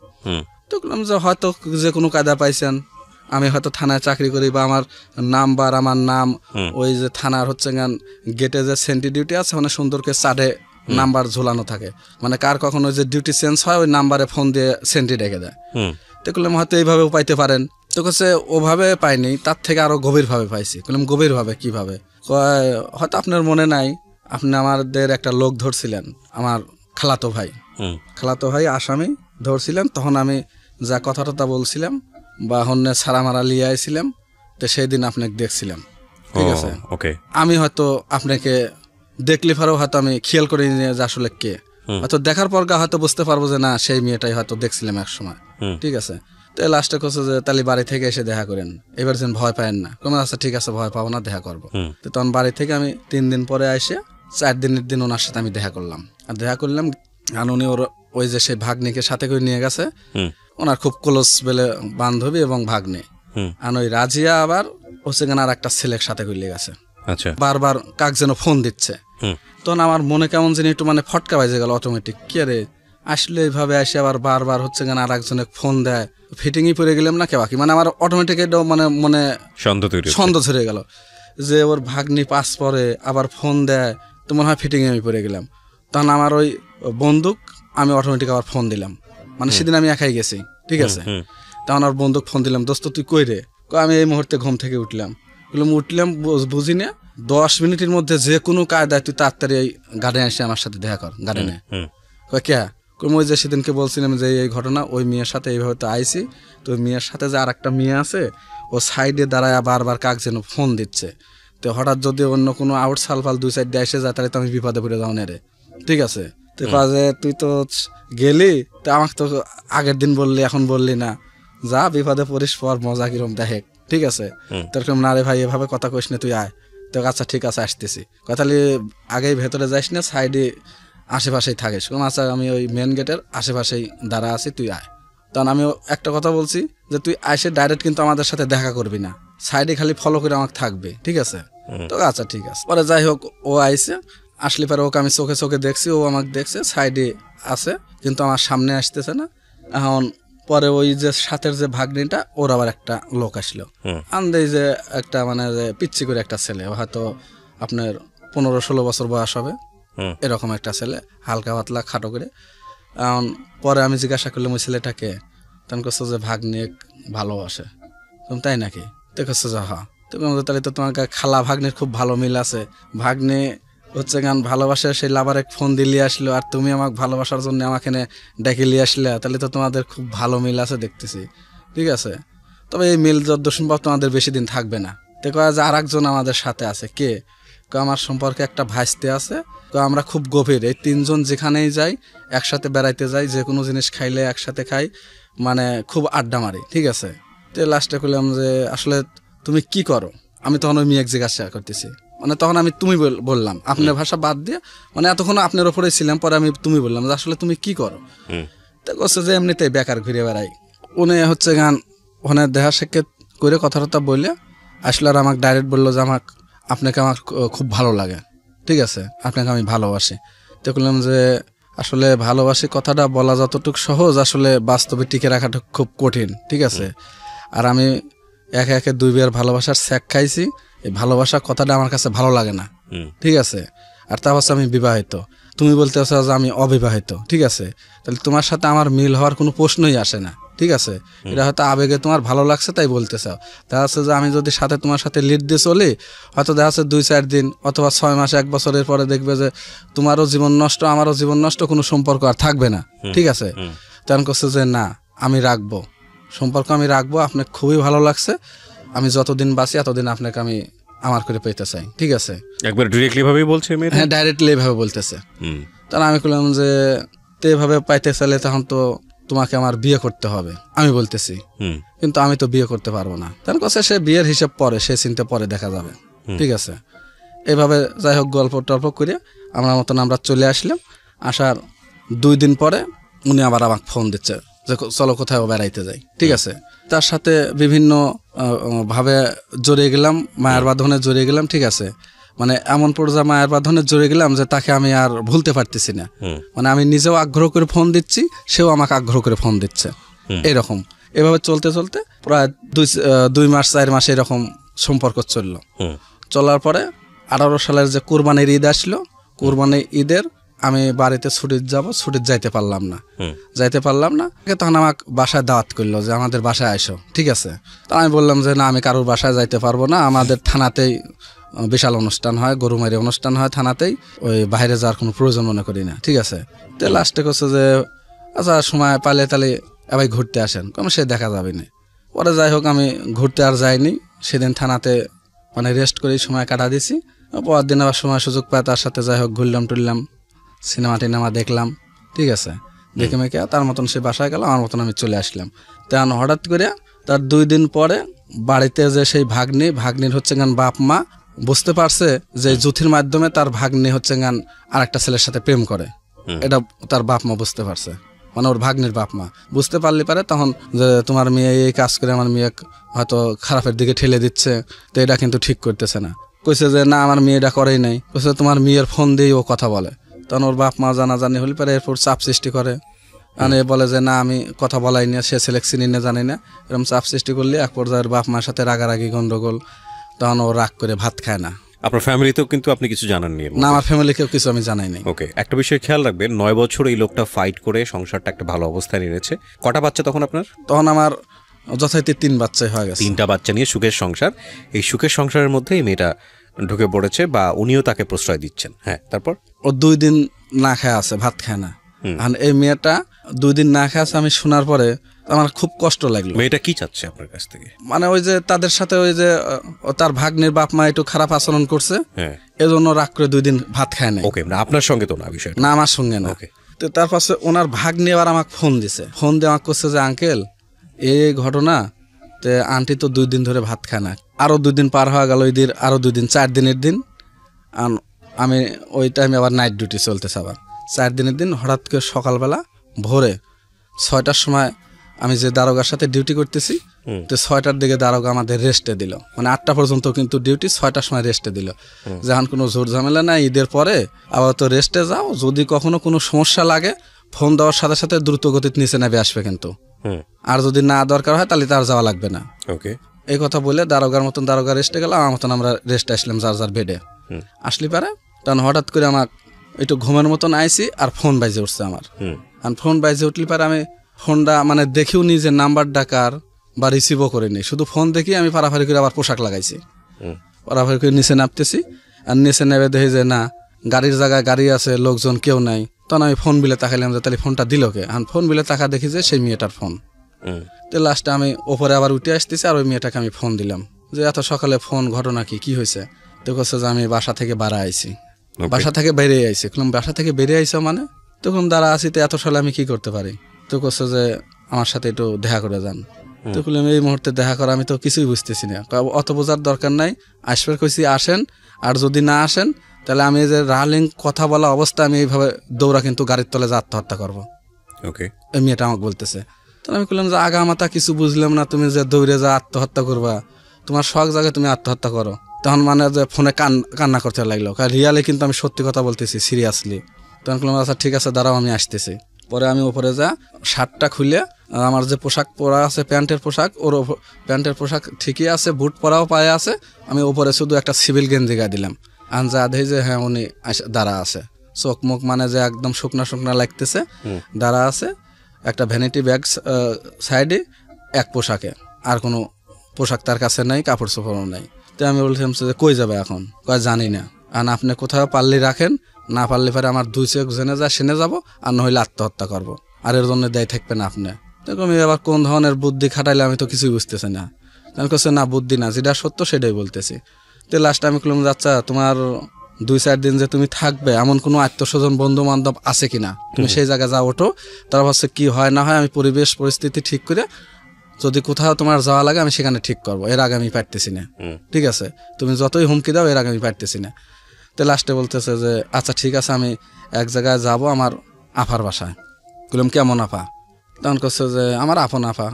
Speaker 1: তো বললাম যে হয়তো যে কোনো কায়দা পাইছেন, আমি হয়তো থানায় চাকরি করি বা আমার নাম্বার আমার নাম ওই যে থানার হচ্ছে গান গেটে যে সেন্টি ডিউটি আছে, মানে সুন্দরকে চারে নাম্বার ঝোলানো থাকে, মানে কার কখনো যে ডিউটি চেঞ্জ হয় ওই নাম্বারে ফোন দিয়ে সেন্টি ডেকে দেয়। তো বললাম হয়তো এইভাবেও পাইতে পারেন। তো কাছে ওভাবে পাইনি, তার থেকে আরো গভীরভাবে পাইছি। বললাম গভীরভাবে কিভাবে? হয়তো আপনার মনে নাই, আপনি আমাদের একটা লোক ধরছিলেন, আমার খালাতো ভাই আসামি ধরছিলেন, তখন আমি যা কথাটা বলছিলাম বা হন্যে ছাড়া মারা লিয়ে আইছিলাম, তো সেই দিন আপনাকে দেখছিলাম, ঠিক আছে? আমি হয়তো আপনাকে দেখলে পরেও হয়তো আমি খেয়াল করে নিয়ে যে আসলে কে, হয়তো দেখার পর হয়তো বুঝতে পারবো যে না সেই মেয়েটাই হয়তো দেখছিলাম এক সময়, ঠিক আছে? তো লাস্টে করছে যে তাহলে বাড়ি থেকে এসে দেখা করেন, এবার যেন ভয় পায়েন না। কোনো আচ্ছা ঠিক আছে ভয় পাবো না, দেখা করবো। তো তখন বাড়ি থেকে আমি 3 দিন পরে এসে 4 দিনের দিন ওনার সাথে আমি দেখা করলাম। আর দেখা করলাম আর উনি ওর ওই যে সেই ভাগ্নিকে সাথে করে নিয়ে গেছে, ওনার খুব ক্লোজ বলে বান্ধবী এবং ভাগ্নি। আর ওই রাজিয়া আবার হচ্ছে আর একটা ছেলের সাথে করে গেছে, বারবার কাক যেন ফোন দিচ্ছে। তখন আমার মনে কেমন জানি একটু মানে ফটকা বাজে গেল অটোমেটিক, কে রে আসলে এইভাবে আসে আবার বারবার হচ্ছে কেন আর একজনে ফোন দেয়, ফিটিংই পড়ে গেলাম না কে বাকি, মানে আমার অটোমেটিক এটা মানে মনে সন্দেহ ধরে গেল যে ওর ভাগ্নি পাস পরে আবার ফোন দেয়, তো মনে হয় ফিটিংয়ে আমি পড়ে গেলাম। তখন আমার ওই বন্দুক আমি অটোমেটিক আবার ফোন দিলাম, মানে সেদিন আমি একাই গেছি, ঠিক আছে। তখন আর বন্দুক ফোন দিলাম, দোস্ত তুই কই রে? আমি এই মুহূর্তে ঘুম থেকে উঠলাম বুঝি না 10 মিনিটের মধ্যে যে কোনো কায়দায় তুই তাড়াতাড়ি এই গার্ডেনে এসে আমার সাথে দেখা কর গার্ডেনে। কে? ওই যে সেদিনকে বলছিলাম যে এই ঘটনা, ওই মেয়ের সাথে এইভাবে তো আইসি, তো ওই মেয়ের সাথে যে আর একটা মেয়ে আছে ও সাইডে দাঁড়ায় বারবার কাক যেন ফোন দিচ্ছে, তো হঠাৎ যদি অন্য কোনো আউট সালফাল 2 সাইড দিয়ে এসে যায় তাহলে তো আমি বিপদে পড়ে যাও না রে, ঠিক আছে। তো কাজে তুই তো গেলি, তো আমাকে তো আগের দিন বললি এখন বললি না, যা বিপদে পড়িস পর মজা কিরম দেখে, ঠিক আছে। তোরকম না রে ভাই এভাবে কথা কইস না, তুই আয়। তো আচ্ছা ঠিক আছে আসতেছি, কথালি আগেই ভেতরে যাইস না, সাইডে আশেপাশেই থাকিস। আচ্ছা আমি ওই মেন গেটের আশেপাশেই দাঁড়া আছি, তুই আয়। তখন আমি একটা কথা বলছি যে তুই আইসে ডাইরেক্ট কিন্তু আমাদের সাথে দেখা করবি না, সাইডে খালি ফলো করে আমাকে থাকবে, ঠিক আছে। তো আচ্ছা ঠিক আছে। পরে যাই হোক ও আইসে, আসলে পরে ওকে আমি চোখে চোখে দেখছি, ও আমাকে দেখছে, সাইডে আছে কিন্তু আমার সামনে আসতেছে না। এখন পরে ওই যে সাথের যে ভাগ্নিটা ওর আবার একটা লোক আসলো, আন্দে যে একটা মানে যে পিচ্ছি করে একটা ছেলে, হয়তো আপনার 15-16 বছর বয়স হবে, এরকম একটা ছেলে, হালকা পাতলা খাটো করে। এখন পরে আমি জিজ্ঞাসা করলাম ওই ছেলেটাকে, তখন করছে যে ভাগ্নি ভালোবাসে। তুমি তাই নাকি? তো করছে যে হ্যাঁ। তাহলে তো তোমার খালা ভাগ্নির খুব ভালো মিল আছে, ভাগ্নি হচ্ছে গান ভালোবাসে, সেই লাভারে ফোন দিয়ে আসলো, আর তুমি আমাকে ভালোবাসার জন্য আমাকে ডেকে নিয়ে আসলে, তাহলে তো তোমাদের খুব ভালো মিল আছে দেখতেছি, ঠিক আছে। তবে এই মিল যত সম্ভব তোমাদের বেশি দিন থাকবে না। দেখো যে আর একজন আমাদের সাথে আছে, কে? আমার সম্পর্কে একটা ভাইস্তে আছে, তো আমরা খুব গভীর, এই 3 জন যেখানেই যাই একসাথে বেড়াইতে যাই, যে কোনো জিনিস খাইলে একসাথে খাই, মানে খুব আড্ডা মারি, ঠিক আছে। তো লাস্টে করলাম যে আসলে তুমি কি করো? আমি তখন ওই মেয়ে জিজ্ঞাসা করতেছি, মানে তখন আমি তুমি বললাম, আপনার ভাষা বাদ দিয়ে, মানে এতক্ষণ আপনার ওপরে ছিলাম, পরে আমি তুমি বললাম যে আসলে তুমি কি করো? তো বলছে যে এমনিতেই বেকার ঘুরে বেড়াই। উনি হচ্ছে গান ওখানে দেখা সাক্ষাৎ করে কথাটা বললে আসলে আর আমাকে ডাইরেক্ট বললো যে আপনাকে আমার খুব ভালো লাগে, ঠিক আছে, আপনাকে আমি ভালোবাসি। তো বললাম যে আসলে ভালোবাসি কথাটা বলা যতটুকু সহজ, আসলে বাস্তবে টিকে রাখাটা খুব কঠিন, ঠিক আছে। আর আমি একে একে 2 বিয়ার ভালোবাসার স্যাক খাইছি, এই ভালোবাসার কথাটা আমার কাছে ভালো লাগে না, ঠিক আছে। আর তা হচ্ছে আমি বিবাহিত, তুমি বলতে চাও যে আমি অবিবাহিত, ঠিক আছে। তাহলে তোমার সাথে আমার মিল হওয়ার কোনো প্রশ্নই আসে না, ঠিক আছে। এটা হয়তো আবেগে তোমার ভালো লাগছে তাই বলতে চাও। দেখা যাচ্ছে যে আমি যদি সাথে তোমার সাথে লিড দিয়ে চলি, হয়তো দেখা যাচ্ছে 2-4 দিন অথবা 6 মাস 1 বছরের পরে দেখবে যে তোমারও জীবন নষ্ট আমারও জীবন নষ্ট, কোনো সম্পর্ক আর থাকবে না, ঠিক আছে। তখন করছে যে না আমি রাখবো সম্পর্ক, আমি রাখবো, আপনাকে খুবই ভালো লাগছে, আমি যতদিন বাঁচি এতদিন আপনাকে আমি আমার করে পেতে চাই, ঠিক আছে।
Speaker 2: একবার ডিরেক্টলি ভাবেই বলছে?
Speaker 1: হ্যাঁ ডাইরেক্টলি এভাবে বলতেছে। তখন আমি বললাম যে এভাবে পাইতে চাইলে তখন তো তোমাকে আমার বিয়ে করতে হবে, আমি বলতেছি, কিন্তু আমি তো বিয়ে করতে পারবো না। তখন কাছে সে বিয়ের হিসেব পরে, সে চিন্তা পরে দেখা যাবে, ঠিক আছে। এভাবে যাই হোক গল্প টল্প করে আমরা মতন আমরা চলে আসলাম। আসার 2 দিন পরে উনি আবার আমাকে ফোন দিচ্ছে যে চলো কোথাও বেড়াইতে যাই, ঠিক আছে। তার সাথে বিভিন্ন ভাবে জড়িয়ে গেলাম, মায়ের বাঁধনে জড়িয়ে গেলাম, ঠিক আছে। মানে এমন পর্যায়ে মায়ের বাঁধনে জড়িয়ে গেলাম যে তাকে আমি আর ভুলতে পারতেছি না। মানে আমি নিজেও আগ্রহ করে ফোন দিচ্ছি, সেও আমাকে আগ্রহ করে ফোন দিচ্ছে, এরকম। এভাবে চলতে চলতে প্রায় 2 মাস 4 মাস এরকম সম্পর্ক চললো। চলার পরে 18 সালের যে কোরবানির ঈদ আসলো, কোরবানির ঈদের আমি বাড়িতে ছুটির যাব, ছুটির যাইতে পারলাম না। তখন আমাকে বাসায় দাওয়াত করলো যে আমাদের বাসায় আসো, ঠিক আছে। তো আমি বললাম যে না আমি কারোর বাসায় যাইতে পারবো না, আমাদের থানাতেই বিশাল অনুষ্ঠান হয়, গরুমারি অনুষ্ঠান হয় থানাতেই, ওই বাইরে যাওয়ার কোনো প্রয়োজন মনে করি না, ঠিক আছে। তো লাস্টে করছে যে আচ্ছা সময় পালে তাহলে এবার ঘুরতে আসেন, কোনো সে দেখা যাবে না। পরে যাই হোক আমি ঘুরতে আর যাইনি, সেদিন থানাতে মানে রেস্ট করেই সময় কাটা দিছি। পরের দিন আবার সময় সুযোগ পায় তার সাথে যাই হোক ঘুরলাম টুরলাম, সিনেমা টিনেমা দেখলাম, ঠিক আছে। দেখে মেখে তার মতন সে বাসায় গেল, আমার মতন আমি চলে আসলাম। তখন হঠাৎ করে তার 2 দিন পরে বাড়িতে যে সেই ভাগ্নির হচ্ছে গান বাপ মা বুঝতে পারছে যে জুথির মাধ্যমে তার ভাগ্নি হচ্ছে গান আর একটা ছেলের সাথে প্রেম করে, এটা তার বাপ মা বুঝতে পারছে, মানে ওর ভাগ্নির বাপ মা বুঝতে পারলে পারে তখন যে তোমার মেয়ে এই কাজ করে আমার মেয়ে হয়তো খারাপের দিকে ঠেলে দিচ্ছে, তো এটা কিন্তু ঠিক করতেছে না। কইছে যে না আমার মেয়েটা করেই নাই, কইছে তোমার মেয়ের ফোন দিয়ে ও কথা বলে। তখন ওর বাপ মা জানাজানি হলে পরে এরপর চাপ সৃষ্টি করে, মানে বলে যে না আমি কথা বলাই না, সে ছেলে চিনি না জানি না, এরকম চাপ সৃষ্টি করলে এক পর্যায়ের বাপ মার সাথে রাগারাগি গন্ডগোল, তখন ও রাগ করে ভাত খায় না।
Speaker 2: আপনার ফ্যামিলিতেও কিন্তু আপনি কিছু জানাননি?
Speaker 1: না, আমার ফ্যামিলিকেও কিছু আমি জানাই নাই।
Speaker 2: ওকে, একটা বিষয় খেয়াল রাখবেন, 9 বছর এই লোকটা ফাইট করে সংসারটা একটা ভালো অবস্থায় এনেছে। কটা বাচ্চা তখন আপনার?
Speaker 1: তখন আমার যথারীতি 3 বাচ্চাই হয়ে গেছে।
Speaker 2: 3টা বাচ্চা নিয়ে সুখের সংসার। এই সুখের সংসারের মধ্যে এই মেয়েটা ঢুকে পড়েছে বা উনিও তাকে প্রশ্রয় দিচ্ছেন। হ্যাঁ, তারপর?
Speaker 1: ও 2 দিন না খায় আছে, ভাত খায় না। আর এই মেয়েটা 2 দিন না খায় আছে, আমি শোনার পরে আমার খুব কষ্ট লাগলো।
Speaker 2: মেয়েটা কি চাচ্ছে আপনার কাছ থেকে?
Speaker 1: মানে ওই যে তাদের সাথে ওই যে তার ভাগ্নের বাপ মা একটু খারাপ আচরণ করছে, এজন্য রাগ করে 2 দিন ভাত খায় না।
Speaker 2: ওকে, আপনার সঙ্গে তো না বিষয়টা?
Speaker 1: না, আমার সঙ্গে না। তো তার পাশে ওনার ভাগ্নে আবার আমাকে ফোন দিছে, ফোন দিয়ে আমাকে করছে যে আঙ্কেল এই ঘটনা, তে আন্টি তো 2 দিন ধরে ভাত খায় না। আরো 2 দিন পার হয়ে গেল, ঈদের আরো 2 দিন, 4 দিনের দিন। আমি ওই টাইমে আবার নাইট ডিউটি চলতেছে, আবার 4 দিনের দিন। হঠাৎ করে সকালবেলা ভোরে 6টার সময় আমি যে দারোগার সাথে ডিউটি করতেছি, তো 6টার দিকে দারোগা আমাদের রেস্টে দিল, মানে 8টা পর্যন্ত কিন্তু ডিউটি, 6টার সময় রেস্টে দিল। যখন কোনো জোর ঝামেলা নাই, ঈদের পরে আবার তো রেস্টে যাও, যদি কখনো কোনো সমস্যা লাগে ফোন দেওয়ার সাথে সাথে দ্রুত গতিতে নিচে নেবে আসবে কিন্তু, আর যদি না দরকার হয় তাহলে তার যাওয়া লাগবে না।
Speaker 2: ওকে,
Speaker 1: এই কথা বলে দারোগার মতন দারোগা রেস্টে গেল, আমার মতন আমরা রেস্টে আসলাম যার যার বেডে। আসলি পারে তখন হঠাৎ করে আমার একটু ঘুমের মতন আইসি, আর ফোন বাজে উঠছে আমার। আর ফোন বাজে উঠলি পারে আমি ফোনটা মানে দেখেও নি যে নাম্বার ডাকার বা রিসিভও করিনি, শুধু ফোন দেখি আমি পারাফারি করে আবার পোশাক লাগাইছি, পারাফারি করে নিচে নামতেছি। আর নিচে নেমে দেখি যে না, গাড়ির জায়গায় গাড়ি আছে, লোকজন কেউ নাই। তখন আমি ফোন বিলে তাকাইলাম যে তাহলে ফোনটা দিল কে। আর ফোন বিলে তাকা দেখি যে সেই মেয়েটার ফোন। তো লাস্টে আমি ওপরে আবার উঠে আসতেছি, আর ওই মেয়েটাকে আমি ফোন দিলাম যে এত সকালে ফোন, ঘটনা কি হয়েছে? তো বলছে যে আমি বাসা থেকে বাড়া আইছি, বাসা থেকে বেরিয়ে আইছি। বাসা থেকে বেরিয়ে আইসো মানে? তখন দাঁড়া আছি, তো এত সালে আমি কি করতে পারি? তো বলছে যে আমার সাথে একটু দেখা করে যান। তো বললাম এই মুহূর্তে দেখা করা আমি তো কিছুই বুঝতেছি না, অত বোঝার দরকার নাই, আসবার কইছি আসেন, আর যদি না আসেন তাহলে আমি যে রালিং কথা বলা অবস্থা আমি এইভাবে দৌড়া কিন্তু গাড়ির তলে যা আত্মহত্যা করবো।
Speaker 2: ওকে,
Speaker 1: এই মেয়েটা আমাকে বলতেছে। তো আমি বললাম যে আগা মাথা কিছু বুঝলাম না, তুমি যে দৌড়ে যা আত্মহত্যা করবা, তোমার শখ জায়গায় তুমি আত্মহত্যা করো। তখন মানে যে ফোনে কান্না করতে লাগলো, কারণ রিয়ালি কিন্তু আমি সত্যি কথা বলতেছি, সিরিয়াসলি। তখন বললাম আচ্ছা ঠিক আছে দাঁড়াও আমি আসতেছি। পরে আমি উপরে যা শার্টটা খুলে, আমার যে পোশাক পরা আছে প্যান্টের পোশাক, ওর প্যান্টের পোশাক ঠিকই আছে, বুট পরাও পায়ে আছে, আমি উপরে শুধু একটা সিভিল গেঞ্জি গায়ে দিলাম। আনজা দেখি যে হ্যাঁ উনি দাঁড়া আছে, চোখ মুখ মানে যে একদম শুকনা শুকনা লাগতেছে, দাঁড়া আছে, একটা ভ্যানিটি ব্যাগ সাইডে, এক পোশাকে, আর কোনো পোশাক তার কাছে নাই, কাপড় চোপড়ও নাই। তো আমি বলছিলাম যে কই যাবে এখন? কয় জানি না, আর আপনি কোথাও পারলে রাখেন, না পারলে পরে আমার 2 চোখ জেনে যায় সেনে যাবো, আর নইলে আত্মহত্যা করবো, আর এর জন্য দায়ী থাকবেন আপনি। দেখো আমি আবার কোন ধরনের বুদ্ধি খাটাইলে আমি তো কিছুই বুঝতেছি না। আমি কাছে না বুদ্ধি না, যেটা সত্য সেটাই বলতেছি। তো লাস্টে আমি বললাম আচ্ছা তোমার 2-4 দিন যে তুমি থাকবে এমন কোনো আত্মস্বজন বন্ধু বান্ধব আছে কিনা, তুমি সেই জায়গায় যা ওঠো, তারপর হচ্ছে কি হয় না হয় আমি পরিবেশ পরিস্থিতি ঠিক করে যদি কোথাও তোমার যাওয়া লাগে আমি সেখানে ঠিক করবো, এর আগে আমি পারতেছি না, ঠিক আছে? তুমি যতই হুমকি দাও এর আগে আমি পারতেছি না। তো লাস্টে বলতেছে যে আচ্ছা ঠিক আছে আমি এক জায়গায় যাব আমার আফার বাসায়। বললাম কেমন আফা? তখন করছে যে আমার আপন আফা।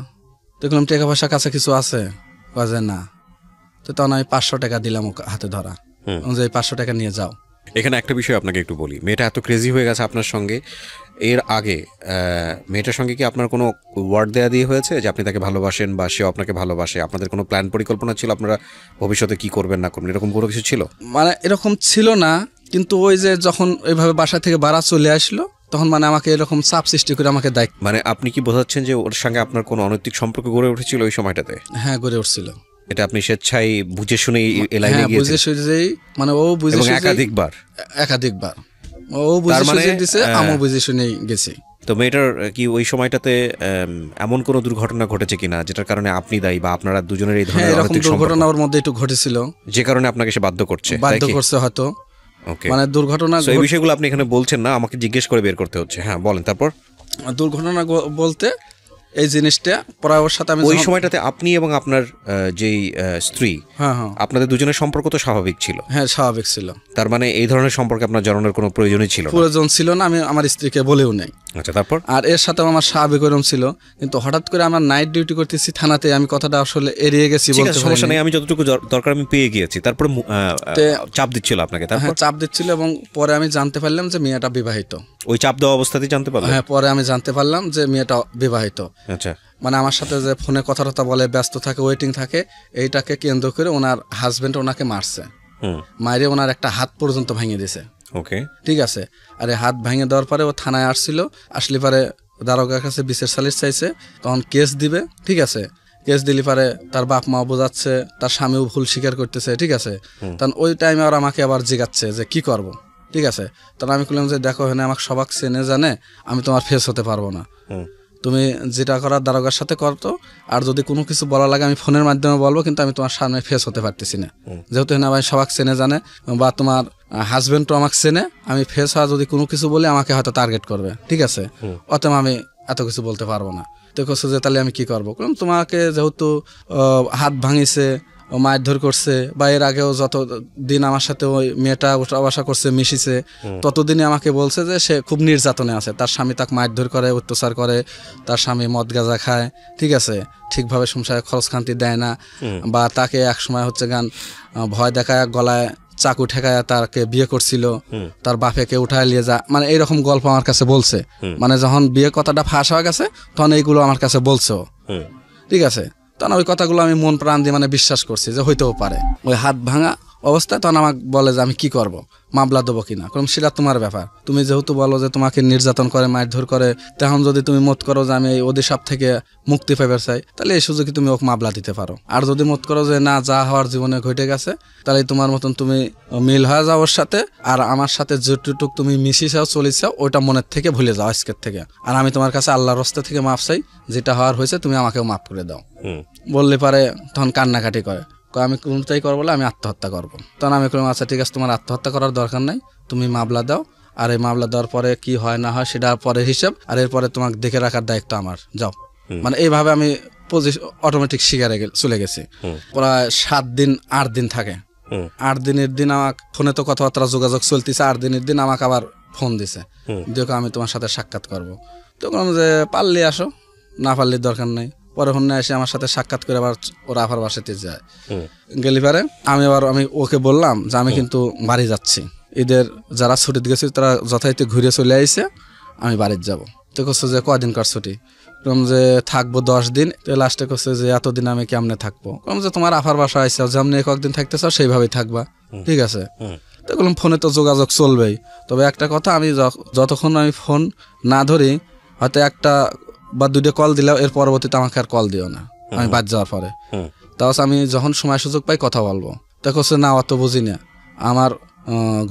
Speaker 1: তো বললাম টাকা পয়সা কাছে কিছু আছে? যে না। তো তখন আমি 500 টাকা দিলাম হাতে ধরা, যে 500 টাকা নিয়ে যাও।
Speaker 2: এখানে একটা বিষয় আপনাকে একটু বলি, মেয়েটা এত ক্রেজি হয়ে গেছে আপনার সঙ্গে, এর আগে মেয়েটার সঙ্গে কি আপনার কোনো ওয়ার্ড দেয়া দিয়ে হয়েছে যে আপনি তাকে ভালোবাসেন বা সেও আপনাকে ভালোবাসে? আপনাদের কোনো প্ল্যান পরিকল্পনা ছিল আপনারা ভবিষ্যতে কি করবেন না করবেন, এরকম কোনো কিছু ছিল?
Speaker 1: মানে এরকম ছিল না, কিন্তু ওই যে যখন ওইভাবে বাসা থেকে বাড়া চলে আসলো তখন মানে আমাকে এরকম চাপ সৃষ্টি করে আমাকে দায়িত্ব।
Speaker 2: মানে আপনি কি বোঝাচ্ছেন যে ওর সঙ্গে আপনার কোনো অনৈতিক সম্পর্ক গড়ে উঠেছিল ওই সময়টাতে?
Speaker 1: হ্যাঁ, গড়ে উঠছিল।
Speaker 2: এটা আপনি স্বেচ্ছায় বুঝে শুনেই এলাইনে গিয়েছেন?
Speaker 1: বুঝে শুনেই, মানে ও বুঝে শুনে
Speaker 2: একাধিকবার
Speaker 1: ও বুঝে শুনে দিয়েছে, আমিও বুঝে শুনেই গেছি।
Speaker 2: তো মেয়েটার কি ওই সময়টাতে এমন কোনো দুর্ঘটনা ঘটেছে কিনা যেটার কারণে আপনি দায়ী বা আপনারা দুজনের এই ধরনের অনৈতিক
Speaker 1: দুর্ঘটনা ওর মধ্যে একটু ঘটেছিল,
Speaker 2: যে কারণে আপনাকে সে বাধ্য করছে
Speaker 1: হয়তো? মানে দুর্ঘটনা,
Speaker 2: এই বিষয়গুলো আপনি এখানে বলছেন না, আমাকে জিজ্ঞেস করে বের করতে হচ্ছে। হ্যাঁ বলেন। তারপর
Speaker 1: দুর্ঘটনা বলতে এই জিনিসটা পরে ওর সাথে আমি
Speaker 2: ওই সময়টাতে আপনি এবং আপনার যেই স্ত্রী, আপনাদের দুজনের সম্পর্ক তো স্বাভাবিক ছিল?
Speaker 1: হ্যাঁ, স্বাভাবিক ছিল।
Speaker 2: তার মানে এই ধরনের সম্পর্কে আপনার জানানোর কোনো প্রয়োজনই ছিল না?
Speaker 1: প্রয়োজন ছিল না, আমি আমার স্ত্রীকে বলেও নেই।
Speaker 2: আচ্ছা, তারপর?
Speaker 1: আর এর সাথেও আমার স্বাভাবিক ওরকম ছিল, কিন্তু হঠাৎ করে আমার নাইট ডিউটি করতেছি থানাতে, আমি কথাটা আসলে এড়িয়ে গেছি। বলতে
Speaker 2: সমস্যা নেই, আমি যতটুকু দরকার আমি পেয়ে গিয়েছি। তারপরে চাপ দিচ্ছিল আপনাকে?
Speaker 1: হ্যাঁ, চাপ দিচ্ছিল, এবং পরে আমি জানতে পারলাম যে মেয়েটা বিবাহিত।
Speaker 2: ওই চাপ দেওয়া অবস্থাতেই জানতে পারলাম?
Speaker 1: হ্যাঁ, পরে আমি জানতে পারলাম যে মেয়েটা বিবাহিত।
Speaker 2: আচ্ছা।
Speaker 1: মানে আমার সাথে যে ফোনে কথা বলে, ব্যস্ত থাকে, ওয়েটিং থাকে, এইটাকে কেন্দ্র করে ওনার হাজবেন্ড ওনাকে মারছে। মাইরে ওনার একটা হাত পর্যন্ত ভেঙে দিয়েছে।
Speaker 2: ওকে,
Speaker 1: ঠিক আছে। আর এই হাত ভেঙে দেওয়ার পরে ও থানায় আসছিল, আসলে পরে দারোগার কাছে বিশেষ সালিশ চাইছে, তখন কেস দিবে। ঠিক আছে, কেস দিলে পারে তার বাপ মা বোঝাচ্ছে, তার স্বামীও ভুল স্বীকার করতেছে। ঠিক আছে, তখন ওই টাইমে আর আমাকে আবার জিগাচ্ছে যে কি করব। ঠিক আছে, তখন আমি বললাম যে দেখো, হ্যাঁ আমাকে সবাক চেনে জানে, আমি তোমার ফেস হতে পারবো না। তুমি যেটা করার দারোগার সাথে করতো, আর যদি কোনো কিছু বলা লাগে আমি ফোনের মাধ্যমে বলবো, কিন্তু আমি তোমার সামনে ফেস হতে পারতেছি না। যেহেতু হ্যাঁ আমি সবাক চেনে জানে, বা তোমার হাজবেন্ডও আমাকে চেনে, আমি ফেস হওয়া যদি কোনো কিছু বলি আমাকে হয়তো টার্গেট করবে। ঠিক আছে, অতএব আমি এত কিছু বলতে পারবো না। তো কইছে যে তাহলে আমি কি করবো? তোমাকে যেহেতু হাত ভাঙিছে, মারধর করছে, বা এর আগেও যত দিন আমার সাথে ওই মেয়েটা উঠা বসা করছে, মিশিছে, ততদিনই আমাকে বলছে যে সে খুব নির্যাতনে আছে। তার স্বামী তাকে মারধর করে, অত্যাচার করে, তার স্বামী মদ গাঁজা খায়। ঠিক আছে, ঠিকভাবে সংসারে খরচ খান্তি দেয় না, বা তাকে এক সময় হচ্ছে গান ভয় দেখায় গলায় চাকু ঠেকায় তাকে বিয়ে করছিল, তার বাপেকে উঠায় নিয়ে যা, মানে এইরকম গল্প আমার কাছে বলছে। মানে যখন বিয়ে কথাটা ফাঁস হয়ে গেছে তখন এইগুলো আমার কাছে বলছে। ঠিক আছে, তখন ওই কথাগুলো আমি মন প্রাণ দিয়ে মানে বিশ্বাস করছি যে হইতেও পারে। ওই হাত ভাঙা অবস্থায় তখন আমাকে বলে যে আমি কি করব, মামলা দেবো কিনা। কারণ সেটা তোমার ব্যাপার। তুমি যেহেতু বলো যে তোমাকে নির্যাতন করে, মারধর করে, তখন যদি তুমি মত করো যে আমি এই অভিশাপ থেকে মুক্তি পাইবার চাই, তাহলে এই সুযোগে তুমি ওকে মামলা দিতে পারো। আর যদি মত করো যে না, যা হওয়ার জীবনে ঘটে গেছে, তাহলে তোমার মতন তুমি মিল হয়ে যাও ওর সাথে, আর আমার সাথে যেটুক তুমি মিশিছাও চলিছাও ওইটা মনের থেকে ভুলে যাও আজকের থেকে। আর আমি তোমার কাছে আল্লাহর রাস্তা থেকে মাপ চাই, যেটা হওয়ার হয়েছে তুমি আমাকেও মাফ করে দাও। বললে পারে তখন কান্নাকাটি করে, আমি কোনটাই করবো বলে আমি আত্মহত্যা করবো। তখন আমি বললাম আচ্ছা ঠিক আছে, তোমার আত্মহত্যা করার দরকার নাই, তুমি মামলা দাও, আর এই মামলা দেওয়ার পরে কি হয় না হয় সেটা পরে হিসাব, আর এরপরে তোমাকে দেখে রাখার দায়িত্ব আমার, যাও। মানে এইভাবে আমি অটোমেটিক শিকারে চলে গেছি। প্রায় 7 দিন 8 দিন থাকে। 8 দিনের দিন আমাকে ফোনে তো কথাবার্তা যোগাযোগ চলতেছে, 8 দিনের দিন আমাকে আবার ফোন দিছে, দেখো আমি তোমার সাথে সাক্ষাৎ করবো। তো বললাম যে পারলে আসো, না পারলে দরকার নেই। পরে হন্যা এসে আমার সাথে সাক্ষাৎ করে আবার ওরা আবার বাসাতে যায়। গেলি পারে আমি ওকে বললাম যে আমি কিন্তু বাড়ি যাচ্ছি, ঈদের যারা ছুটিতে গেছে তারা যথারীতি ঘুরে চলে আইছে, আমি বাড়িতে যাব। তো করছে যে কয়দিন কার ছুটি? যে থাকবো 10 দিন। তো লাস্টে করছে যে এতদিন আমি কেমনে থাকবো? যে তোমার আফার বাসা আইসা, যেমনি কয়েকদিন থাকতে চাও সেইভাবেই থাকবা। ঠিক আছে। তো বললাম ফোনে তো যোগাযোগ চলবেই, তবে একটা কথা, আমি যতক্ষণ আমি ফোন না ধরি, হয়তো একটা বা 2টা কল দিলেও এর পরবর্তীতে আমাকে আর কল দিও না, আমি বাদ যাওয়ার পরে। তাহলে আমি যখন সময় সুযোগ পাই কথা বলবো। তো করছে না, অত বুঝি না, আমার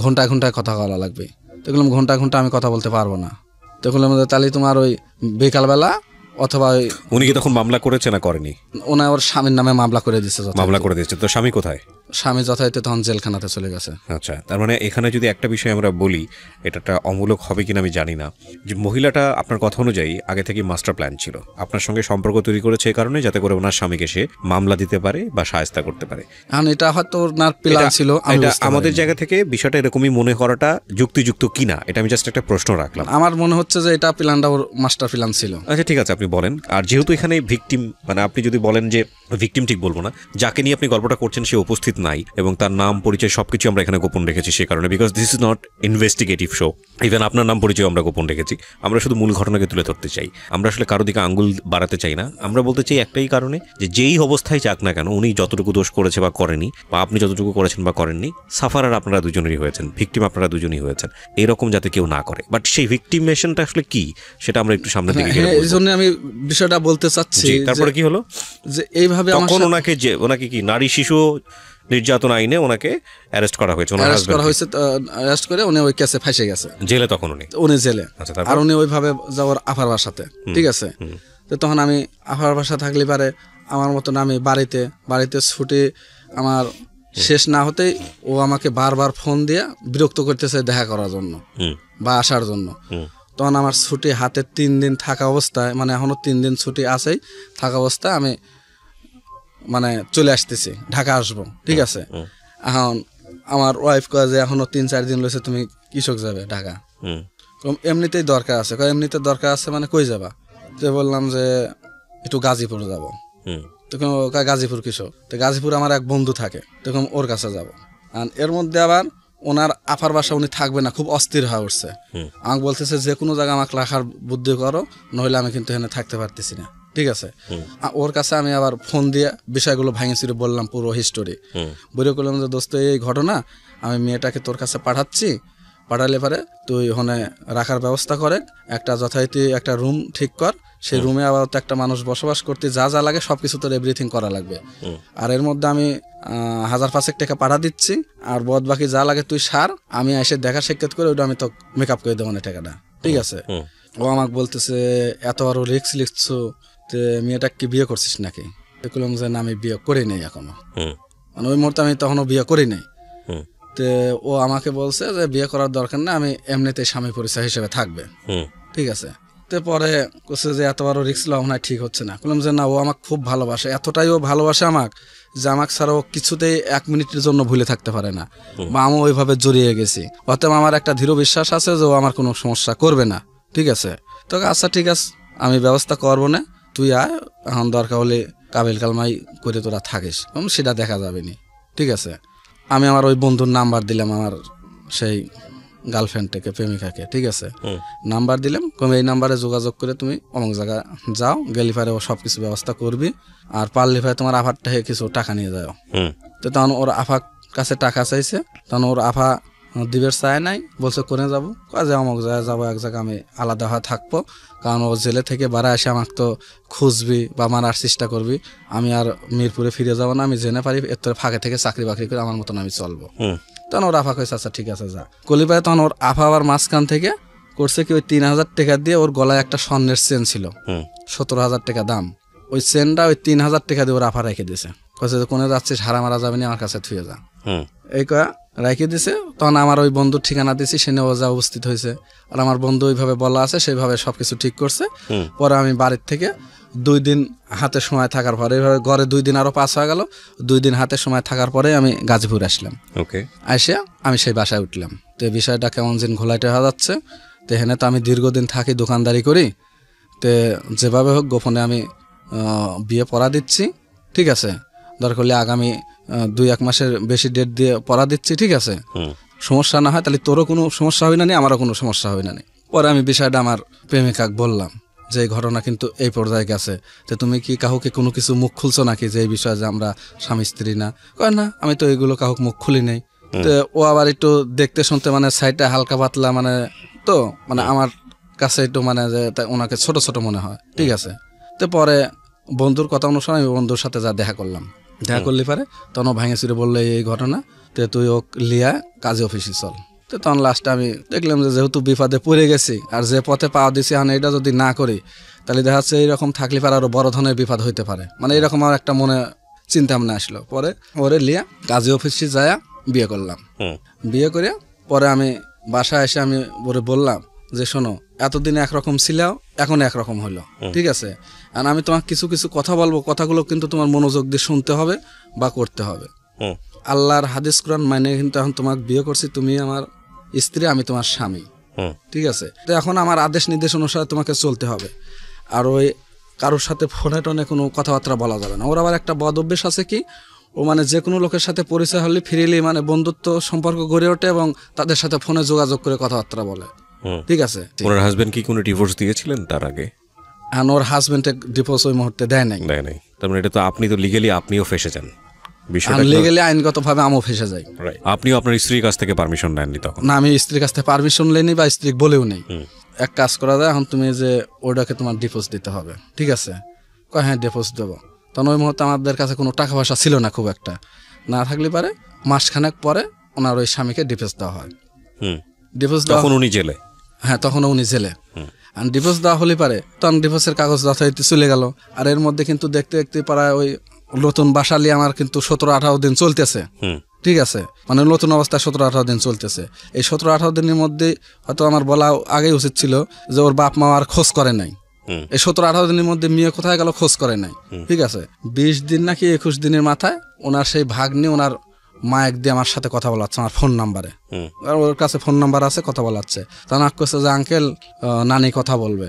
Speaker 1: ঘন্টায় ঘন্টায় কথা বলা লাগবে। তো বললাম ঘন্টায় ঘন্টা আমি কথা বলতে পারবো না। তো বললাম তাহলে তোমার ওই বিকালবেলা অথবা
Speaker 2: উনি কি তখন মামলা করেছে না করেনি?
Speaker 1: ওনা ওর স্বামীর নামে মামলা করে দিচ্ছে।
Speaker 2: মামলা করে দিয়েছে। তো স্বামী কোথায়?
Speaker 1: স্বামী যথারীতি তখন জেলখানাতে চলে গেছে।
Speaker 2: আচ্ছা, তার মানে এখানে যদি একটা বিষয় আমরা বলি, এটা অমূলক হবে কিনা আমি জানি না, যে মহিলাটা আপনার কথা অনুযায়ী আগে থেকে মাস্টার প্ল্যান ছিল, আপনার সঙ্গে সম্পর্ক তৈরি করেছে এই কারণে যাতে করে ওনার স্বামীকে সে মামলা দিতে পারে বা শায়েস্তা করতে পারে।
Speaker 1: এখন এটা হয়তো ওনার প্ল্যান ছিল।
Speaker 2: আমাদের জায়গা থেকে বিষয়টা এরকমই মনে করাটা যুক্তিযুক্ত কিনা, এটা আমি জাস্ট একটা প্রশ্ন রাখলাম।
Speaker 1: আমার মনে হচ্ছে যে এটা প্ল্যানটা ওর মাস্টার প্ল্যান ছিল।
Speaker 2: আচ্ছা ঠিক আছে, আপনি বলেন। আর যেহেতু এখানে ভিকটিম, মানে আপনি যদি বলেন যে ভিকটিম ঠিক বলবো না, যাকে নিয়ে আপনি গল্পটা করছেন সে উপস্থিত নাই, এবং তার নাম পরিচয় সবকিছু আমরা এখানে গোপন রেখেছি সে কারণে, because this is not investigative show. Even আপনার নাম পরিচয় আমরা গোপন রেখেছি। আমরা শুধু মূল ঘটনাকে তুলে ধরতে চাই, আমরা আসলে কারো দিকে আঙ্গুল বাড়াতে চাই না। আমরা বলতে চাই একটাই কারণে, যে যেই অবস্থায় যাক না কেন, উনি যতটুকু দোষ করেছে বা করেনি, বা আপনি যতটুকু করেছেন বা করেননি, সাফারার আপনারা দুজনেরই হয়েছেন, ভিকটিম আপনারা দুজনই হয়েছেন, এরকম যাতে কেউ না করে। বাট সেই ভিকটিমেশনটা আসলে কি সেটা আমরা একটু সামনের দিকে গেলে
Speaker 1: এই জন্য আমি বিষয়টা বলতে চাচ্ছি।
Speaker 2: তারপরে কি হলো
Speaker 1: যে এইভাবে
Speaker 2: তখন ওনাকে কি নারী শিশু নির্যাতন আইনে ওনাকে অ্যারেস্ট করা হয়েছে,
Speaker 1: অ্যারেস্ট করে উনি ওই কেসে ফাঁসে গেছে
Speaker 2: জেলে। তখন উনি
Speaker 1: জেলে, আর উনি ওইভাবে যাওয়ার আফার বাসাতে। ঠিক আছে। তো তখন আমি আফার বাসা থাকলে পারে আমার মতন আমি বাড়িতে ছুটি আমার শেষ না হতেই ও আমাকে বারবার ফোন দিয়ে বিরক্ত করতেছে দেখা করার জন্য বা আসার জন্য। তখন আমার ছুটি হাতে 3 দিন থাকা অবস্থায়, মানে এখনো 3 দিন ছুটি আছেই, থাকা অবস্থায় আমি মানে চলে আসতেছি, ঢাকা আসবো, ঠিক আছে। এখন আমার ওয়াইফ কয় যে এখনো 3-4 দিন রয়েছে, তুমি কৃষক যাবে ঢাকা, এমনিতেই দরকার আছে। এমনিতে দরকার আছে মানে কই যাবা? তো বললাম যে একটু গাজীপুর যাবো। তখন গাজীপুর কৃষক, তো গাজীপুর আমার এক বন্ধু থাকে, তখন ওর কাছে যাব। আর এর মধ্যে আবার ওনার আফার বাসা উনি থাকবে না, খুব অস্থির হয়ে উঠছে। আমাকে বলতেছে যে কোনো জায়গায় আমাকে রাখার বুদ্ধি করো, নইলে আমি কিন্তু এখানে থাকতে পারতেছি না, ঠিক আছে। ওর কাছে আমি আবার ফোন দিয়ে বিষয়গুলো ভাঙে চুরে বললাম, পুরো হিস্টোরি বলে করলাম যে দোস্ত এই ঘটনা, আমি মেয়েটাকে তোর কাছে পাঠাচ্ছি, পাঠালে পারে তুই ওখানে রাখার ব্যবস্থা করে, একটা যথারীতি একটা রুম ঠিক কর, সেই রুমে আবার তো একটা মানুষ বসবাস করতে যা যা লাগে সবকিছু তোর এভরিথিং করা লাগবে। আর এর মধ্যে আমি 1000-500 টাকা পাঠা দিচ্ছি, আর বাদ বাকি যা লাগে তুই সার, আমি এসে দেখা সাক্ষাৎ করে ওটা আমি তো মেকআপ করে দেবো না টাকাটা, ঠিক আছে। ও আমাকে বলতেছে এত বড় রিস্ক লিখছো, মেয়েটা কি বিয়ে করছিস নাকি? দেখলাম যে না, আমি বিয়ে করি নাই এখনো, মানে ওই মুহূর্তে আমি তখনও বিয়ে করি নাই। তো ও আমাকে বলছে যে বিয়ে করার দরকার না, আমি এমনিতে স্বামী পরিচয় হিসেবে থাকবে, ঠিক আছে। তো পরে বলছে যে এত বড় রিস্ক লওয়া না, ঠিক হচ্ছে না। বললাম যে না, ও আমাকে খুব ভালোবাসে, এতটাই ও ভালোবাসে আমাকে যে আমাকে ছাড়া ও কিছুতেই 1 মিনিটের জন্য ভুলে থাকতে পারে না, বা আমি ওইভাবে জড়িয়ে গেছি। অতএব আমার একটা দৃঢ় বিশ্বাস আছে যে ও আমার কোনো সমস্যা করবে না, ঠিক আছে। তো আচ্ছা ঠিক আছে, আমি ব্যবস্থা করবো না, তুই আয়, এখন দরকার হলে কাবিল কালমাই করে তোরা থাকিস, সেটা দেখা যাবে নি, ঠিক আছে। আমি আমার ওই বন্ধুর নাম্বার দিলাম, আমার সেই গার্লফ্রেন্ডটাকে, প্রেমিকাকে, ঠিক আছে, নাম্বার দিলাম, কমে এই নাম্বারে যোগাযোগ করে তুমি অমুক জায়গায় যাও, গেলি পারে ও সব কিছু ব্যবস্থা করবি, আর পারলি পারে তোমার আফার থেকে কিছু টাকা নিয়ে যাও। তো তখন ওর আফার কাছে টাকা চাইছে, তখন ওর আফা দিবের চায় নাই, বলছে করে যাবো, কাজে অমুক জায়গায় যাবো, এক জায়গায় আমি আলাদা হয়ে থাকবো, কারণ ও জেলে থেকে বাড়া এসে আমাকে তো খুঁজবি বা মারার চেষ্টা করবি, আমি আর মিরপুরে ফিরে যাবো না, আমি জেনে পারি এর তোর ফাঁকে থেকে চাকরি বাকরি করে আমার মতন আমি চলবো। তখন ওর আফা কইছে আচ্ছা ঠিক আছে যা। কলিপায় তখন ওর আফা আবার মাঝখান থেকে করছে কি, ওই 3000 টাকা দিয়ে ওর গলায় একটা স্বর্ণের চেন ছিল, 17,000 টাকা দাম, ওই চেনটা ওই 3000 টাকা দিয়ে ওর আফা রেখে দিয়েছে, কইছে যে কোনে যাচ্ছিস, হারা মারা যাবে না, আমার কাছে থুয়ে যা, এই কয়া রেখে দিছে। তখন আমার ওই বন্ধুর ঠিকানা দিয়েছি, সে ও যা উপস্থিত হয়েছে, আর আমার বন্ধু ওইভাবে বলা আছে, সেইভাবে সবকিছু ঠিক করছে। পরে আমি বাড়ির থেকে 2 দিন হাতে সময় থাকার পরে, এইভাবে ঘরে 2 দিন আরো পাস হয়ে গেল, 2 দিন হাতে সময় থাকার পরে আমি গাজীপুর আসলাম। আসে আমি সেই বাসায় উঠলাম। তো এই বিষয়টা কেমন দিন ঘোলাইতে হয়ে যাচ্ছে, তো এখানে তো আমি দীর্ঘদিন থাকি, দোকানদারি করি, তো যেভাবে হোক গোপনে আমি বিয়ে পড়া দিচ্ছি, ঠিক আছে। দরকার হলে আগামী 2-1 মাসের বেশি ডেট দিয়ে পড়া দিচ্ছি, ঠিক আছে। সমস্যা না হয় তাহলে তোরও কোনো সমস্যা হয় না, আমারও কোনো সমস্যা হয় না। পরে আমি বিষয়টা আমার প্রেমিকাকে বললাম যে এই ঘটনা কিন্তু এই পর্যায়ে গেছে, তো তুমি কি কাউকে কোনো কিছু মুখ খুলছো নাকি, যে এই বিষয়ে যে আমরা স্বামী স্ত্রী না? কয় না, আমি তো এগুলো কাউকে মুখ খুলি নেই। তো ও আবার একটু দেখতে শুনতে মানে সাইডটা হালকা পাতলা, মানে তো মানে আমার কাছে একটু মানে যে ওনাকে ছোট ছোট মনে হয়, ঠিক আছে। তো পরে বন্ধুর কথা অনুসারে আমি বন্ধুর সাথে যা দেখা করলাম, দেখা করলে পারে তখন ও ভাঙে চুরে বললো এই ঘটনা, তো তুই ও লিয়া কাজে অফিসে চল। তো তখন লাস্টে আমি দেখলাম যে যেহেতু বিপদে পড়ে গেছি, আর যে পথে পাওয়া দিছি, এখন এটা যদি না করি তাহলে দেখা যাচ্ছে এইরকম থাকলে পারে আরো বড় ধরনের বিপদ হইতে পারে, মানে এরকম আমার একটা মনে চিন্তা ভাবনা আসলো। পরে ওরে লিয়া কাজে অফিসে যায় বিয়ে করলাম। বিয়ে করে পরে আমি বাসায় এসে আমি ওরে বললাম যে শোনো, এতদিন একরকম ছিলাও, এখন একরকম হলো, ঠিক আছে। আর আমি তোমাকে কিছু কিছু কথা বলবো, কথাগুলো কিন্তু তোমার মনোযোগ দিয়ে শুনতে হবে বা করতে হবে। আল্লাহর হাদিস কোরআন মানে কিন্তু এখন তোমাকে বিয়ে করছি, তুমি আমার স্ত্রী, আমি তোমার স্বামী, ঠিক আছে। তো এখন আমার আদেশ নির্দেশ অনুসারে তোমাকে চলতে হবে। আর ওই কারোর সাথে ফোনে টোনে কোনো কথাবার্তা বলা যাবে না। ওর আবার একটা বদ অভ্যেস আছে কি, ও মানে যে কোনো লোকের সাথে পরিচয় হলে ফ্রিলি মানে বন্ধুত্ব সম্পর্ক গড়ে ওঠে এবং তাদের সাথে ফোনে যোগাযোগ করে কথাবার্তা বলে, ঠিক আছে।
Speaker 2: ওর হাজবেন্ড কি কোনো ডিভোর্স দিয়েছিলেন তার আগে?
Speaker 1: হ্যাঁ, ওর হাজবেন্ডে ডিভোর্স ওই মুহূর্তে দেয় নাই।
Speaker 2: তার মানে এটা তো আপনি তো লিগ্যালি আপনিও ফেসে যান,
Speaker 1: লিগ্যালি আইনগতভাবে আমিও ফেসে যাই।
Speaker 2: আপনিও আপনার স্ত্রীর কাছ থেকে পারমিশন নেননি তখন?
Speaker 1: না, আমি স্ত্রীর কাছ থেকে পারমিশন নেইনি বা স্ত্রী বলেও নেই। এক কাজ করা যায়, এখন তুমি যে ওটাকে তোমার ডিভোর্স দিতে হবে, ঠিক আছে। কয় হ্যাঁ ডিভোর্স দেবো। তখন ওই মুহূর্তে আমাদের কাছে কোনো টাকা পয়সা ছিল না খুব একটা, না থাকলে পারে মাসখানেক পরে ওনার ওই স্বামীকে ডিভোর্স দেওয়া হয়। ডিভোর্স দেওয়া,
Speaker 2: তখন উনি জেলে?
Speaker 1: হ্যাঁ, তখন উনি জেলে। আর ডিভোর্স দেওয়া হলে পারে তখন ডিভোর্সের কাগজ যথারীতি চলে গেল। আর এর মধ্যে কিন্তু দেখতে দেখতে পাড়ায় ওই নতুন বাসা নিয়ে আমার কিন্তু 17-18 দিন চলতেছে, ঠিক আছে, মানে নতুন অবস্থায় 17-18 দিন চলতেছে। এই 17-18 দিনের মধ্যে হয়তো আমার বলা আগেই উচিত ছিল যে ওর বাপ মা আর খোঁজ করে নাই। এই 17-18 দিনের মধ্যে মেয়ে কোথায় গেল খোঁজ করে নাই। ঠিক আছে, 20 দিন নাকি 21 দিনের মাথায় ওনার সেই ভাগ্নি ওনার মা একদিন আমার সাথে কথা বলাচ্ছে আমার ফোন নাম্বারে, ওর কাছে ফোন নাম্বার আছে, কথা বলাচ্ছে। তা না করছে যে আঙ্কেল নানি কথা বলবে।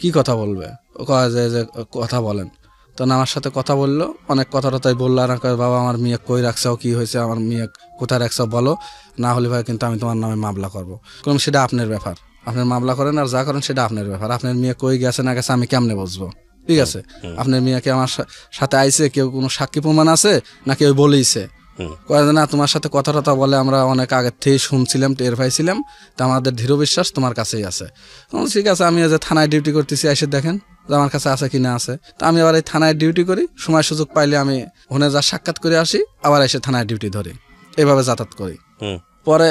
Speaker 1: কি কথা বলবে? ও কয় যে কথা বলেন। তো আমার সাথে কথা বললো, অনেক কথা টথাই বললো। আর কয় বাবা আমার মেয়ে কই রাখছো, কি হয়েছে, আমার মেয়ে কোথায় রাখছো বলো, না হলে ভাই কিন্তু আমি তোমার নামে মামলা করবো। কারণ সেটা আপনার ব্যাপার, আপনার মামলা করেন আর যা করেন সেটা আপনার ব্যাপার। আপনার মেয়ে কই গেছে না গেছে আমি কেমনে বুঝবো? ঠিক আছে, আপনার মেয়েকে আমার সাথে আইছে, কেউ কোনো সাক্ষী প্রমাণ আছে না কেউ বলেইছে? কয় না তোমার সাথে কথা টথা বলে আমরা অনেক আগের থেকে শুনছিলাম, টের পাইছিলাম, তা আমাদের দৃঢ় বিশ্বাস তোমার কাছেই আছে। ঠিক আছে, আমি যে থানায় ডিউটি করতেছি এসে দেখেন যে আমার কাছে আছে কিনা আছে। তা আমি আবার এই থানায় ডিউটি করি, সময় সুযোগ পাইলে আমি ওখানে যা সাক্ষাৎ করে আসি, আবার এসে থানায় ডিউটি ধরি, এভাবে যাতায়াত করি। পরে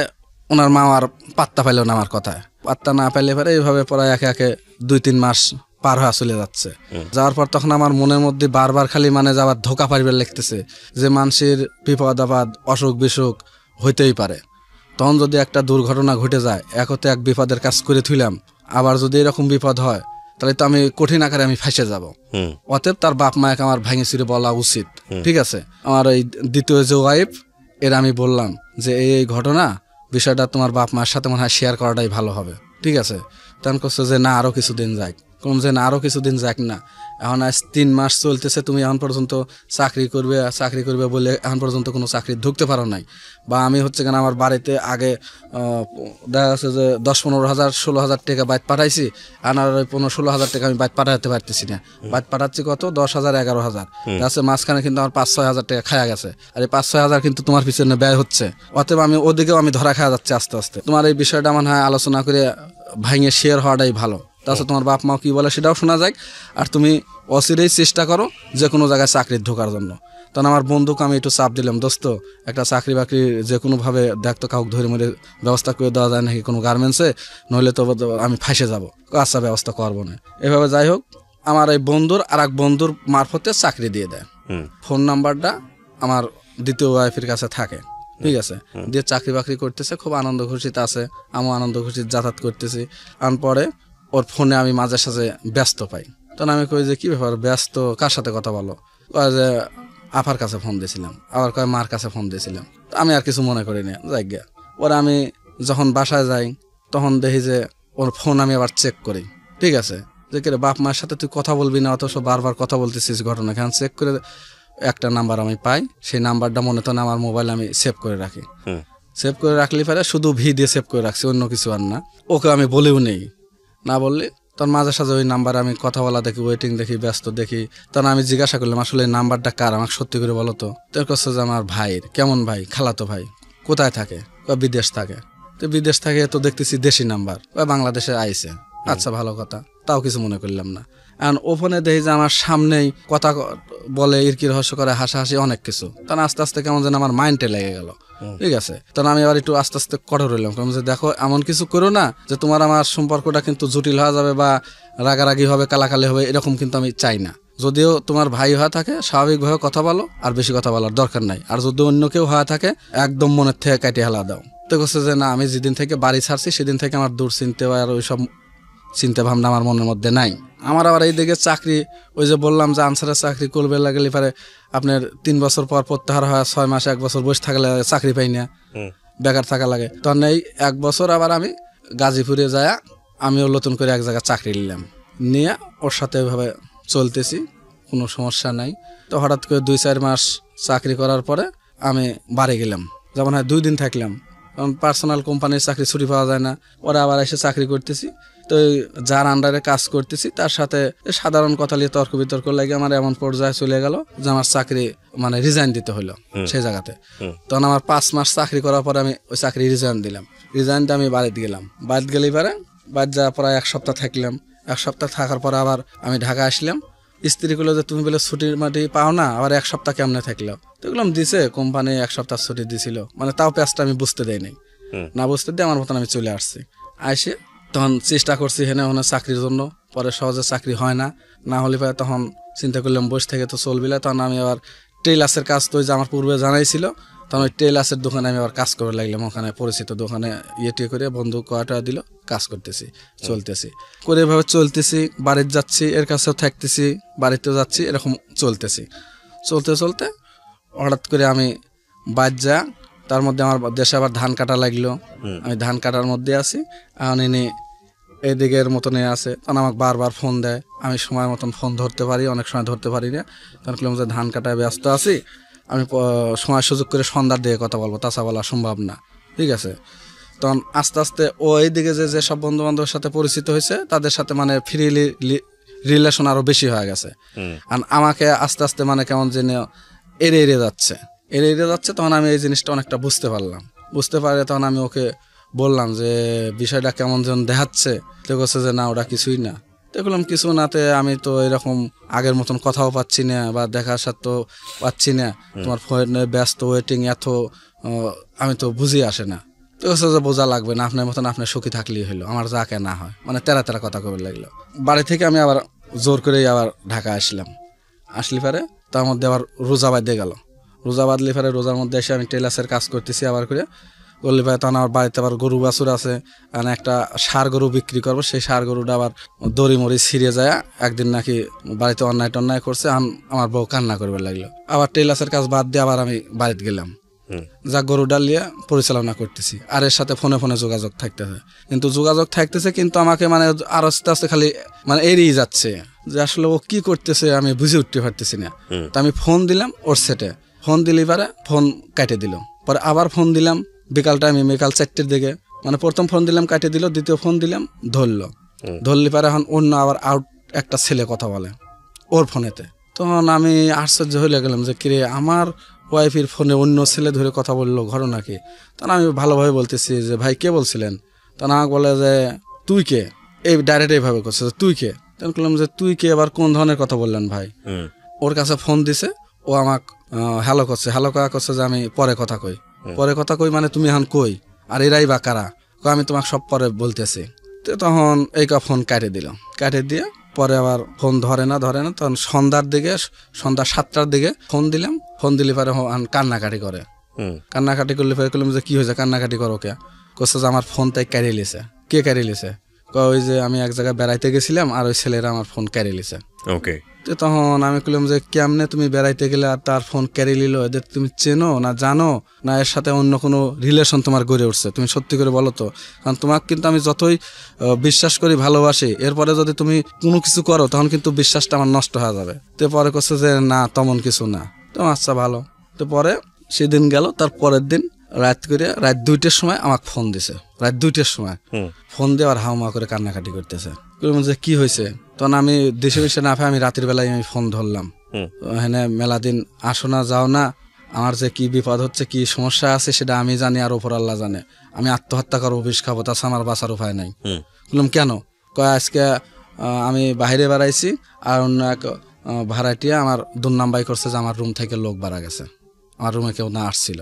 Speaker 1: ওনার মা আর পাত্তা পাইল না আমার কথায়, পাত্তা না পাইলে পরে এইভাবে পরে একে একে 2-3 মাস পার হয়ে চলে যাচ্ছে। যাওয়ার পর তখন আমার মনের মধ্যে বারবার খালি মানে যাবার ধোকা পারিবার লাগতেছে যে মানুষের বিপদ আপদ অসুখ বিসুখ হইতেই পারে। তখন যদি একটা দুর্ঘটনা ঘটে যায়, এক হতে এক বিপদের কাজ করে থুইলাম, আবার যদি এরকম বিপদ হয় তাহলে তো আমি কঠিন আকারে আমি ফাঁসে যাব। অতএব তার বাপ মাকে আমার ভাঙি চুরে বলা উচিত। ঠিক আছে, আমার এই দ্বিতীয় যে ওয়াইফ, এর আমি বললাম যে এই ঘটনা বিষয়টা তোমার বাপ মায়ের সাথে মনে হয় শেয়ার করাটাই ভালো হবে। ঠিক আছে, তখন করছে যে না আরো কিছুদিন যাক। কম যে না আরো কিছুদিন যাক না, এখন আজ 3 মাস চলতেছে, তুমি এখন পর্যন্ত চাকরি করবে বলে এখন পর্যন্ত কোনো চাকরি ঢুকতে পারো নাই। বা আমি হচ্ছে কেন আমার বাড়িতে আগে দেখা যাচ্ছে যে 10-15 হাজার 16 হাজার টাকা বাইট পাঠাইছি, আর 15-16 হাজার টাকা আমি বাইট পাঠাতে পারতেছি না। বাইট পাঠাচ্ছি কত 10,000 11,000, আছে মাঝখানে কিন্তু আমার 5-6 হাজার টাকা খায়া গেছে। আর এই 5-6 হাজার কিন্তু তোমার পিছনে ব্যয় হচ্ছে। অতএব আমি ওদিকেও আমি ধরা খাওয়া যাচ্ছে আস্তে আস্তে। তোমার এই বিষয়টা মনে হয় আলোচনা করে ভাঙে শেয়ার হওয়াটাই ভালো। তাছাড়া তোমার বাপ মা কি বলে সেটাও শোনা যায়, আর তুমি অচিরেই চেষ্টা করো যে কোনো জায়গায় চাকরি ঢোকার জন্য। তখন আমার বন্ধুকে আমি একটু চাপ দিলাম, দোস্ত একটা চাকরি বাকরি যে কোনোভাবে দেখতো, কাউকে ধরে মরে ব্যবস্থা করে দেওয়া যায় নাকি কোনো গার্মেন্টসে, নইলে তো আমি ফাঁসে যাবো। আচ্ছা ব্যবস্থা করবো না। এভাবে যাই হোক, আমার এই বন্ধুর আর এক বন্ধুর মারফতে চাকরি দিয়ে দেয়। ফোন নাম্বারটা আমার দ্বিতীয় ওয়াইফের কাছে থাকে। ঠিক আছে, দিয়ে চাকরি বাকরি করতেছে, খুব আনন্দ খুশিতে আছে, আমিও আনন্দ খুশিতে যাতায়াত করতেছি। আর পরে ওর ফোনে আমি মাঝে সাঝে ব্যস্ত পাই। তখন আমি কই যে কি ব্যাপার, ব্যস্ত কার সাথে কথা বলো? কয় যে আফার কাছে ফোন দিয়েছিলাম, আবার কয় মার কাছে ফোন দিয়েছিলাম। আমি আর কিছু মনে করি না, যাই গিয়া। ওরা আমি যখন বাসায় যাই তখন দেখি যে ওর ফোন আমি আবার চেক করি। ঠিক আছে, যে কে বাপ মায়ের সাথে তুই কথা বলবি না, অথচ বারবার কথা বলতেছিস ঘটনা কেন, চেক করে একটা নাম্বার আমি পাই। সেই নাম্বারটা মনে তো আমার মোবাইলে আমি সেভ করে রাখি। সেভ করে রাখলে পারে শুধু ভি দিয়ে সেভ করে রাখছি, অন্য কিছু আর না। ওকে আমি বলেও নেই, না বললে তখন মাঝে সাঝে ওই নাম্বারে আমি কথা বলা দেখি, ওয়েটিং দেখি, ব্যস্ত দেখি। তখন আমি জিজ্ঞাসা করলাম আসলে এই নাম্বারটা কার, আমাকে সত্যি করে বলো তো। তোর কাছে যে আমার ভাইয়ের। কেমন ভাই? খালাতো ভাই। কোথায় থাকে? বিদেশ থাকে। তো বিদেশ থাকে তো দেখতেছি দেশি নাম্বার, বাংলাদেশে আইছে। আচ্ছা ভালো কথা, তাও কিছু মনে করলাম না। এখন ওখানে দেখি যে আমার সামনেই কথা বলে, ইরকি রহস্য করে, হাসাহাসি অনেক কিছু। তখন আস্তে আস্তে কেমন যেন আমার মাইন্ডে লেগে গেল। ঠিক আছে, তখন আমি আবার একটু আস্তে আস্তে কঠোর হইলাম, কারণ যে দেখো এমন কিছু করো না যে তোমার আমার সম্পর্কটা কিন্তু জটিল হয়ে যাবে বা রাগারাগি হবে, কালাকালি হবে, এরকম কিন্তু আমি চাই না। যদিও তোমার ভাই হয়ে থাকে স্বাভাবিকভাবে কথা বলো, আর বেশি কথা বলার দরকার নাই। আর যদি অন্য কেউ হয়ে থাকে একদম মনের থেকে কাটিয়ে হেলা দাও। তো করছে যে না, আমি যেদিন থেকে বাড়ি ছাড়ছি সেদিন থেকে আমার দূর চিনতে আর ওইসব চিন্তা ভাবনা আমার মনের মধ্যে নাই। আমার আবার এই দিকে চাকরি, ওই যে বললাম যে আনসারের চাকরি করবে লাগলে পারে আপনার 3 বছর পর প্রত্যাহার হয়, 6 মাস 1 বছর বসে থাকলে চাকরি পাই না, বেকার থাকা লাগে। তখন এই 1 বছর আবার আমি গাজীপুরে যায় আমিও নতুন করে এক জায়গায় চাকরি নিলাম, নিয়ে ওর সাথে ওইভাবে চলতেছি, কোনো সমস্যা নাই। তো হঠাৎ করে 2-4 মাস চাকরি করার পরে আমি বাড়ি গেলাম, যেমন হয় 2 দিন থাকলাম, কারণ পার্সোনাল কোম্পানির চাকরি ছুটি পাওয়া যায় না। ওরা আবার এসে চাকরি করতেছি, তো যার আন্ডারে কাজ করতেছি তার সাথে সাধারণ কথা নিয়ে তর্ক বিতর্ক লাগে আমার এমন পর্যায়ে চলে গেল যে আমার চাকরি মানে রিজাইন দিতে হলো সেই জায়গাতে। তখন আমার 5 মাস চাকরি করার পরে আমি ওই চাকরি রিজাইন দিলাম। রিজাইনটা আমি বাড়িতে গেলাম, বাড়িতে গেলে পারে বাড়ি যাওয়ার পরে 1 সপ্তাহ থাকলাম। 1 সপ্তাহ থাকার পরে আবার আমি ঢাকা আসলাম। স্ত্রী গুলো যে তুমি বলে ছুটির মাটি পাও না, আবার 1 সপ্তাহ কেমনে থাকলো? তো এগুলো দিছে কোম্পানি 1 সপ্তাহ ছুটি দিছিল, মানে তাও প্যাচটা আমি বুঝতে দেয় নাই, না বুঝতে দিয়ে আমার মতন আমি চলে আসছি। আসে তখন চেষ্টা করছি হেনে ওখানে চাকরির জন্য, পরে সহজে চাকরি হয় না, না হলে পরে তখন চিন্তা করলাম বসে থেকে তো চলবি না। তখন আমি আবার টেইলার্সের কাজ তো যে আমার পূর্বে জানাই ছিল, তখন ওই টেলার্সের দোকানে আমি আবার কাজ করে লাগলাম, ওখানে পরিচিত দোকানে ইয়ে করে বন্ধু কয়টা দিল, কাজ করতেছি, চলতেছি করে এভাবে চলতেছি, বাড়িতে যাচ্ছি, এর কাছেও থাকতেছি, বাড়িতেও যাচ্ছি, এরকম চলতেছি। চলতে চলতে হঠাৎ করে আমি বাদ যা, তার মধ্যে আমার দেশে আবার ধান কাটা লাগলো, আমি ধান কাটার মধ্যে আছি, এখন ইনি এইদিকের মতনে আছে, তখন আমাকে বারবার ফোন দেয়, আমি সময় মতন ফোন ধরতে পারি, অনেক সময় ধরতে পারি না, তখন বললাম যে ধান কাটায় ব্যস্ত আছি, আমি সময় সুযোগ করে সন্ধ্যার দিকে কথা বলবো, তাছাড়া বলা সম্ভব না, ঠিক আছে। তখন আস্তে আস্তে ও এইদিকে যে সব বন্ধু বান্ধবের সাথে পরিচিত হয়েছে তাদের সাথে মানে ফ্রিলি রিলেশন আরো বেশি হয়ে গেছে, আর আমাকে আস্তে আস্তে মানে কেমন যেন এড়িয়ে যাচ্ছে, তখন আমি এই জিনিসটা অনেকটা বুঝতে পারলাম, বুঝতে পারে তখন আমি ওকে বললাম যে বিষয়টা কেমন যেন দেখাচ্ছে, তো বলছে যে না ওটা কিছুই না। দেখলাম কিছু নাতে আমি তো এরকম আগের মতন কথাও পাচ্ছি না বা দেখার সাথেও পাচ্ছি না, তোমার ফোনে ব্যস্ত ওয়েটিং এত, আমি তো বুঝি আসে না, তো হচ্ছে যে বোঝা লাগবে না, আপনার মতন আপনার সুখী থাকলেই হলো, আমার যাকে না হয়, মানে তেরা কথা কবে লাগলো। বাড়ি থেকে আমি আবার জোর করেই আবার ঢাকা আসলি পারে, তার মধ্যে আবার রোজা বাঁধতে গেল, রোজা বাঁধলি পারে, রোজার মধ্যে এসে আমি টেলার্সের কাজ করতেছি আবার করে করলি ভাই, তখন আমার বাড়িতে আবার গরু বাছুর আছে, মানে একটা ষাঁড় গরু বিক্রি করবো, সেই ষাঁড় গরুটা আবার দড়ি মরি ছিঁড়ে যায়, একদিন নাকি বাড়িতে অন্যায় করছে, আমার বউ কান্না করবে লাগলো, আবার টেলার্সের কাজ বাদ দিয়ে আবার আমি বাড়িতে গেলাম, যা গরুটা নিয়ে পরিচালনা করতেছি, আর এর সাথে ফোনে যোগাযোগ থাকতেছে, কিন্তু আমাকে মানে আর আস্তে আস্তে খালি মানে এড়িয়ে যাচ্ছে, যে আসলে ও কি করতেছে আমি বুঝে উঠতে পারতেছি না। তো আমি ফোন দিলাম ওর সেটে, ফোন দিলি পারে ফোন কাটে দিল, পরে আবার ফোন দিলাম বিকাল 4টার দিকে, মানে প্রথম ফোন দিলাম কাটে দিল, দ্বিতীয় ফোন দিলাম ধরলি পারে, এখন অন্য আবার আউট একটা ছেলে কথা বলে ওর ফোনেতে, তখন আমি আশ্চর্য হয়ে গেলাম যে কিরে আমার ওয়াইফের ফোনে অন্য ছেলে ধরে কথা বললো, ঘটনা কি? তখন আমি ভালোভাবে বলতেছি যে ভাই কে বলছিলেন? তখন আমাকে বলে যে তুই কে, এই ডাইরেক্ট এইভাবে করছে যে তুই কে। তখন বললাম যে তুই কে আবার কোন ধরনের কথা বললেন ভাই? ওর কাছে ফোন দিছে, ও আমাকে হ্যালো করছে যে আমি পরে কথা কই মানে তুমি এখন কই, আর এরাই বা কারা? আমি তোমাকে সব পরে বলতেছি। তো তখন এই ফোন কাটে দিয়ে পরে আবার ফোন ধরে না, তখন সন্ধ্যা 7টার দিকে ফোন দিলে পরে কান্নাকাটি করলে পরে বললাম যে কি হয়েছে কান্নাকাটি করো কে? করছে যে আমার ফোন তাই কেড়ে লিছে। কে কেড়ে লিছে? ওই যে আমি এক জায়গায় বেড়াইতে গেছিলাম আর ওই ছেলেরা আমার ফোন কেড়ে লিছে।
Speaker 2: ওকে।
Speaker 1: তো তখন আমি বললাম যে কেমনে তুমি বেড়াইতে গেলে আর তার ফোন কেড়ে নিল? এদের তুমি চেনো না জানো না এর সাথে অন্য কোনো রিলেশন তোমার গড়ে উঠছে? তুমি সত্যি করে বলো তো, কারণ তোমাকে কিন্তু আমি যতই বিশ্বাস করি ভালোবাসি, এরপরে যদি তুমি কোনো কিছু করো তখন কিন্তু বিশ্বাসটা আমার নষ্ট হয়ে যাবে। তো পরে করছে যে না তেমন কিছু না। তো আচ্ছা ভালো। তো পরে সেদিন গেল, তার পরের দিন রাত 2টার সময় আমাকে ফোন দিছে। রাত 2টার সময় ফোন দিয়ে আর হাওমা করে কান্নাকাটি করতেছে। যে কি হয়েছে? তখন আমি দেশে না পাই, আমি রাতের বেলায় আমি ফোন ধরলাম, এখানে মেলা দিন আসো না যাও না, আমার যে কি বিপদ হচ্ছে কি সমস্যা আছে সেটা আমি জানি আর উপর আল্লাহ জানে। আমি আত্মহত্যা করবো, বিষ খাবো, তাছাড়া আমার বাঁচার উপায় নাই। বললাম কেন? আজকে আমি বাইরে বেড়াইছি আর অন্য এক ভাড়াটিয়া আমার দুর্নামবাই করছে যে আমার রুম থেকে লোক বাড়া গেছে, আমার রুমে কেউ না আসছিল।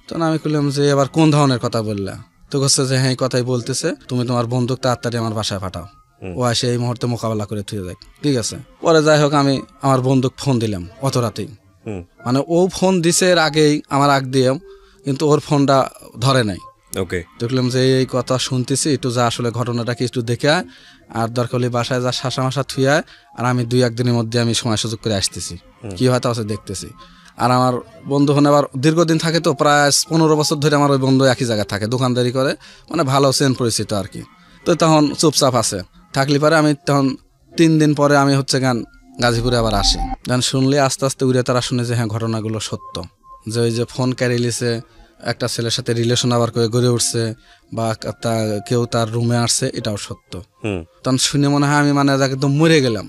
Speaker 1: তখন আমি বললাম যে এবার কোন ধরনের কথা বললা? তো বলছে যে হ্যাঁ কথাই বলতেছে, তুমি তোমার বন্দুক তাড়াতাড়ি আমার বাসায় পাঠাও, ও আসে এই মুহূর্তে মোকাবেলা করে থুয়ে যায়। ঠিক আছে। পরে যাই হোক আমি আমার বন্দুক ফোন দিলাম অত রাতেই, মানে ও ফোন দিছে এর আগেই আমার আগ দিয়েও, কিন্তু ওর ফোনটা ধরে নাই। দেখলাম যে এই কথা শুনতেছি, একটু যা আসলে ঘটনাটা কি একটু দেখে আয়, আর দরকার হলে বাসায় যা শাসা মাসা থুয়ে আয়, আর আমি 2-1 দিনের মধ্যে আমি সময় সুযোগ করে আসতেছি, কি হয়তো আছে দেখতেছি। আর আমার বন্ধু হনে আবার দীর্ঘদিন থাকে, তো প্রায় 15 বছর ধরে আমার ওই বন্ধু একই জায়গায় থাকে, দোকানদারি করে, মানে ভালো চেন পরিচিত আর কি। তো তখন চুপচাপ আছে থাকলে পারে। আমি তখন 3 দিন পরে আমি গাজীপুরে আবার আসি। গান শুনলে আস্তে আস্তে উড়ে তারা শুনে যে হ্যাঁ ঘটনাগুলো সত্য, যে ওই যে ফোন ক্যারি লিছে, একটা ছেলের সাথে রিলেশন আবার করে গড়ে উঠছে, বা কেউ তার রুমে আসছে, এটাও সত্য। তখন শুনে মনে হয় আমি মানে একদম মরে গেলাম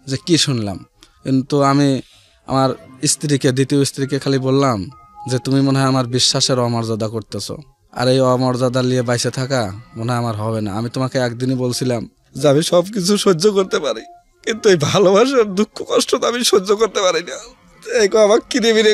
Speaker 1: যে কি শুনলাম। কিন্তু আমি আমার দ্বিতীয় স্ত্রীকে খালি বললাম যে তুমি মনে হয় আমার বিশ্বাসের অমর্যাদা করতেছো, আর এই অমর্যাদা নিয়ে বাইসে থাকা মনে হয় আমার হবে না। আমি তোমাকে একদিনই বলছিলাম যে আমি সবকিছু সহ্য করতে পারি, কিন্তু এই ভালোবাসার দুঃখ কষ্ট তো আমি সহ্য করতে পারি না। আমার কিনে মিরে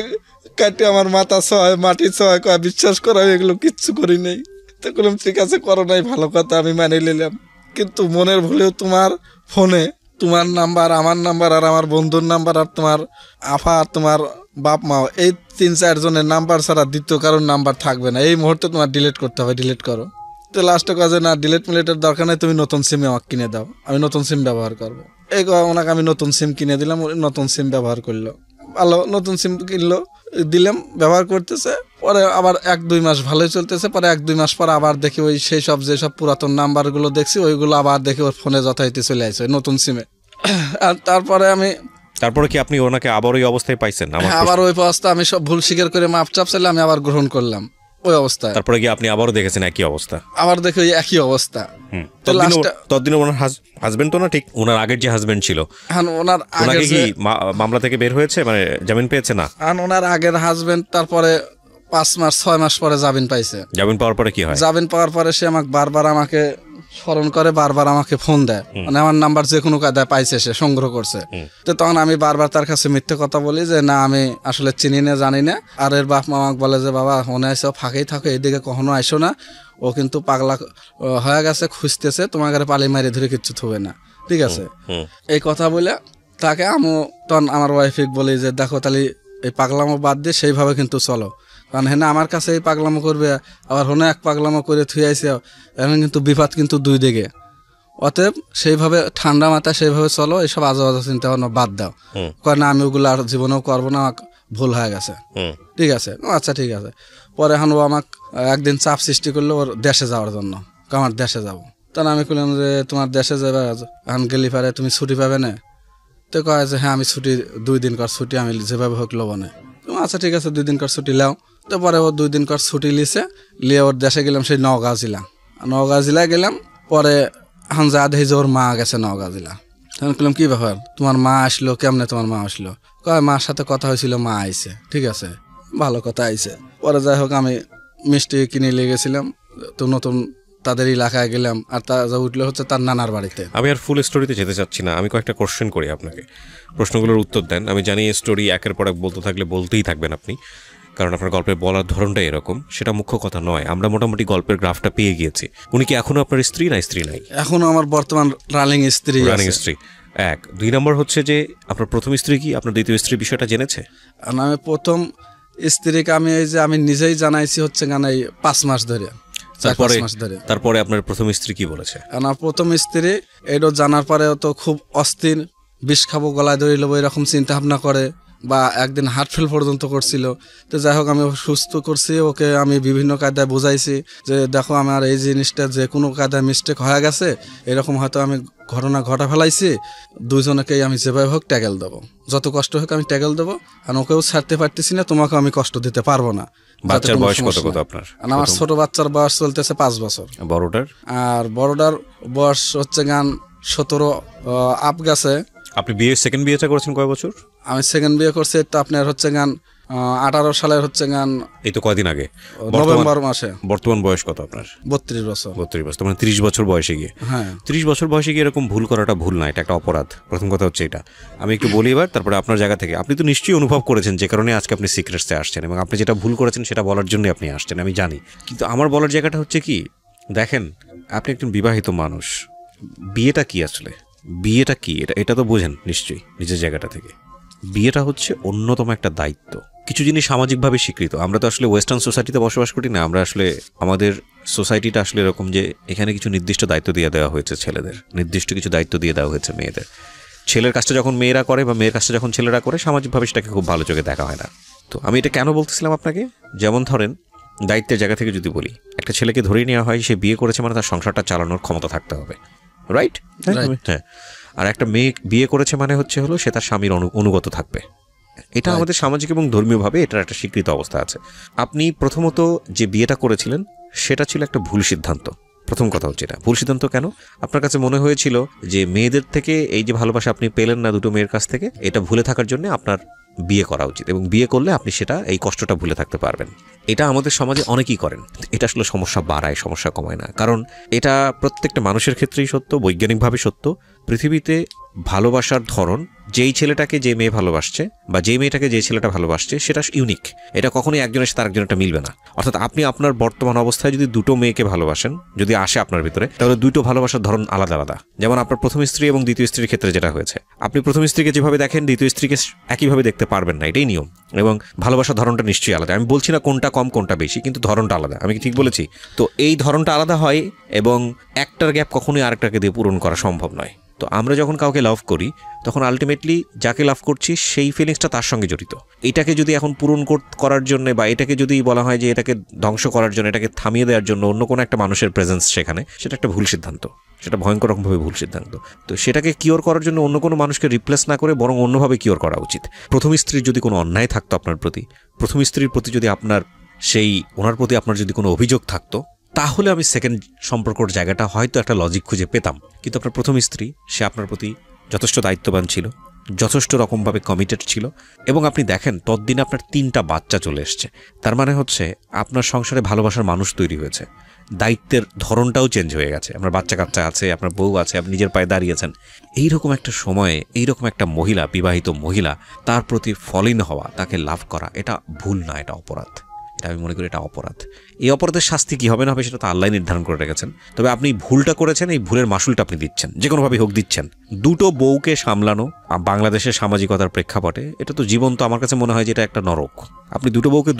Speaker 1: কাটে আমার মাথা ছয় মাটি ছয়, বিশ্বাস করা এগুলো কিচ্ছু করি নেই। তো বললাম ঠিক আছে করো নাই, ভালো কথা, আমি মানে নিলাম, কিন্তু মনের ভুলেও তোমার ফোনে তোমার নাম্বার, আমার নাম্বার, আর আমার বন্ধুর নাম্বার, আর তোমার আফা আর তোমার বাপ মা এই 3-4 জনের নাম্বার ছাড়া দ্বিতীয় কারোর নাম্বার থাকবে না, এই মুহূর্তে তোমার ডিলিট করতে হবে, ডিলিট করো। তো লাস্টে কাজে না ডিলিট মিলিটের দরকার নেই, তুমি নতুন সিম আমাকে কিনে দাও, আমি নতুন সিম ব্যবহার করবো। এই ওনাকে আমি নতুন সিম কিনে দিলাম, নতুন সিম ব্যবহার করলো, ভালো নতুন সিম কিনলো, দিলাম, ব্যবহার করতেছে। পরে আবার 1-2 মাস ভালোই চলতেছে, পরে 1-2 মাস পর আবার দেখি ওই সেই সব যেসব পুরাতন নাম্বারগুলো দেখছি ওইগুলো আবার দেখি ওর ফোনে যথারীতি চলে আসছে নতুন সিমে। আর তারপরে
Speaker 2: কি আপনি ওনাকে আবার ওই অবস্থায় পাইছেন?
Speaker 1: আবার ওই অবস্থা, আমি সব ভুল স্বীকার করে মাপ চাপ চাইলে আমি আবার গ্রহণ করলাম ওই অবস্থায়।
Speaker 2: তারপরে কি আপনি আবারও দেখেছেন একই অবস্থা?
Speaker 1: আবার দেখি ওই একই অবস্থা।
Speaker 2: ততদিন ওনার হাজবেন্ড তো না, ঠিক ওনার আগের যে হাজবেন্ড ছিল,
Speaker 1: ওনার আগে
Speaker 2: কি মামলা থেকে বের হয়েছে, মানে জামিন পেয়েছে? না,
Speaker 1: ওনার আগের হাজবেন্ড তারপরে 5-6 মাস পরে জামিন পাইছে।
Speaker 2: জামিন পাওয়ার পরে কি হয়?
Speaker 1: জামিন পাওয়ার পরে সে আমাকে বারবার আমাকে স্মরণ করে, বারবার আমাকে ফোন দেয়, মানে আমার নাম্বার যে কোনো কায়দায় পাইছে, সে সংগ্রহ করছে। তো তখন আমি বারবার তার কাছে মিথ্যে কথা বলি যে না আমি আসলে চিনি না, জানি না। আর এর বাপ মা আমাকে বলে যে বাবা মনে আসো, ফাঁকেই থাকো, এইদিকে কখনো আইসো না, ও কিন্তু পাগলা হয়ে গেছে, খুঁজতেছে, তোমার ঘরে পালি মারি ধরে কিচ্ছু থবে না, ঠিক আছে? এই কথা বলে তাকে আমি তখন আমার ওয়াইফিক বলি যে দেখো তাহলে এই পাগলামো বাদ দিয়ে সেইভাবে কিন্তু চলো, কারণ হেনা আমার কাছে এই পাগলামো করবে, আবার হনে এক পাগলামো করে থুয়ে আইসে, এখন কিন্তু বিপদ কিন্তু 2 দিকে। অতএব সেইভাবে ঠান্ডা মাথায় সেইভাবে চলো, এইসব আজে বাজে চিন্তা ভাবনা বাদ দাও। না আমি ওগুলো আর জীবনেও করবো না, ভুল হয়ে গেছে, ঠিক আছে? আচ্ছা ঠিক আছে। পরে এখন ও আমাকে একদিন চাপ সৃষ্টি করলো ওর দেশে যাওয়ার জন্য, আমার দেশে যাবো। তখন আমি বললাম যে তোমার দেশে যাবে, এখন গেলি পারে তুমি ছুটি পাবে না? তো কয় যে হ্যাঁ আমি ছুটি 2 দিন কর ছুটি আমি যেভাবে হোক লব না। আচ্ছা ঠিক আছে 2 দিন কর ছুটি লাও। তো পরে ও 2 দিন কর ছুটি লিছে, লিয়ে ওর দেশে গেলাম, সেই নওগাঁ জেলায় গেলাম। পরে এখন যা দেখি যে ওর মা গেছে নওগাঁ জেলা। তখন বললাম কি ব্যাপার, তোমার মা আসলো কেমনে? তোমার মা আসলো? কয় মার সাথে কথা হয়েছিল, মা আইছে, ঠিক আছে, ভালো কথা আইছে। পরে যাই হোক আমি মিষ্টি কিনে নিয়ে গেছিলাম, তো নতুন তাদের এলাকায় গেলাম, আর তা যা উঠলো হচ্ছে তার নানার বাড়িতে।
Speaker 2: আমি আর ফুল স্টোরিতে যেতে চাচ্ছি না, আমি কয়েকটা কোশ্চেন করি আপনাকে, প্রশ্নগুলোর উত্তর দেন। আমি জানি এই স্টোরি একের পর এক বলতে থাকলে বলতেই থাকবেন আপনি, কারণ আপনার গল্পের বলার ধরনটা এরকম, সেটা মুখ্য কথা নয়। আমরা মোটামুটি গল্পের গ্রাফটা পেয়ে গিয়েছি। উনি কি এখনো আপনার স্ত্রী না স্ত্রী নাই?
Speaker 1: এখনো আমার বর্তমান রানিং স্ত্রী।
Speaker 2: 2 নম্বর হচ্ছে যে আপনার প্রথম স্ত্রী কি আপনার দ্বিতীয় স্ত্রীর বিষয়টা জেনেছে?
Speaker 1: আমি প্রথম স্ত্রীকে আমি এই যে আমি নিজেই জানাইছি হচ্ছে গান এই 5 মাস ধরে।
Speaker 2: তারপরে আপনার প্রথম স্ত্রী কি বলেছে?
Speaker 1: আমার প্রথম স্ত্রী এটা জানার পরে তো খুব অস্থির, বিষ খাবো, গলায় ধরে নেবো, এরকম চিন্তা ভাবনা করে, বা একদিন হার্ট ফেল পর্যন্ত করছিল। তো যাই হোক আমি সুস্থ করছি, ওকে আমি বিভিন্ন কায়দায় বোঝাইছি যে দেখো আমার এই জিনিসটা যে কোনো কায়দায় মিস্টেক হয়ে গেছে, এরকম হয়তো আমি ঘটনা ঘটা ফেলাইছি, 2 জনকেই আমি যেভাবে হোক ট্যাগেল দেবো, যত কষ্ট হোক আমি ট্যাগেল দেবো, আর ওকেও ছাড়তে পারতেছি না, তোমাকে আমি কষ্ট দিতে পারবো না।
Speaker 2: বাচ্চার বয়স কত আপনার?
Speaker 1: আমার ছোট বাচ্চার বয়স চলতেছে 5 বছর। বড়টার বয়স হচ্ছে গান 17 আপ গেছে।
Speaker 2: আপনি সেকেন্ড বিয়েটা করেছেন কয় বছর?
Speaker 1: আমি সেকেন্ড বিয়ে করছি তো আপনার হচ্ছে গান 18 সালের হচ্ছে গান,
Speaker 2: এই তো কয়দিন আগে,
Speaker 1: নভেম্বর মাসে।
Speaker 2: বর্তমান বয়স কত আপনার?
Speaker 1: 32 বছর।
Speaker 2: 32 বছর, মানে 30 বছর বয়সে গিয়ে।
Speaker 1: হ্যাঁ,
Speaker 2: 30 বছর বয়সে গিয়ে এরকম ভুল করাটা ভুল না, এটা একটা অপরাধ। প্রথম কথা হচ্ছে এটা। আমি একটু বলি এবার, তারপরে আপনার জায়গা থেকে আপনি তো নিশ্চয়ই অনুভব করেছেন, যে কারণে আজকে আপনি সিক্রেটসে আসছেন, এবং আপনি যেটা ভুল করেছেন সেটা বলার জন্য আপনি আসছেন, আমি জানি। কিন্তু আমার বলার জায়গাটা হচ্ছে কি, দেখেন আপনি একজন বিবাহিত মানুষ, বিয়েটা কি আসলে, বিয়েটা কি এটা তো বোঝেন নিশ্চয়ই নিজের জায়গাটা থেকে। বিয়েটা হচ্ছে অন্যতম একটা দায়িত্ব, কিছু জিনিস সামাজিকভাবে স্বীকৃত। আমরা তো আসলে ওয়েস্টার্ন সোসাইটিতে বসবাস করি না, আমরা আসলে আমাদের সোসাইটিটা আসলে এরকম যে এখানে কিছু নির্দিষ্ট দায়িত্ব দিয়ে দেওয়া হয়েছে ছেলেদের, নির্দিষ্ট কিছু দায়িত্ব দিয়ে দেওয়া হয়েছে মেয়েদের। ছেলের কাজটা যখন মেয়েরা করে বা মেয়ের কাজটা যখন ছেলেরা করে, সামাজিকভাবে সেটাকে খুব ভালো চোখে দেখা হয় না। তো আমি এটা কেন বলতেছিলাম আপনাকে, যেমন ধরেন দায়িত্বের জায়গা থেকে যদি বলি, একটা ছেলেকে ধরেই নেওয়া হয় সে বিয়ে করেছে মানে তার সংসারটা চালানোর ক্ষমতা থাকতে হবে, রাইট? হ্যাঁ। আর একটা মেয়ে বিয়ে করেছে মানে হলো সে তার স্বামীর অনুগত থাকবে। এটা আমাদের সামাজিক এবং ধর্মীয়ভাবে এটার একটা স্বীকৃত অবস্থা আছে। আপনি প্রথমত যে বিয়েটা করেছিলেন সেটা ছিল একটা ভুল সিদ্ধান্ত। প্রথম কথা হচ্ছে এটা ভুল সিদ্ধান্ত। কেন? আপনার কাছে মনে হয়েছিল যে মেয়েদের থেকে এই যে ভালোবাসা আপনি পেলেন না 2টো মেয়ের কাছ থেকে, এটা ভুলে থাকার জন্য আপনার বিয়ে করা উচিত, এবং বিয়ে করলে আপনি সেটা এই কষ্টটা ভুলে থাকতে পারবেন। এটা আমাদের সমাজে অনেকেই করেন। এটা আসলে সমস্যা বাড়ায়, সমস্যা কমায় না। কারণ এটা প্রত্যেকটা মানুষের ক্ষেত্রেই সত্য, বৈজ্ঞানিকভাবে সত্য। পৃথিবীতে ভালোবাসার ধরন, যেই ছেলেটাকে যে মেয়ে ভালোবাসছে বা যেই মেয়েটাকে যে ছেলেটা ভালোবাসছে, সেটা ইউনিক। এটা কখনোই একজনের সাথে আরেকজনেরটা মিলবে না। অর্থাৎ আপনি আপনার বর্তমান অবস্থায় যদি 2টো মেয়েকে ভালোবাসেন, যদি আসে আপনার ভিতরে, তাহলে 2টো ভালোবাসার ধরন আলাদা আলাদা। যেমন আপনার প্রথম স্ত্রী এবং দ্বিতীয় স্ত্রীর ক্ষেত্রে যেটা হয়েছে, আপনি প্রথম স্ত্রীকে যেভাবে দেখেন দ্বিতীয় স্ত্রীকে একইভাবে দেখতে পারবেন না, এটাই নিয়ম। এবং ভালোবাসার ধরনটা নিশ্চয়ই আলাদা। আমি বলছি না কোনটা কম কোনটা বেশি, কিন্তু ধরনটা আলাদা। আমি কি ঠিক বলেছি? তো এই ধরনটা আলাদা হয় এবং একটার গ্যাপ কখনোই আরেকটাকে দিয়ে পূরণ করা সম্ভব নয়। তো আমরা যখন কাউকে লাভ করি তখন আলটিমেটলি যাকে লাভ করছি সেই ফিলিংসটা তার সঙ্গে জড়িত। এটাকে যদি এখন পূরণ করার জন্য বা এটাকে যদি বলা হয় যে এটাকে ধ্বংস করার জন্য, এটাকে থামিয়ে দেওয়ার জন্য অন্য কোনো একটা মানুষের প্রেজেন্স সেখানে, সেটা একটা ভুল সিদ্ধান্ত, সেটা ভয়ঙ্কর রকমভাবে ভুল সিদ্ধান্ত। তো সেটাকে কিওর করার জন্য অন্য কোনো মানুষকে রিপ্লেস না করে বরং অন্যভাবে কিওর করা উচিত। প্রথম স্ত্রীর যদি কোনো অন্যায় থাকতো আপনার প্রতি, প্রথম স্ত্রীর প্রতি যদি আপনার ওনার প্রতি আপনার যদি কোনো অভিযোগ থাকতো, তাহলে আমি সেকেন্ড সম্পর্কর জায়গাটা হয়তো একটা লজিক খুঁজে পেতাম। কিন্তু আপনার প্রথম স্ত্রী, সে আপনার প্রতি যথেষ্ট দায়িত্ববান ছিল, যথেষ্ট রকমভাবে কমিটেড ছিল, এবং আপনি দেখেন ততদিনে আপনার 3টা বাচ্চা চলে এসছে। তার মানে হচ্ছে আপনার সংসারে ভালোবাসার মানুষ তৈরি হয়েছে, দায়িত্বের ধরনটাও চেঞ্জ হয়ে গেছে, আপনার বাচ্চা কাচ্চা আছে, আপনার বউ আছে, আপনি নিজের পায়ে দাঁড়িয়েছেন। এইরকম একটা সময়ে এইরকম একটা মহিলা, বিবাহিত মহিলা, তার প্রতি ফলিন হওয়া, তাকে লাভ করা, এটা ভুল না, এটা অপরাধ। এটা আমি মনে করি এটা অপরাধ। এই অপরাধের শাস্তি কী হবে না হবে সেটা তো আল্লাহ নির্ধারণ করে রেখেছেন। তবে আপনি ভুলটা করেছেন, এই ভুলের মাসুলটা আপনি দিচ্ছেন, যে কোনোভাবেই হোক দিচ্ছেন। 2টো বউকে সামলানো বাংলাদেশের সামাজিকতার প্রেক্ষাপটে এটা তো জীবন, তো আমার কাছে মনে হয় যে এটা একটা নরক। আপনি 2টো বউকে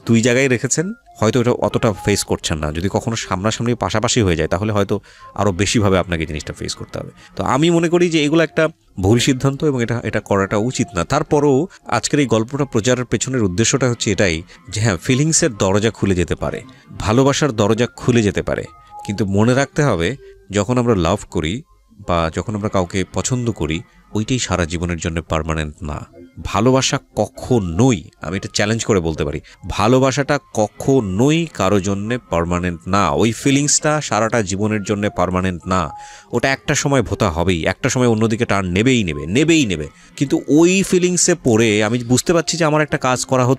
Speaker 2: দুই জায়গায় রেখেছেন, হয়তো এটা অতটা ফেস করছেন না। যদি কখনো সামনাসামনি পাশাপাশি হয়ে যায় তাহলে হয়তো আরও বেশিভাবে আপনাকে জিনিসটা ফেস করতে হবে। তো আমি মনে করি যে এগুলো একটা ভুল সিদ্ধান্ত এবং এটা করাটা উচিত না। তারপরেও আজকের এই গল্পটা প্রচারের পেছনের উদ্দেশ্যটা হচ্ছে এটাই যে হ্যাঁ, ফিলিংসের দরজা খুলে যেতে পারে, ভালোবাসার দরজা খুলে যেতে পারে, কিন্তু মনে রাখতে হবে যখন আমরা লাভ করি বা যখন আমরা কাউকে পছন্দ করি, ওইটাই সারা জীবনের জন্য পার্মানেন্ট না। ভালোবাসা কখনোই, আমি এটা চ্যালেঞ্জ করে বলতে পারি, ভালোবাসাটা কখনোই কারো জন্যে পার্মানেন্ট না। ওই ফিলিংসটা সারাটা জীবনের জন্য পার্মানেন্ট না। ওটা একটা সময় ভোতা হবেই, একটা সময় অন্যদিকে টার্ন নেবেই নেবে। কিন্তু ওই ফিলিংসে পড়ে আমি বুঝতে পারছি যে আমার একটা কাজ করা হচ্ছে,